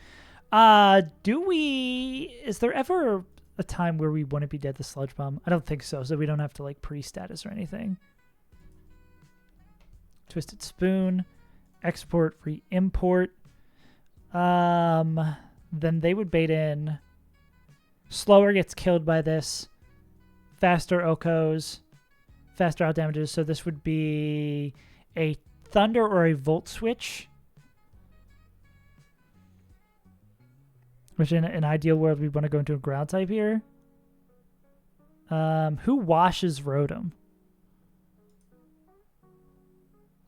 Is there ever a time where we wouldn't be dead to Sludge Bomb? I don't think so, so we don't have to, like, pre-status or anything. Twisted Spoon. Export, re-import. Then they would bait in. Slower gets killed by this. Faster Okos. Faster out damages. So this would be a Thunder or a Volt Switch. Which in an ideal world, we want to go into a ground type here. Who washes Rotom?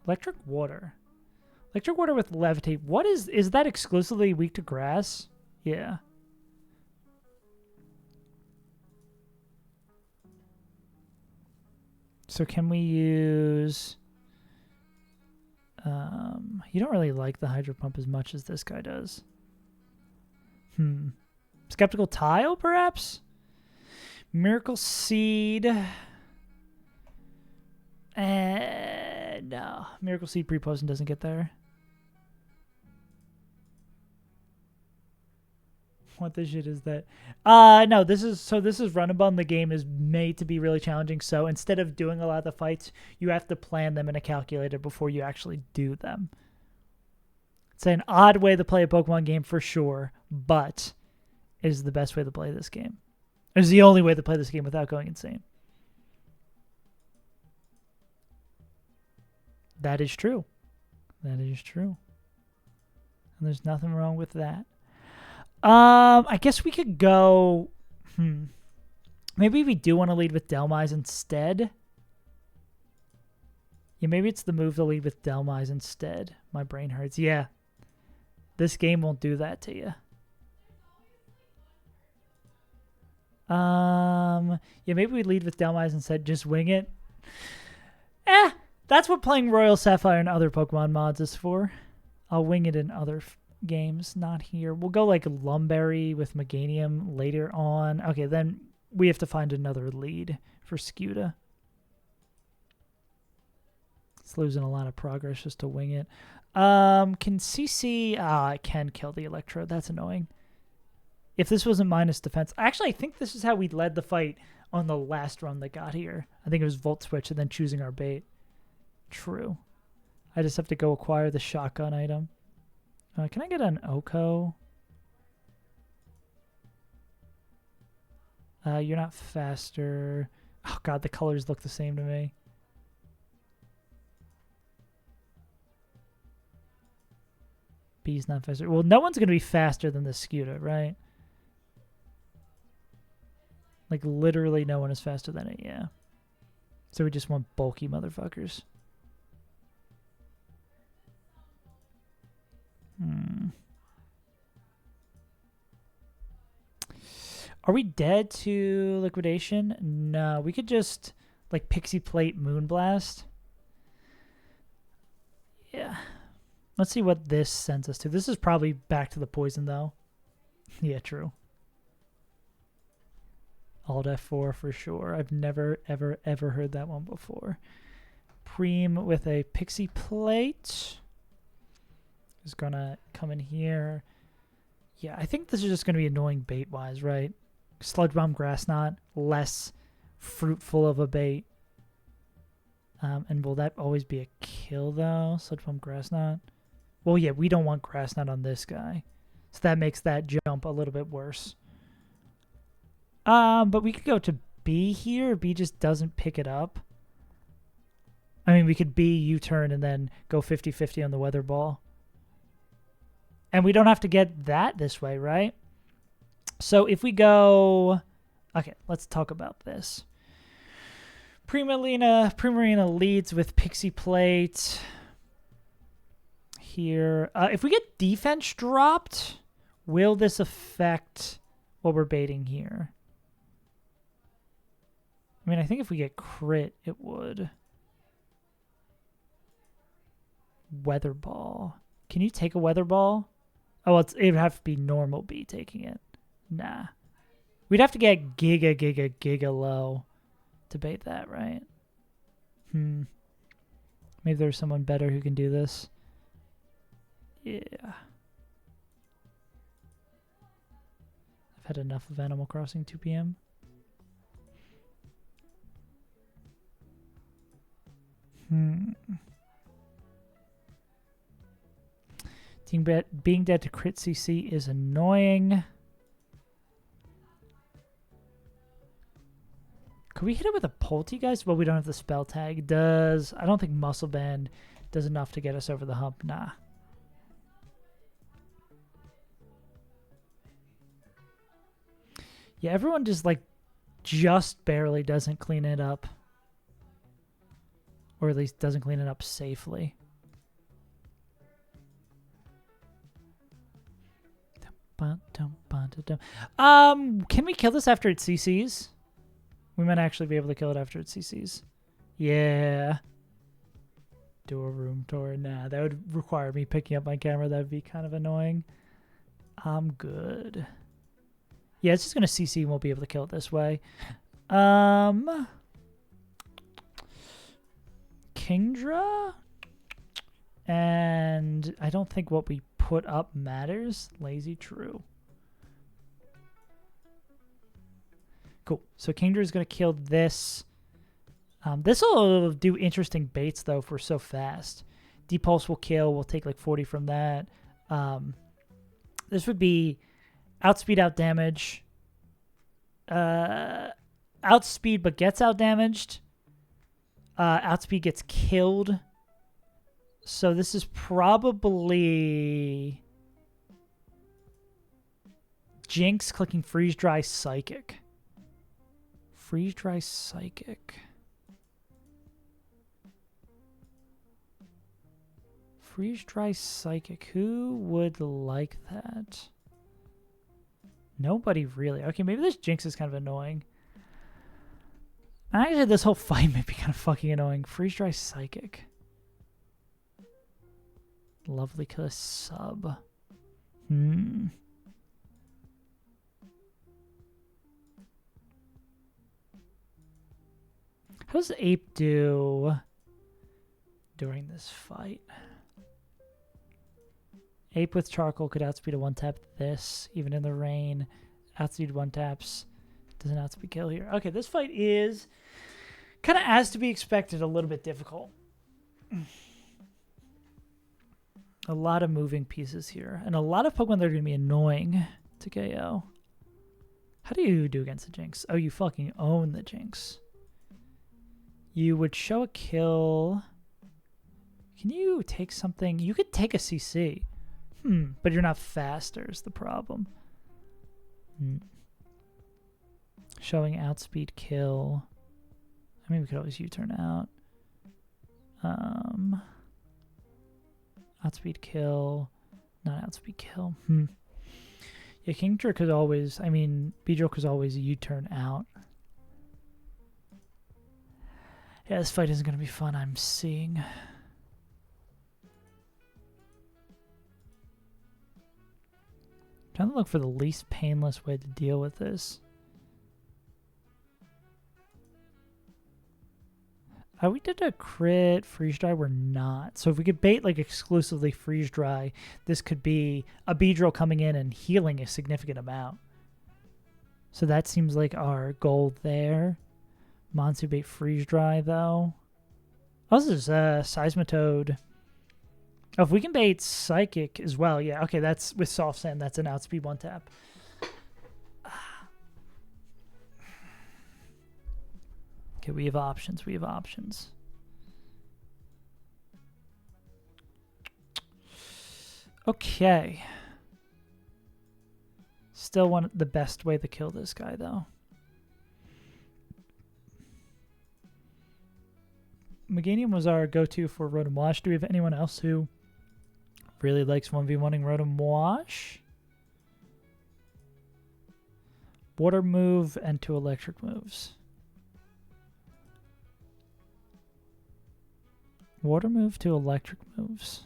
Electric water. Electric water with levitate. What is that exclusively weak to grass? Yeah. So can we use... you don't really like the hydro pump as much as this guy does. Skeptical tile, perhaps? Miracle seed. No. Miracle seed pre-poison doesn't get there. What the shit is that? No, this is Runabout. The game is made to be really challenging. So instead of doing a lot of the fights, you have to plan them in a calculator before you actually do them. It's an odd way to play a Pokemon game for sure, but it is the best way to play this game. It's the only way to play this game without going insane. That is true. That is true. And there's nothing wrong with that. I guess we could go... Maybe we do want to lead with Delmise instead. Yeah, maybe it's the move to lead with Delmise instead. My brain hurts. Yeah. This game won't do that to you. Yeah, maybe we lead with Delmise instead. Just wing it. That's what playing Royal Sapphire and other Pokemon mods is for. I'll wing it in other games, not here. We'll go like Lumberry with Meganium later on. Okay, then we have to find another lead for Scuda. It's losing a lot of progress just to wing it. Can CC... I can kill the Electrode. That's annoying. If this wasn't minus defense... Actually, I think this is how we led the fight on the last run that got here. I think it was Volt Switch and then choosing our bait. True. I just have to go acquire the shotgun item. Can I get an Oko? You're not faster. Oh god, the colors look the same to me. B's not faster. Well, no one's going to be faster than the Scuda, right? Like, literally no one is faster than it, yeah. So we just want bulky motherfuckers. Are we dead to liquidation? No, we could just like Pixie Plate Moonblast. Yeah. Let's see what this sends us to. This is probably back to the poison though. Yeah, true. Alt F4 for sure. I've never, ever, ever heard that one before. Preem with a Pixie Plate is gonna come in here. Yeah, I think this is just gonna be annoying bait-wise, right? Sludge Bomb Grass Knot, less fruitful of a bait. And will that always be a kill though? Sludge Bomb Grass Knot? Well, yeah, we don't want Grass Knot on this guy. So that makes that jump a little bit worse. But we could go to B here. B just doesn't pick it up. I mean, we could B, U-turn, and then go 50-50 on the Weather Ball. And we don't have to get that this way, right? So if we go... Okay, let's talk about this. Primarina leads with Pixie Plate. Here. If we get defense dropped, will this affect what we're baiting here? I mean, I think if we get crit, it would. Weather Ball. Can you take a Weather Ball? Oh, well, it would have to be normal B taking it. Nah. We'd have to get giga low to bait that, right? Maybe there's someone better who can do this. Yeah. I've had enough of Animal Crossing 2 p.m. Being dead to crit CC is annoying. Could we hit it with a Poltegeist? Well, we don't have the spell tag. I don't think Muscle Band does enough to get us over the hump. Nah. Yeah, everyone just barely doesn't clean it up. Or at least doesn't clean it up safely. Can we kill this after it CCs? We might actually be able to kill it after it CCs. Yeah. Do a room tour. Nah, that would require me picking up my camera. That would be kind of annoying. I'm good. Yeah, it's just going to CC and we'll be able to kill it this way. Kingdra? And I don't think what we put up matters. Lazy true. Cool. So Kingdra is going to kill this. This will do interesting baits, though, if we're so fast. Depulse will kill. We'll take like 40 from that. This would be outspeed, out damage. Outspeed, but gets out damaged. Outspeed gets killed. So this is probably Jinx clicking Freeze Dry Psychic. Freeze Dry Psychic. Freeze Dry Psychic. Who would like that? Nobody really. Okay, maybe this Jinx is kind of annoying. Actually, this whole fight may be kind of fucking annoying. Freeze Dry Psychic. Lovely Kill sub. How does Ape do during this fight? Ape with Charcoal could outspeed a one-tap this, even in the rain. Outspeed one-taps. Doesn't outspeed kill here. Okay, this fight is kind of, as to be expected, a little bit difficult. A lot of moving pieces here. And a lot of Pokemon that are going to be annoying to KO. How do you do against the Jinx? Oh, you fucking own the Jinx. You would show a kill. Can you take something? You could take a CC. But you're not faster is the problem. Showing outspeed kill. I mean, we could always U-turn out. Outspeed kill. Not outspeed kill. Yeah, Kingdra could always, Beedrill could always U-turn out. Yeah, this fight isn't going to be fun, I'm seeing. Trying to look for the least painless way to deal with this. We did a crit freeze dry. We're not. So if we could bait like exclusively freeze dry, this could be a Beedrill coming in and healing a significant amount. So that seems like our goal there. Monsu bait freeze dry though. Oh, this is Seismitoad. Oh, if we can bait Psychic as well, yeah. Okay, that's with Soft Sand. That's an outspeed one tap. Okay, we have options. We have options. Okay. Still want the best way to kill this guy, though. Meganium was our go-to for Rotom Wash. Do we have anyone else who really likes 1v1ing Rotom Wash? Water move and 2 electric moves. Water move to electric moves.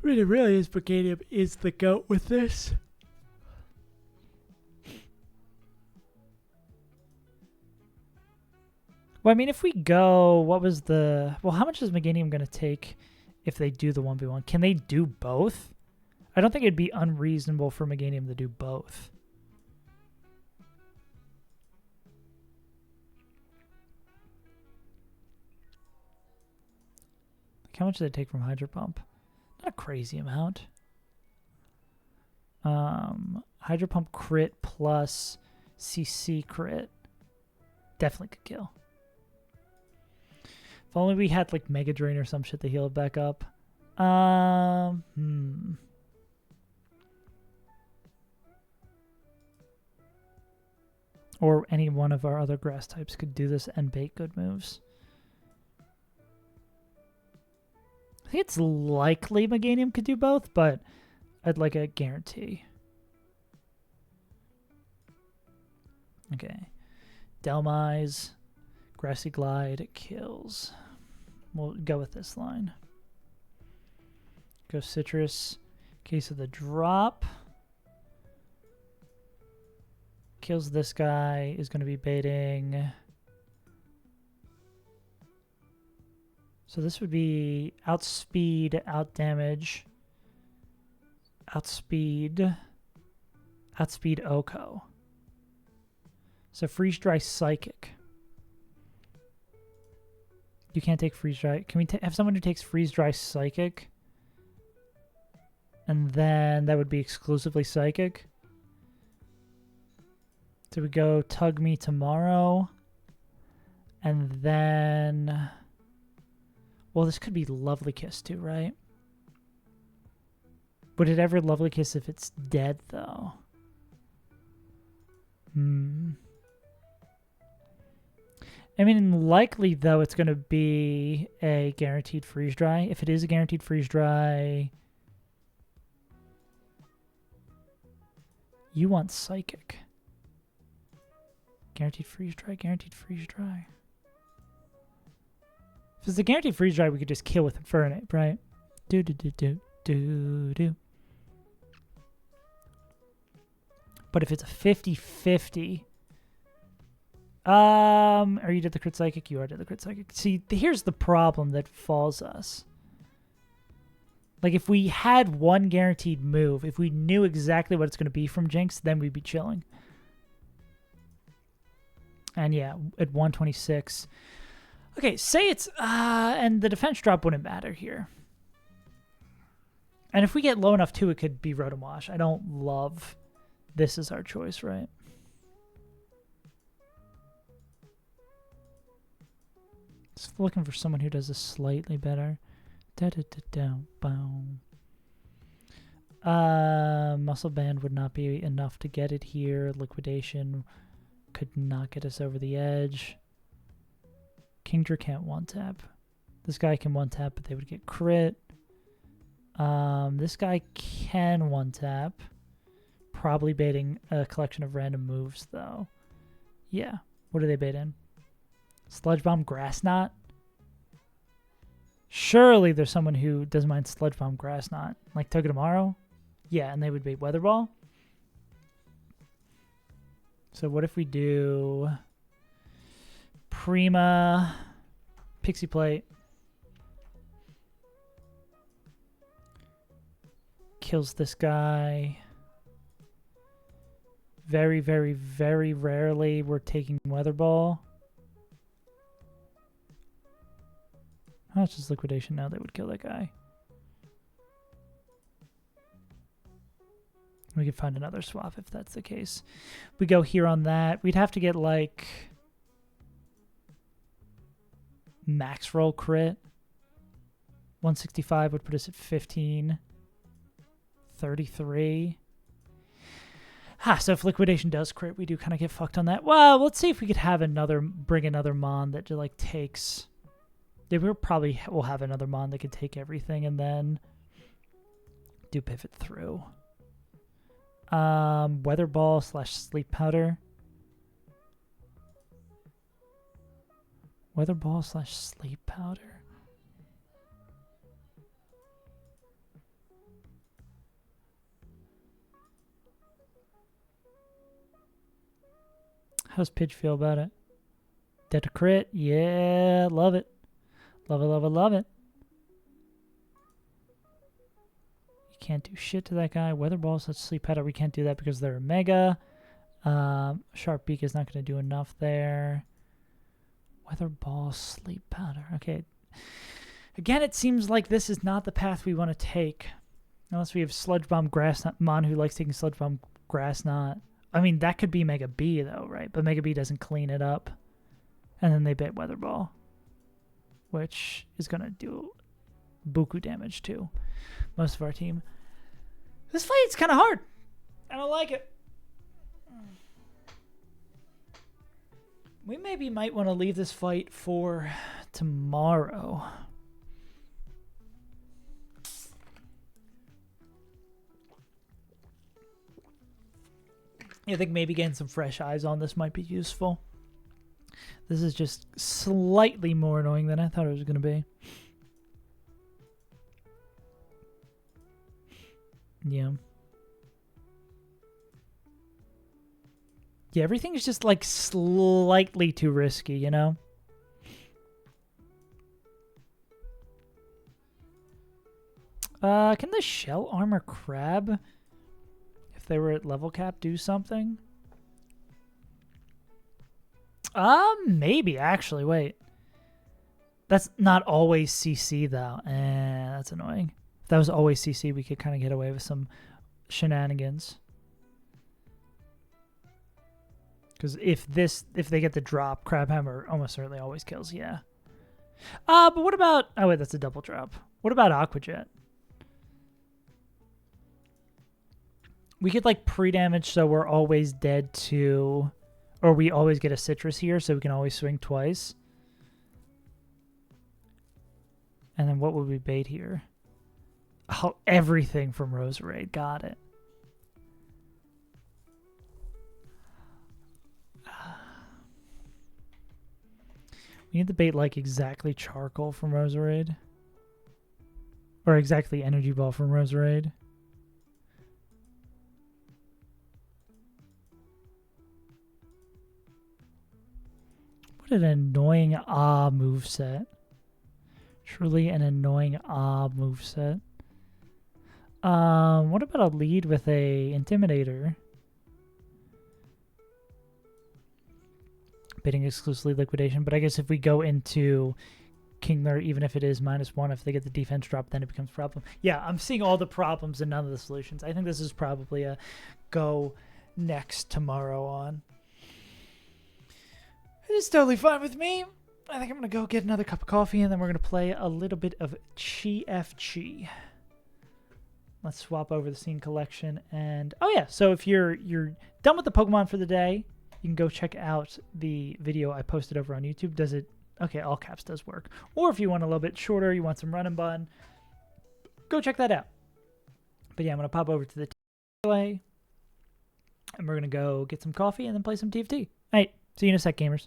I mean, it really is. Meganium is the goat with this. Well, I mean, if we go, what was the... Well, how much is Meganium going to take if they do the 1v1? Can they do both? I don't think it'd be unreasonable for Meganium to do both. Like, how much did it take from Hydro Pump? Not a crazy amount. Hydro Pump crit plus CC crit. Definitely could kill. If only we had like Mega Drain or some shit to heal it back up. Or any one of our other grass types could do this and bait good moves. I think it's likely Meganium could do both, but I'd like a guarantee. Okay. Delmise, Grassy Glide, kills. We'll go with this line. Go Citrus. Case of the drop. Kills this guy. Is going to be baiting. So this would be outspeed, outdamage, outspeed Oko. So freeze dry psychic. You can't take freeze dry. Can we have someone who takes freeze dry psychic? And then that would be exclusively psychic. So we go Tug Me Tomorrow. And then... Well, this could be Lovely Kiss too, right? Would it ever Lovely Kiss if it's dead, though? I mean, likely, though, it's going to be a guaranteed freeze dry. If it is a guaranteed freeze dry, you want Psychic. Guaranteed freeze dry, guaranteed freeze dry. If it's a guaranteed freeze dry, we could just kill with Infernape, right? Do. But if it's a 50-50... Are you did the crit psychic? You are did the crit psychic. See, here's the problem that falls us. Like, if we had one guaranteed move, if we knew exactly what it's going to be from Jinx, then we'd be chilling. And yeah, at 126. Okay, say it's, and the defense drop wouldn't matter here. And if we get low enough too, it could be Rotom Wash. I don't love this as our choice, right? Just looking for someone who does this slightly better. Muscle Band would not be enough to get it here. Liquidation could not get us over the edge. Kingdra can't one-tap. This guy can one-tap, but they would get crit. This guy can one-tap. Probably baiting a collection of random moves, though. Yeah. What do they bait in? Sludge Bomb, Grass Knot? Surely there's someone who doesn't mind Sludge Bomb, Grass Knot. Like Togedemaru? Yeah, and they would bait Weather Ball. So what if we do Prima, Pixie Plate, kills this guy. Very, very, very rarely we're taking Weather Ball. How much is Liquidation now? They would kill that guy. We could find another swap if that's the case. We go here on that. We'd have to get like max roll crit. 165 would put us at 15. 33. So if Liquidation does crit, we do kind of get fucked on that. Well, let's see if we could have bring another Mon that like takes... Yeah, we'll have another Mon that could take everything and then do pivot through. Weather Ball / Sleep Powder. Weather Ball / Sleep Powder. How's Pidge feel about it? Dead to crit? Yeah, love it. Love it, love it, love it. You can't do shit to that guy. Weather Ball / Sleep Powder. We can't do that because they're a Mega. Sharp Beak is not going to do enough there. Weather Ball / Sleep Powder. Okay. Again, it seems like this is not the path we want to take. Unless we have Sludge Bomb Grass Knot. Mon who likes taking Sludge Bomb Grass Knot. I mean, that could be Mega B, though, right? But Mega B doesn't clean it up. And then they bait Weather Ball, which is going to do buku damage to most of our team. This fight's kind of hard. I don't like it. We maybe might want to leave this fight for tomorrow. I think maybe getting some fresh eyes on this might be useful. This is just slightly more annoying than I thought it was going to be. Yeah. Yeah, everything is just like slightly too risky, you know? Can the shell armor crab, if they were at level cap, do something? Maybe actually. Wait, that's not always CC though. That's annoying. If that was always CC, we could kind of get away with some shenanigans. Because if they get the drop, Crabhammer almost certainly always kills. Yeah. But what about? Oh wait, that's a double drop. What about Aquajet? We could like pre-damage so we're always dead to, or we always get a citrus here so we can always swing twice. And then what would we bait here? Oh, everything from Roserade. Got it. We need to bait like exactly Charcoal from Roserade. Or exactly Energy Ball from Roserade. What an annoying moveset. Truly an annoying moveset. What about a lead with a Intimidator? Baiting exclusively Liquidation, but I guess if we go into Kingler, even if it is -1, if they get the defense drop, then it becomes a problem. Yeah, I'm seeing all the problems and none of the solutions. I think this is probably a go next tomorrow on. It is totally fine with me. I think I'm going to go get another cup of coffee, and then we're going to play a little bit of Chi. Let's swap over the scene collection. And oh yeah, so if you're done with the Pokemon for the day, you can go check out the video I posted over on YouTube. Does it? Okay, all caps does work. Or if you want a little bit shorter, you want some run and bun, go check that out. But yeah, I'm going to pop over to the play, and we're going to go get some coffee and then play some TFT. All right, see you in a sec, gamers.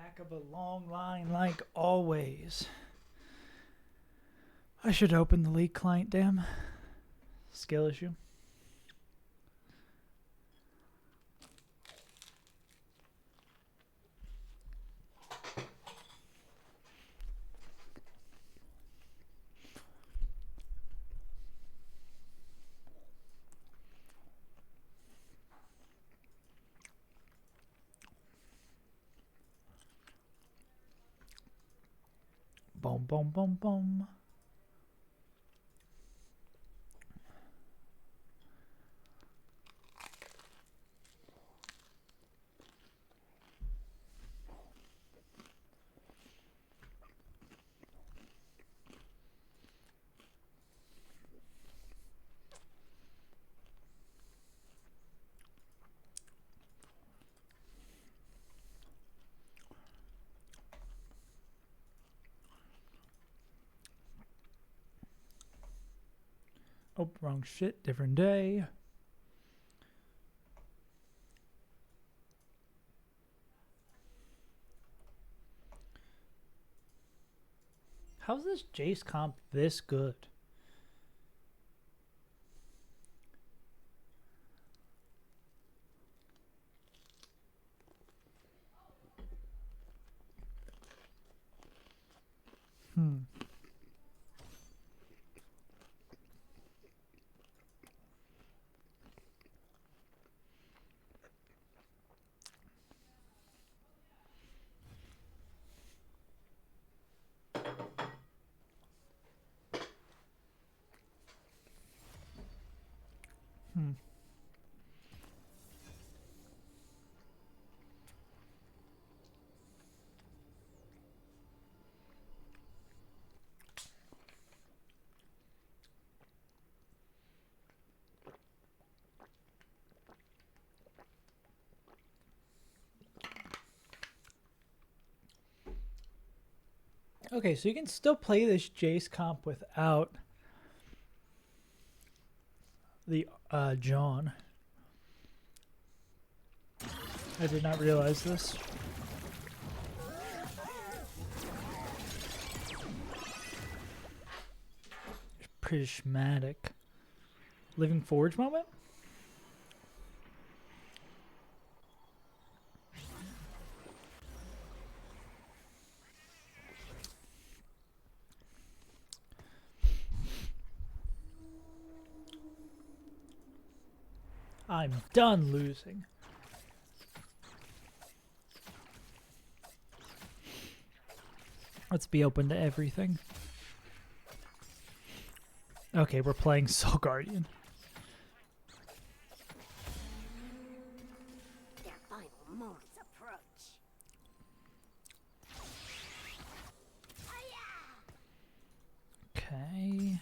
Back of a long line like always. I should open the league client, damn. Skill issue. Boom, boom, boom, boom. Oh, wrong shit. Different day. How's this Jace comp this good? Hmm. Hmm. Okay, so you can still play this Jace comp without the John. I did not realize this. Prismatic. Living Forge moment? I'm done losing. Let's be open to everything. Okay, we're playing Soul Guardian. Their final moments approach. Okay.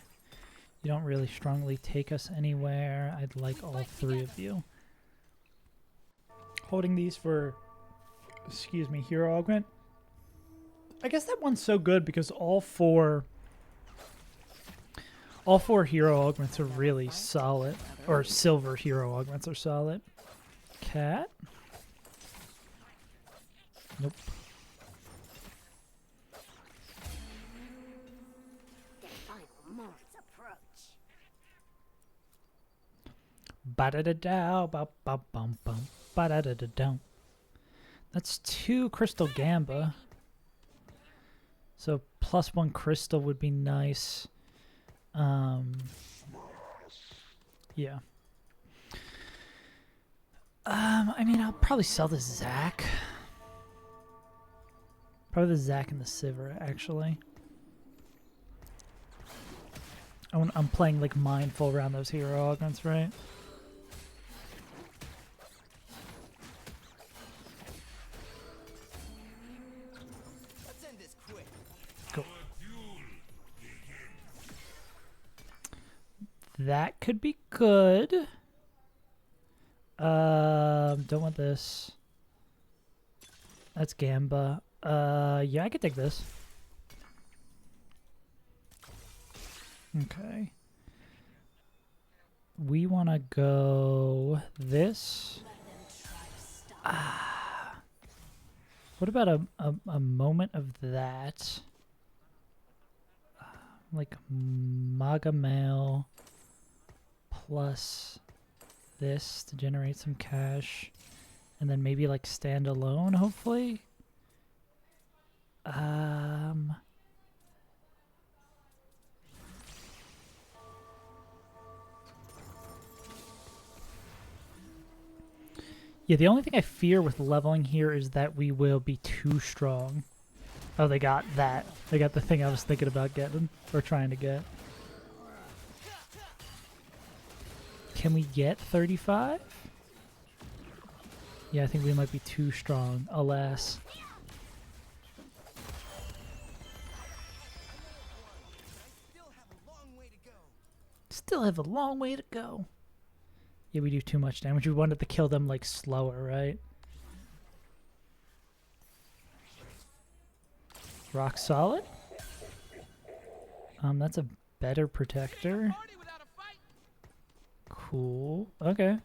You don't really strongly take us anywhere. I'd like all three of you. Holding these for, excuse me, hero augment. I guess that one's so good because all four hero augments are really solid. Or silver hero augments are solid. Cat? Nope. Their final moments approach. Ba-da-da-dow, ba-ba-bum-bum, ba-da-da-da-dow. That's 2 Crystal Gamba. So +1 Crystal would be nice. Yeah. I mean, I'll probably sell the Zac. Probably the Zac and the Sivir, actually. I'm playing, like, mindful around those hero augments, right? Let's end this quick. Cool. That could be good. Don't want this. That's Gamba. Yeah, I could take this. Okay. We want to go this. What What about a moment of that? Like Magamale plus this to generate some cash. And then maybe like stand alone, hopefully. Yeah, the only thing I fear with leveling here is that we will be too strong. Oh, they got that. They got the thing I was thinking about getting, or trying to get. Can we get 35? Yeah, I think we might be too strong, alas. Still have a long way to go. Yeah, we do too much damage. We wanted to kill them like slower, right? Rock solid. That's a better protector. Cool. Okay.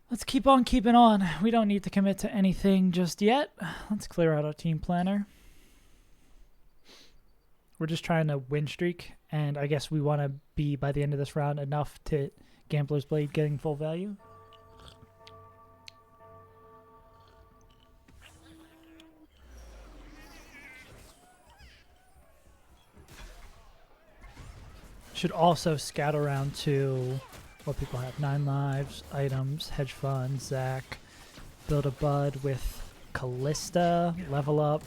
Let's keep on keeping on. We don't need to commit to anything just yet. Let's clear out our team planner. We're just trying to win streak, and I guess we want to be, by the end of this round, enough to Gambler's Blade getting full value. Should also scout around to what people have. 9 lives, items, hedge fund, Zach. Build a bud with Callista, level up.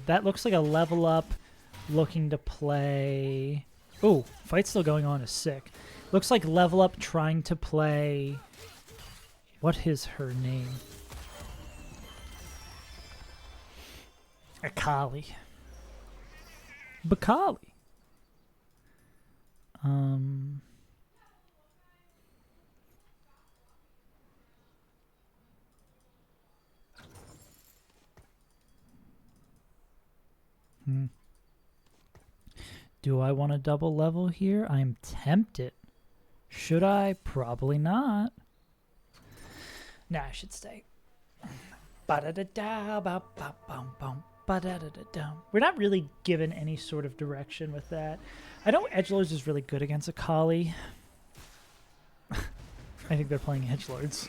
That looks like a level up looking to play. Ooh, fight still going on is sick. Looks like level up trying to play. What is her name? Akali. Bakali. Do I want to double level here? I'm tempted. Should I? Probably not. Nah, I should stay. We're not really given any sort of direction with that. I know Edgelords is really good against Akali. I think they're playing Edgelords.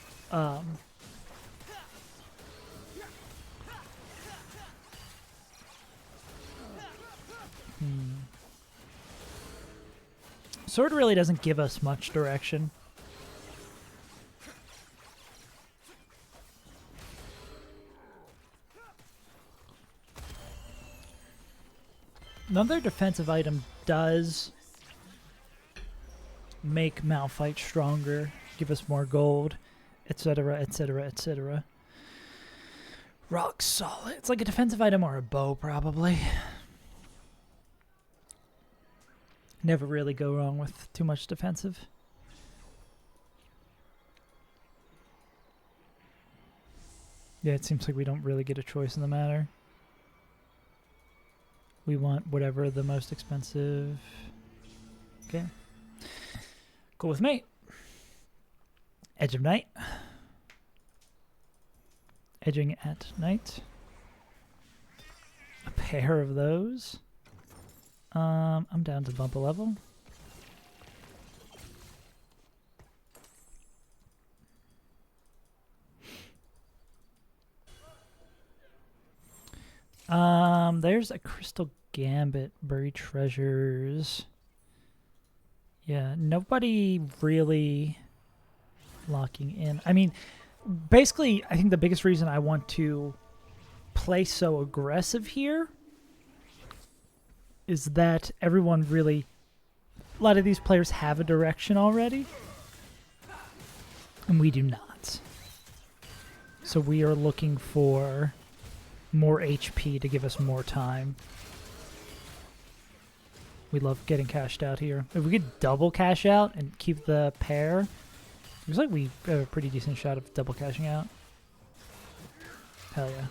Sword really doesn't give us much direction. Another defensive item does make Malphite stronger, give us more gold, etc., etc., etc. Rock solid. It's like a defensive item or a bow, probably. Never really go wrong with too much defensive. Yeah, it seems like we don't really get a choice in the matter. We want whatever the most expensive. Okay. Cool with me. Edge of Night. Edging at night. A pair of those. I'm down to bump a level. There's a Crystal Gambit, Buried Treasures. Yeah, nobody really locking in. I mean, basically, I think the biggest reason I want to play so aggressive here is that everyone really, a lot of these players have a direction already, and we do not. So we are looking for more HP to give us more time. We love getting cashed out here. If we could double cash out and keep the pair, looks like we have a pretty decent shot of double cashing out. Hell yeah.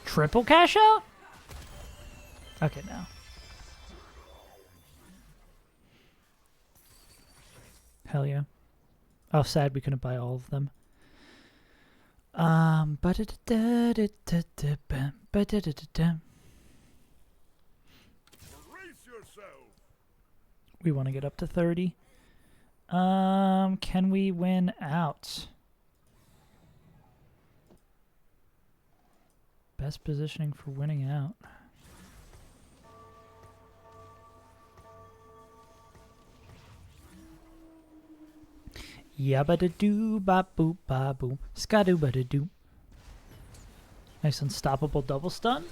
Triple cash out? Okay, now. Hell yeah. Oh, sad we couldn't buy all of them. We want to get up to 30. Can we win out? Best positioning for winning out. Yabba da doo ba boop ba boom. Skadoo ba da doo. Nice unstoppable double stun.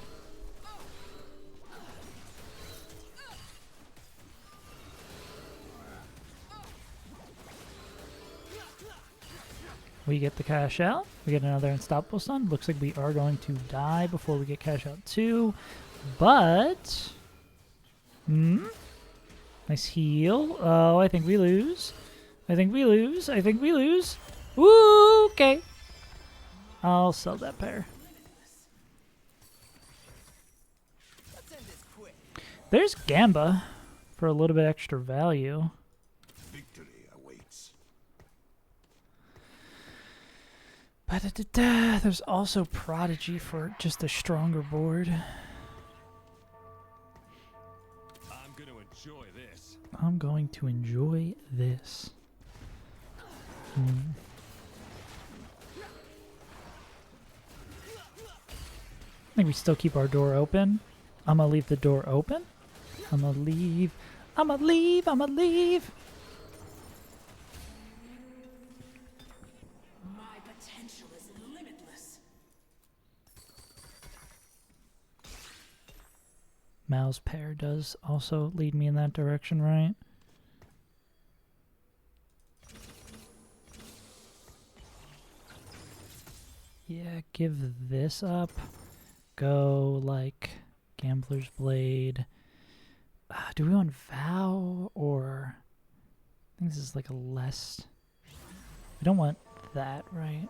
We get the cash out. We get another unstoppable stun. Looks like we are going to die before we get cash out too. But... Nice heal. Oh, I think we lose. I think we lose. I think we lose. Woo! Okay. I'll sell that pair. Let's end this quick. There's Gamba for a little bit extra value. Victory awaits. Ba-da-da-da. There's also Prodigy for just a stronger board. I'm going to enjoy this. I'm going to enjoy this. I think we still keep our door open. I'm gonna leave the door open. I'm gonna leave. I'm gonna leave. I'm gonna leave. My potential is limitless. Mao's pair does also lead me in that direction, right? Yeah, give this up. Go like Gambler's Blade. Do we want Vow or... I think this is like a less... We don't want that, right?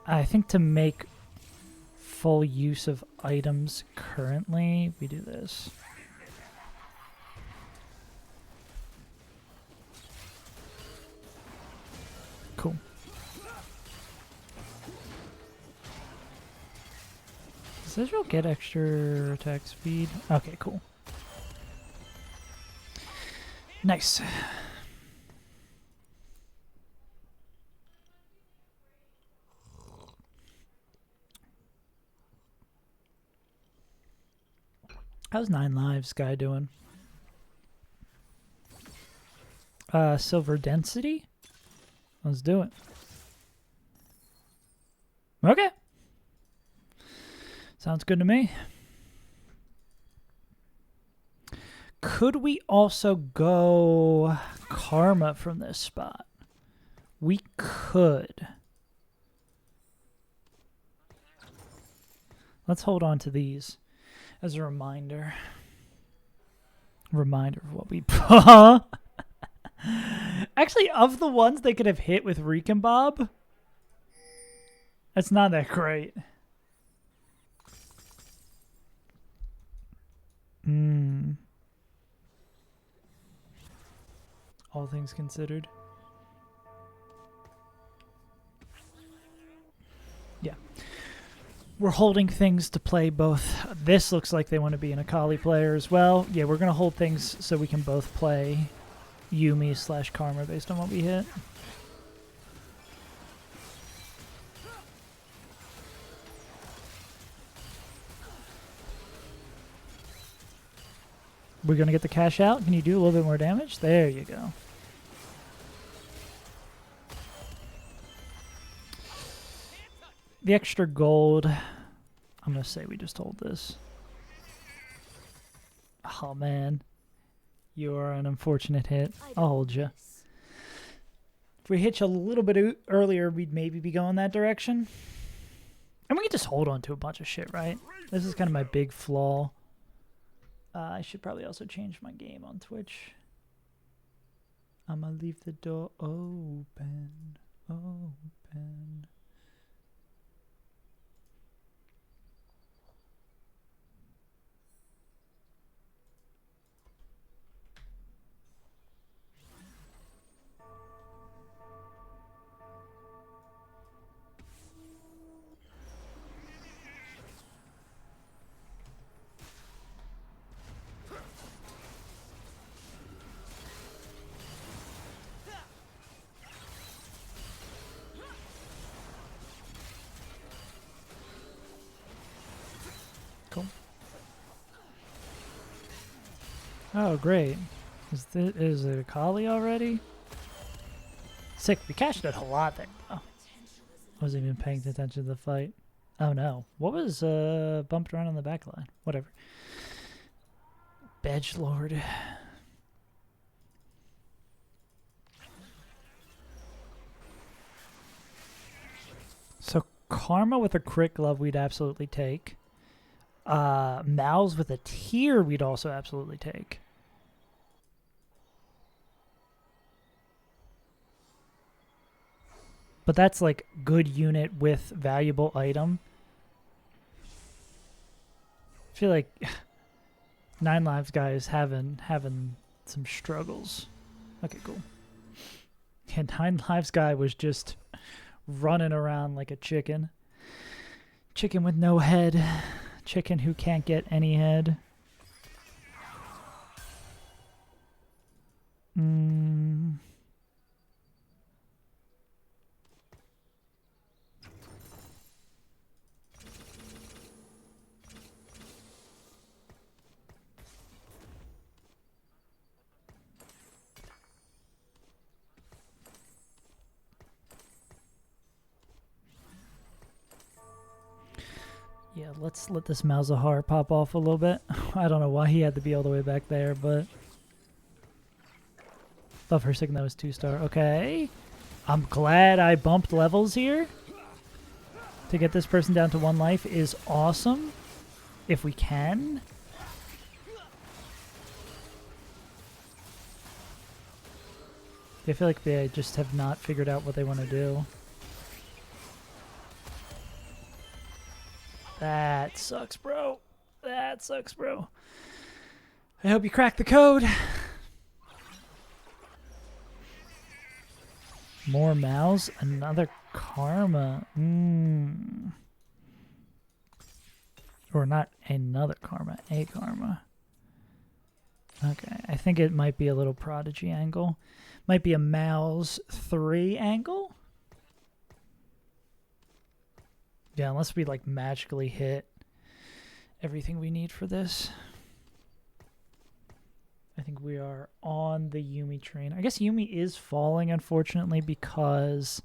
I think to make full use of items currently, we do this. Cool. Does Israel get extra attack speed? Okay, cool. Nice. How's 9 Lives guy doing? Silver density? Let's do it. Okay. Sounds good to me. Could we also go Karma from this spot? We could. Let's hold on to these as a reminder. Reminder of what we... Actually, of the ones they could have hit with Reekembob, that's not that great. All things considered. Yeah. We're holding things to play both. This looks like they want to be an Akali player as well. Yeah, we're going to hold things so we can both play Yumi / Karma based on what we hit. We're going to get the cash out. Can you do a little bit more damage? There you go. The extra gold, I'm going to say we just hold this. Oh, man. You are an unfortunate hit. I'll hold you. If we hit you a little bit earlier, we'd maybe be going that direction. And we can just hold on to a bunch of shit, right? This is kind of my big flaw. I should probably also change my game on Twitch. I'm going to leave the door open. Open. Oh, great. Is it a collie already? Sick. We cashed it a lot there. Oh. I wasn't even paying attention to the fight. Oh no. What was bumped around on the back line? Whatever. Bedgelord. So Karma with a crit glove we'd absolutely take. Mal's with a tier we'd also absolutely take. But that's like good unit with valuable item. I feel like 9 lives guy is having some struggles. Okay, cool. Yeah, 9 lives guy was just running around like a chicken. Chicken with no head. Chicken who can't get any head. Yeah, let's let this Malzahar pop off a little bit. I don't know why he had to be all the way back there, but... Thought for a second that was 2-star. Okay. I'm glad I bumped levels here. To get this person down to 1 life is awesome. If we can. I feel like they just have not figured out what they want to do. That sucks, bro. That sucks, bro. I hope you crack the code. More Mals, another Karma. Or not another Karma, a Karma. Okay, I think it might be a little Prodigy angle. Might be a Mals 3 angle. Yeah, unless we like magically hit everything we need for this. I think we are on the Yuumi train. I guess Yuumi is falling, unfortunately, because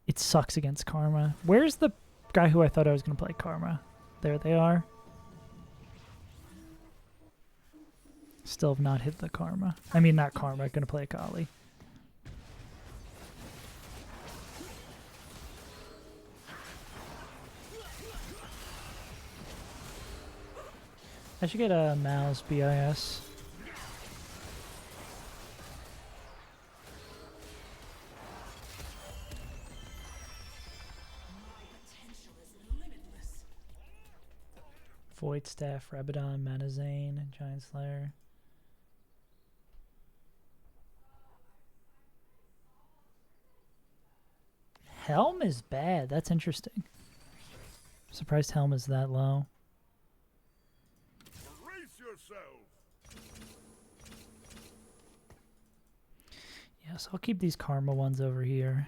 it sucks against Karma. Where's the guy who I thought I was going to play Karma? There they are. Still have not hit the Karma. I mean, not Karma. Going to play a Kali. I should get a Mal's BIS. Void Staff, Rabadon, Manazane, Giant Slayer. Helm is bad. That's interesting. I'm surprised Helm is that low. Yes, I'll keep these Karma ones over here.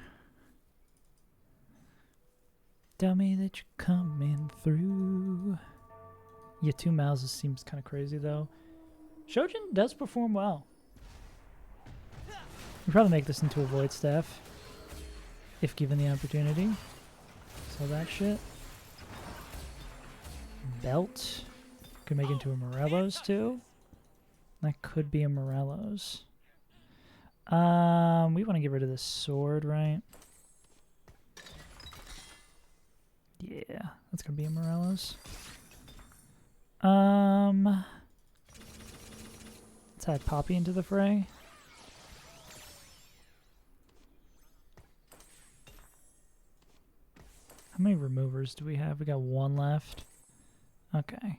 Tell me that you're coming through. Yeah, 2 Mouses seems kind of crazy though. Shojin does perform well. We probably make this into a Void Staff if given the opportunity. So that shit. Belt. Could make into a Morello's too. That could be a Morello's. We want to get rid of this sword, right? Yeah, that's gonna be a Morello's. Let's add Poppy into the fray. How many removers do we have? We got 1 left. Okay.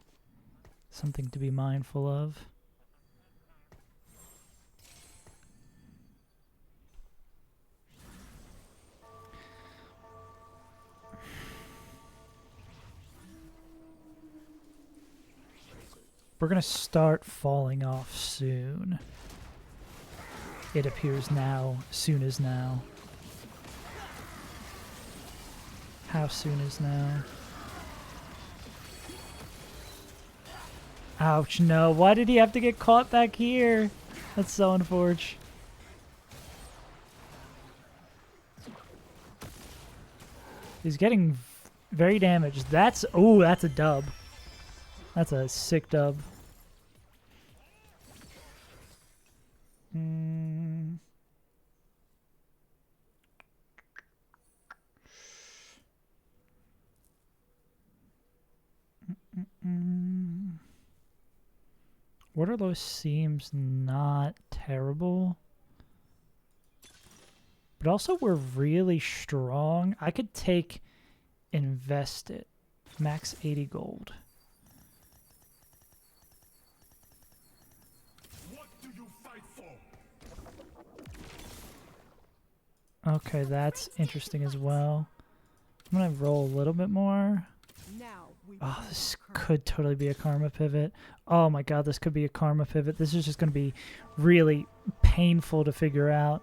Something to be mindful of. We're going to start falling off soon. It appears now. Soon as now. How soon is now? Ouch, no. Why did he have to get caught back here? That's so unfortunate. He's getting very damaged. That's... Oh, that's a dub. That's a sick dub. Water Low seems not terrible. But also we're really strong. I could take invest it. Max 80 gold. What do you fight for? Okay, that's interesting as well. I'm gonna roll a little bit more. Now we Oh, this could totally be a karma pivot. Oh my god, this could be a karma pivot. This is just gonna be really painful to figure out.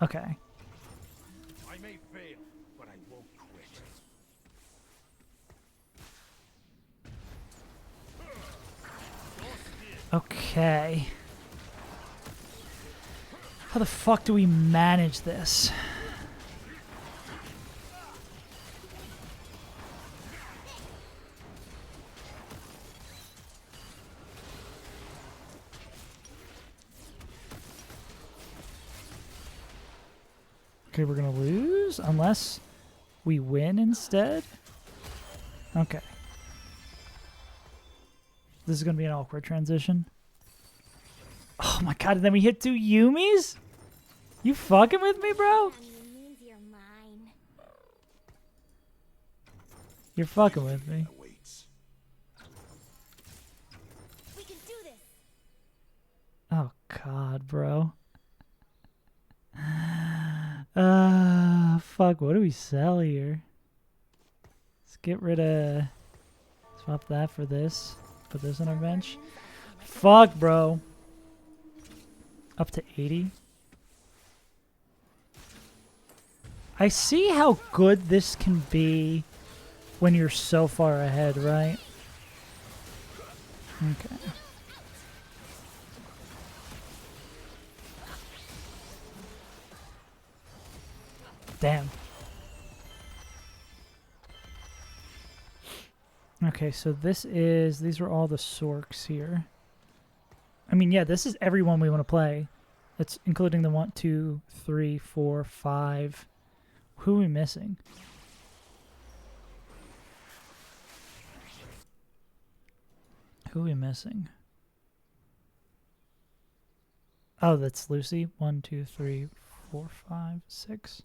Okay. I may fail, but I won't quit. Okay. How the fuck do we manage this? Okay, we're gonna lose unless we win instead. Okay. This is gonna be an awkward transition. Oh my god, and then we hit 2 Yumis? You fucking with me, bro? You're fucking with me. Awaits. We can do this. Oh god, bro. Fuck, what do we sell here? Let's get rid of... Swap that for this. Put this on our bench. Fuck, bro. Up to 80. I see how good this can be when you're so far ahead, right? Okay. Damn. Okay, so these are all the Sorks here. I mean, yeah, this is everyone we want to play. It's including the 1, 2, 3, 4, 5. Who are we missing? Who are we missing? Oh, that's Lucy. 1, 2, 3, 4, 5, 6.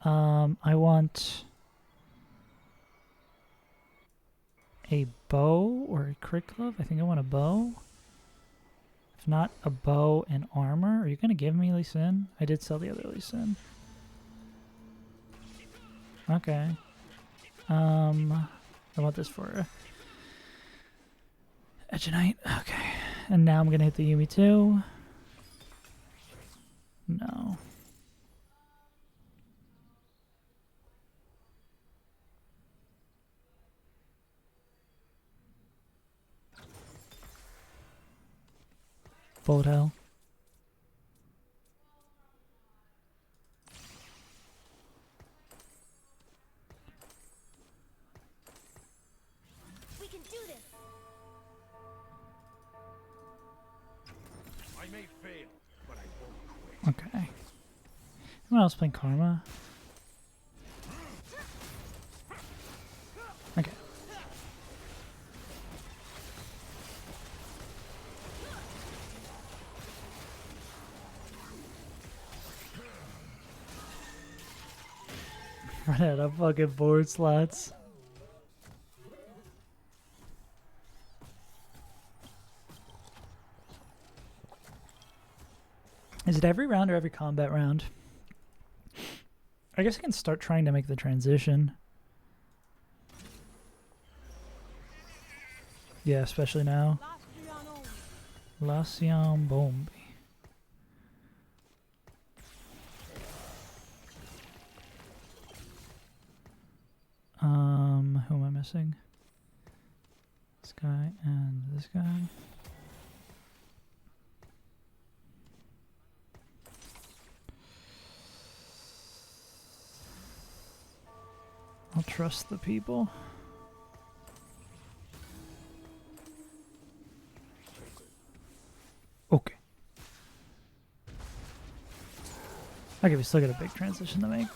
I want a bow or a crit glove. I think I want a bow. If not, a bow and armor. Are you gonna give me Lee Sin? I did sell the other Lee Sin. Okay. I want this for Edgenite. Okay. And now I'm gonna hit the Yumi too. No. Bullet hell. We can do this. I may fail, but I won't quit. Okay. Anyone else playing Karma? Okay. Run out of fucking board slots. Is it every round or every combat round? I guess I can start trying to make the transition. Yeah, especially now. Lacian Bombi. Who am I missing? This guy and this guy. I'll trust the people. Okay. Okay, we still got a big transition to make.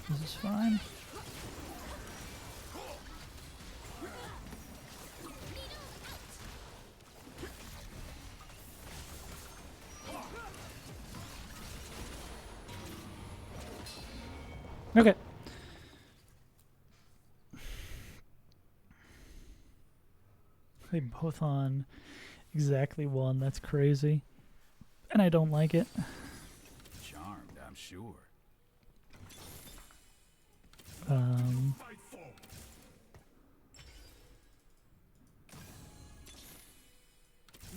This is fine. Okay. They both on exactly one. That's crazy. And I don't like it. Charmed, I'm sure.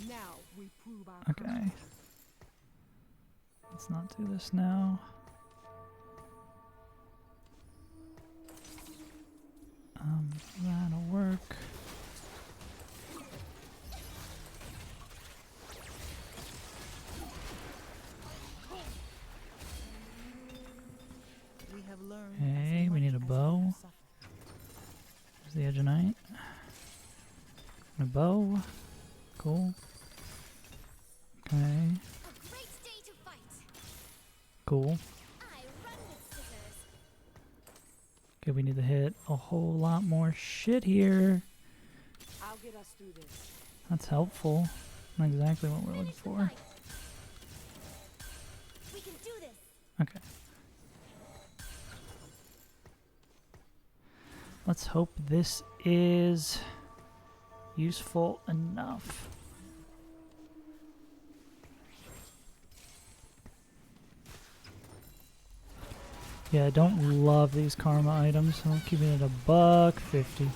Now we prove our Okay. Let's not do this now. That'll work. We have learned. Hey, we need a bow. There's the edge of night. And a bow. Cool. Okay. A great day to fight. Cool. I run with scissors. Okay, we need to hit a whole lot more shit here. I'll get us through this. That's helpful. Not exactly what we're looking Finish the for. fight. We can do this. Okay. Let's hope this is useful enough. Yeah, I don't love these karma items, so I'm keeping it $1.50.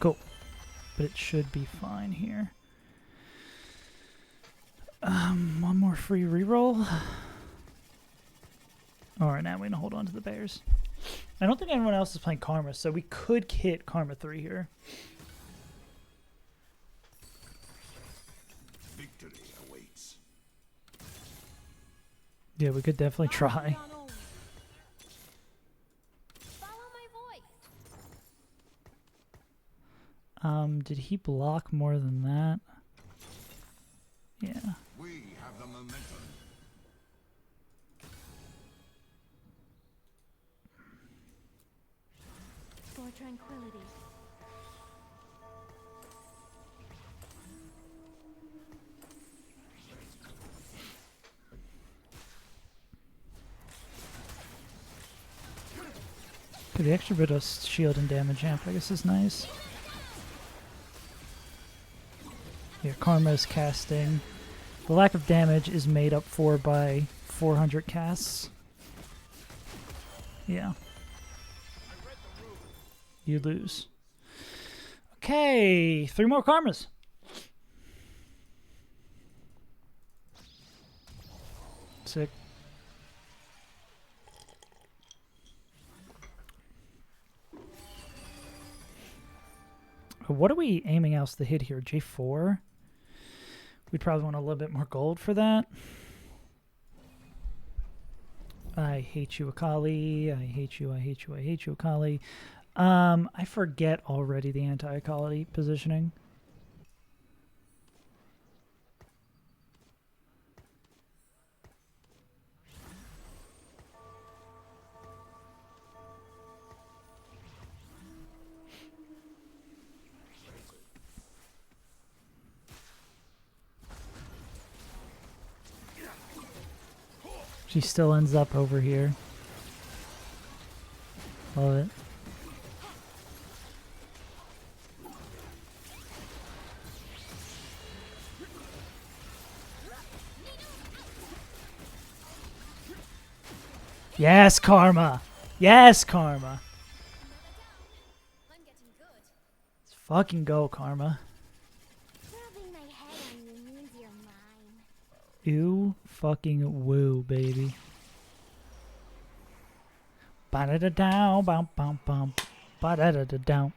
Cool. But it should be fine here. One more free reroll. Alright, now we're gonna hold on to the bears. I don't think anyone else is playing Karma, so we could hit Karma 3 here. Victory awaits. Yeah, we could definitely try. Follow my voice. Did he block more than that? Yeah. We have the momentum. For tranquility. Okay, the extra bit of shield and damage amp, I guess, is nice. Yeah, Karma is casting. The lack of damage is made up for by 400 casts. Yeah. You lose. Okay, 3 more Karmas. Sick. What are we aiming else to hit here? J4? We'd probably want a little bit more gold for that. I hate you, Akali. I hate you, I hate you, I hate you, Akali. I forget already the anti-Akali positioning. She still ends up over here. Love it. Yes, Karma! Yes, Karma! I'm getting good. Let's fucking go, Karma. Rubbing my head on you means you're mine. Ew fucking woo, baby. Ba-da-da-dow, bum bum bum. Ba-da-da-da-dow.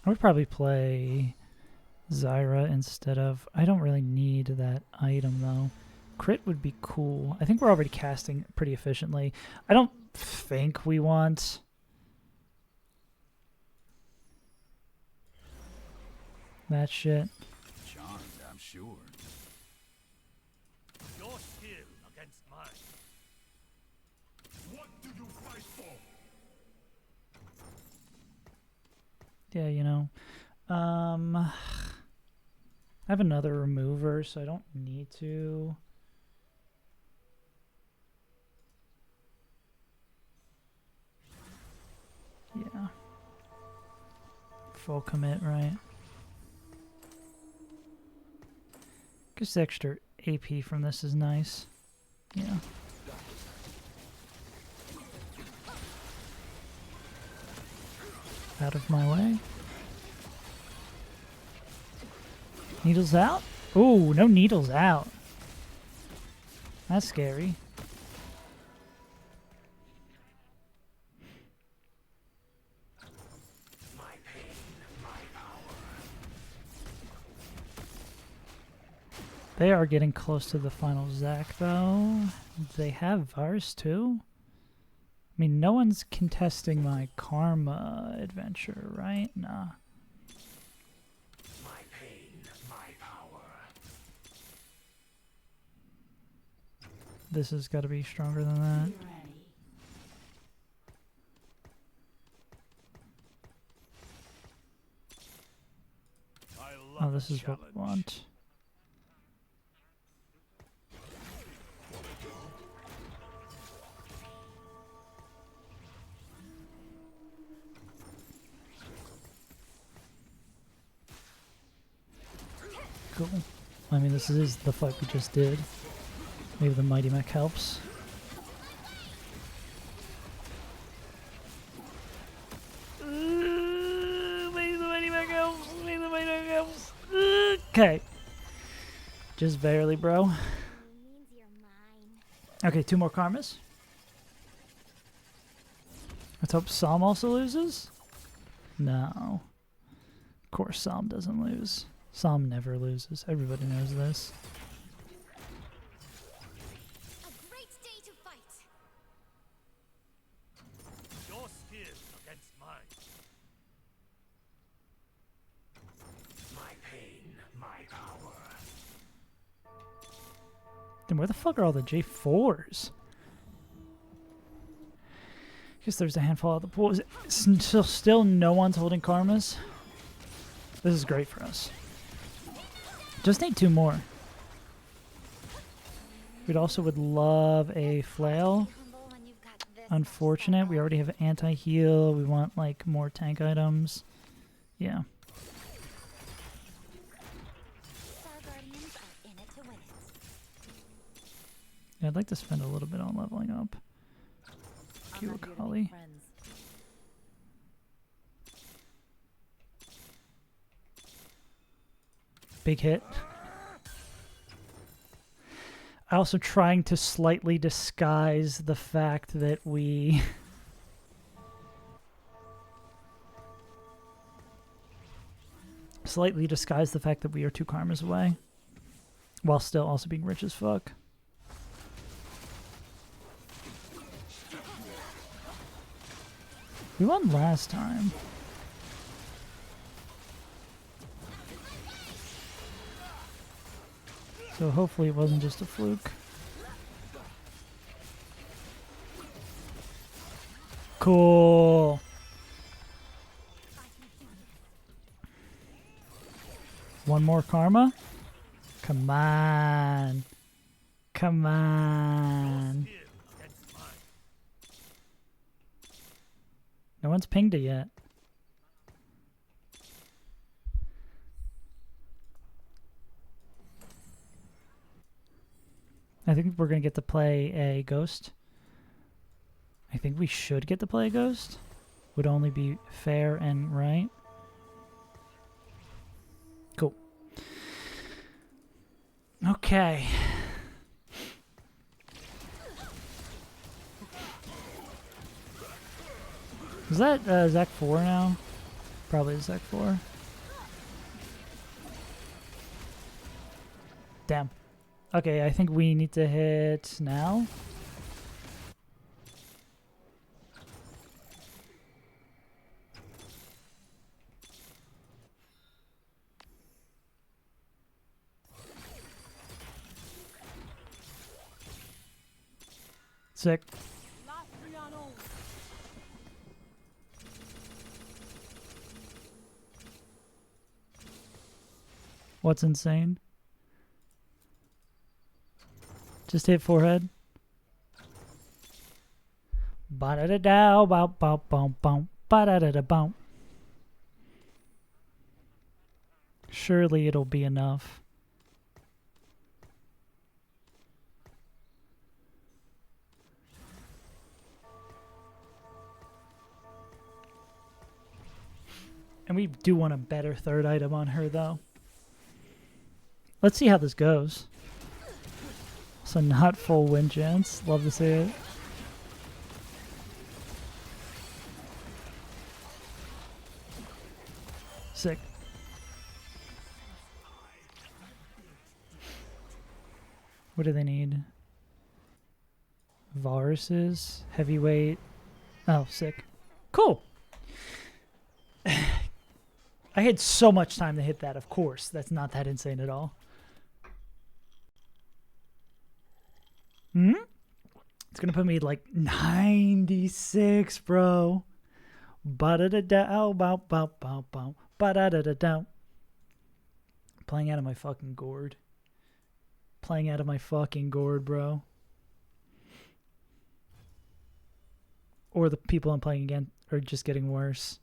I would probably play Zyra instead of... I don't really need that item, though. Crit would be cool. I think we're already casting pretty efficiently. I don't think we want... that shit. Charmed, I'm sure. Your skill against mine. What do you fight for? Yeah, you know. I have another remover, so I don't need to. Yeah. Full commit, right? Guess extra AP from this is nice. Yeah. Out of my way. Needles out? Ooh, no needles out. That's scary. My pain, my power. They are getting close to the final Zac, though. They have Vars, too. I mean, no one's contesting my Karma adventure, right? Nah. My pain, my power. This has got to be stronger than that. I Oh, love this a is what we challenge. want. Cool. I mean, this is the fight we just did. Maybe the Mighty Mech helps. Maybe the Mighty Mech helps. Maybe the Mighty Mech helps. Okay. Just barely, bro. Means you're mine. Okay, 2 more karmas. Let's hope Psalm also loses. No. Of course Psalm doesn't lose. Psalm never loses. Everybody knows this. A great day to fight. Your skill against mine. My pain, my power. Then where the fuck are all the J4s? Guess there's a handful of the pool. Is it still no one's holding karmas? This is great for us. Just need 2 more. We'd also would love a flail. Humble when you've got this Unfortunate, we already have anti-heal. We want like more tank items. Yeah. Star Guardians are in it to win it. Yeah, I'd like to spend a little bit on leveling up. I'm not here to make Kiwakali. friends. Big hit. Also trying to slightly disguise the fact that we... slightly disguise the fact that we are 2 karmas away. While still also being rich as fuck. We won last time. So hopefully it wasn't just a fluke. Cool. One more karma? Come on. Come on. Skill against mine. No one's pinged it yet. I think we're going to get to play a ghost. I think we should get to play a ghost. Would only be fair and right. Cool. Is that Zach 4 now? Probably Zach 4. Damn. Okay, I think we need to hit now. Sick. What's insane? Just hit forehead. Ba-da-da-dow, bow, ba-da-da-da-bow. Surely it'll be enough. And we do want a better third item on her, though. Let's see how this goes. So not full win chance. Love to see it. Sick. What do they need? Viruses, heavyweight. Oh, sick. Cool. I had so much time to hit that, of course. That's not that insane at all. It's going to put me like 96, bro. Ba-da-da-da, bow, bow, bow, bow. Ba-da-da-da-da. Playing out of my fucking gourd. Playing out of my fucking gourd, bro. Or the people I'm playing against are just getting worse.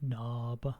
Knob.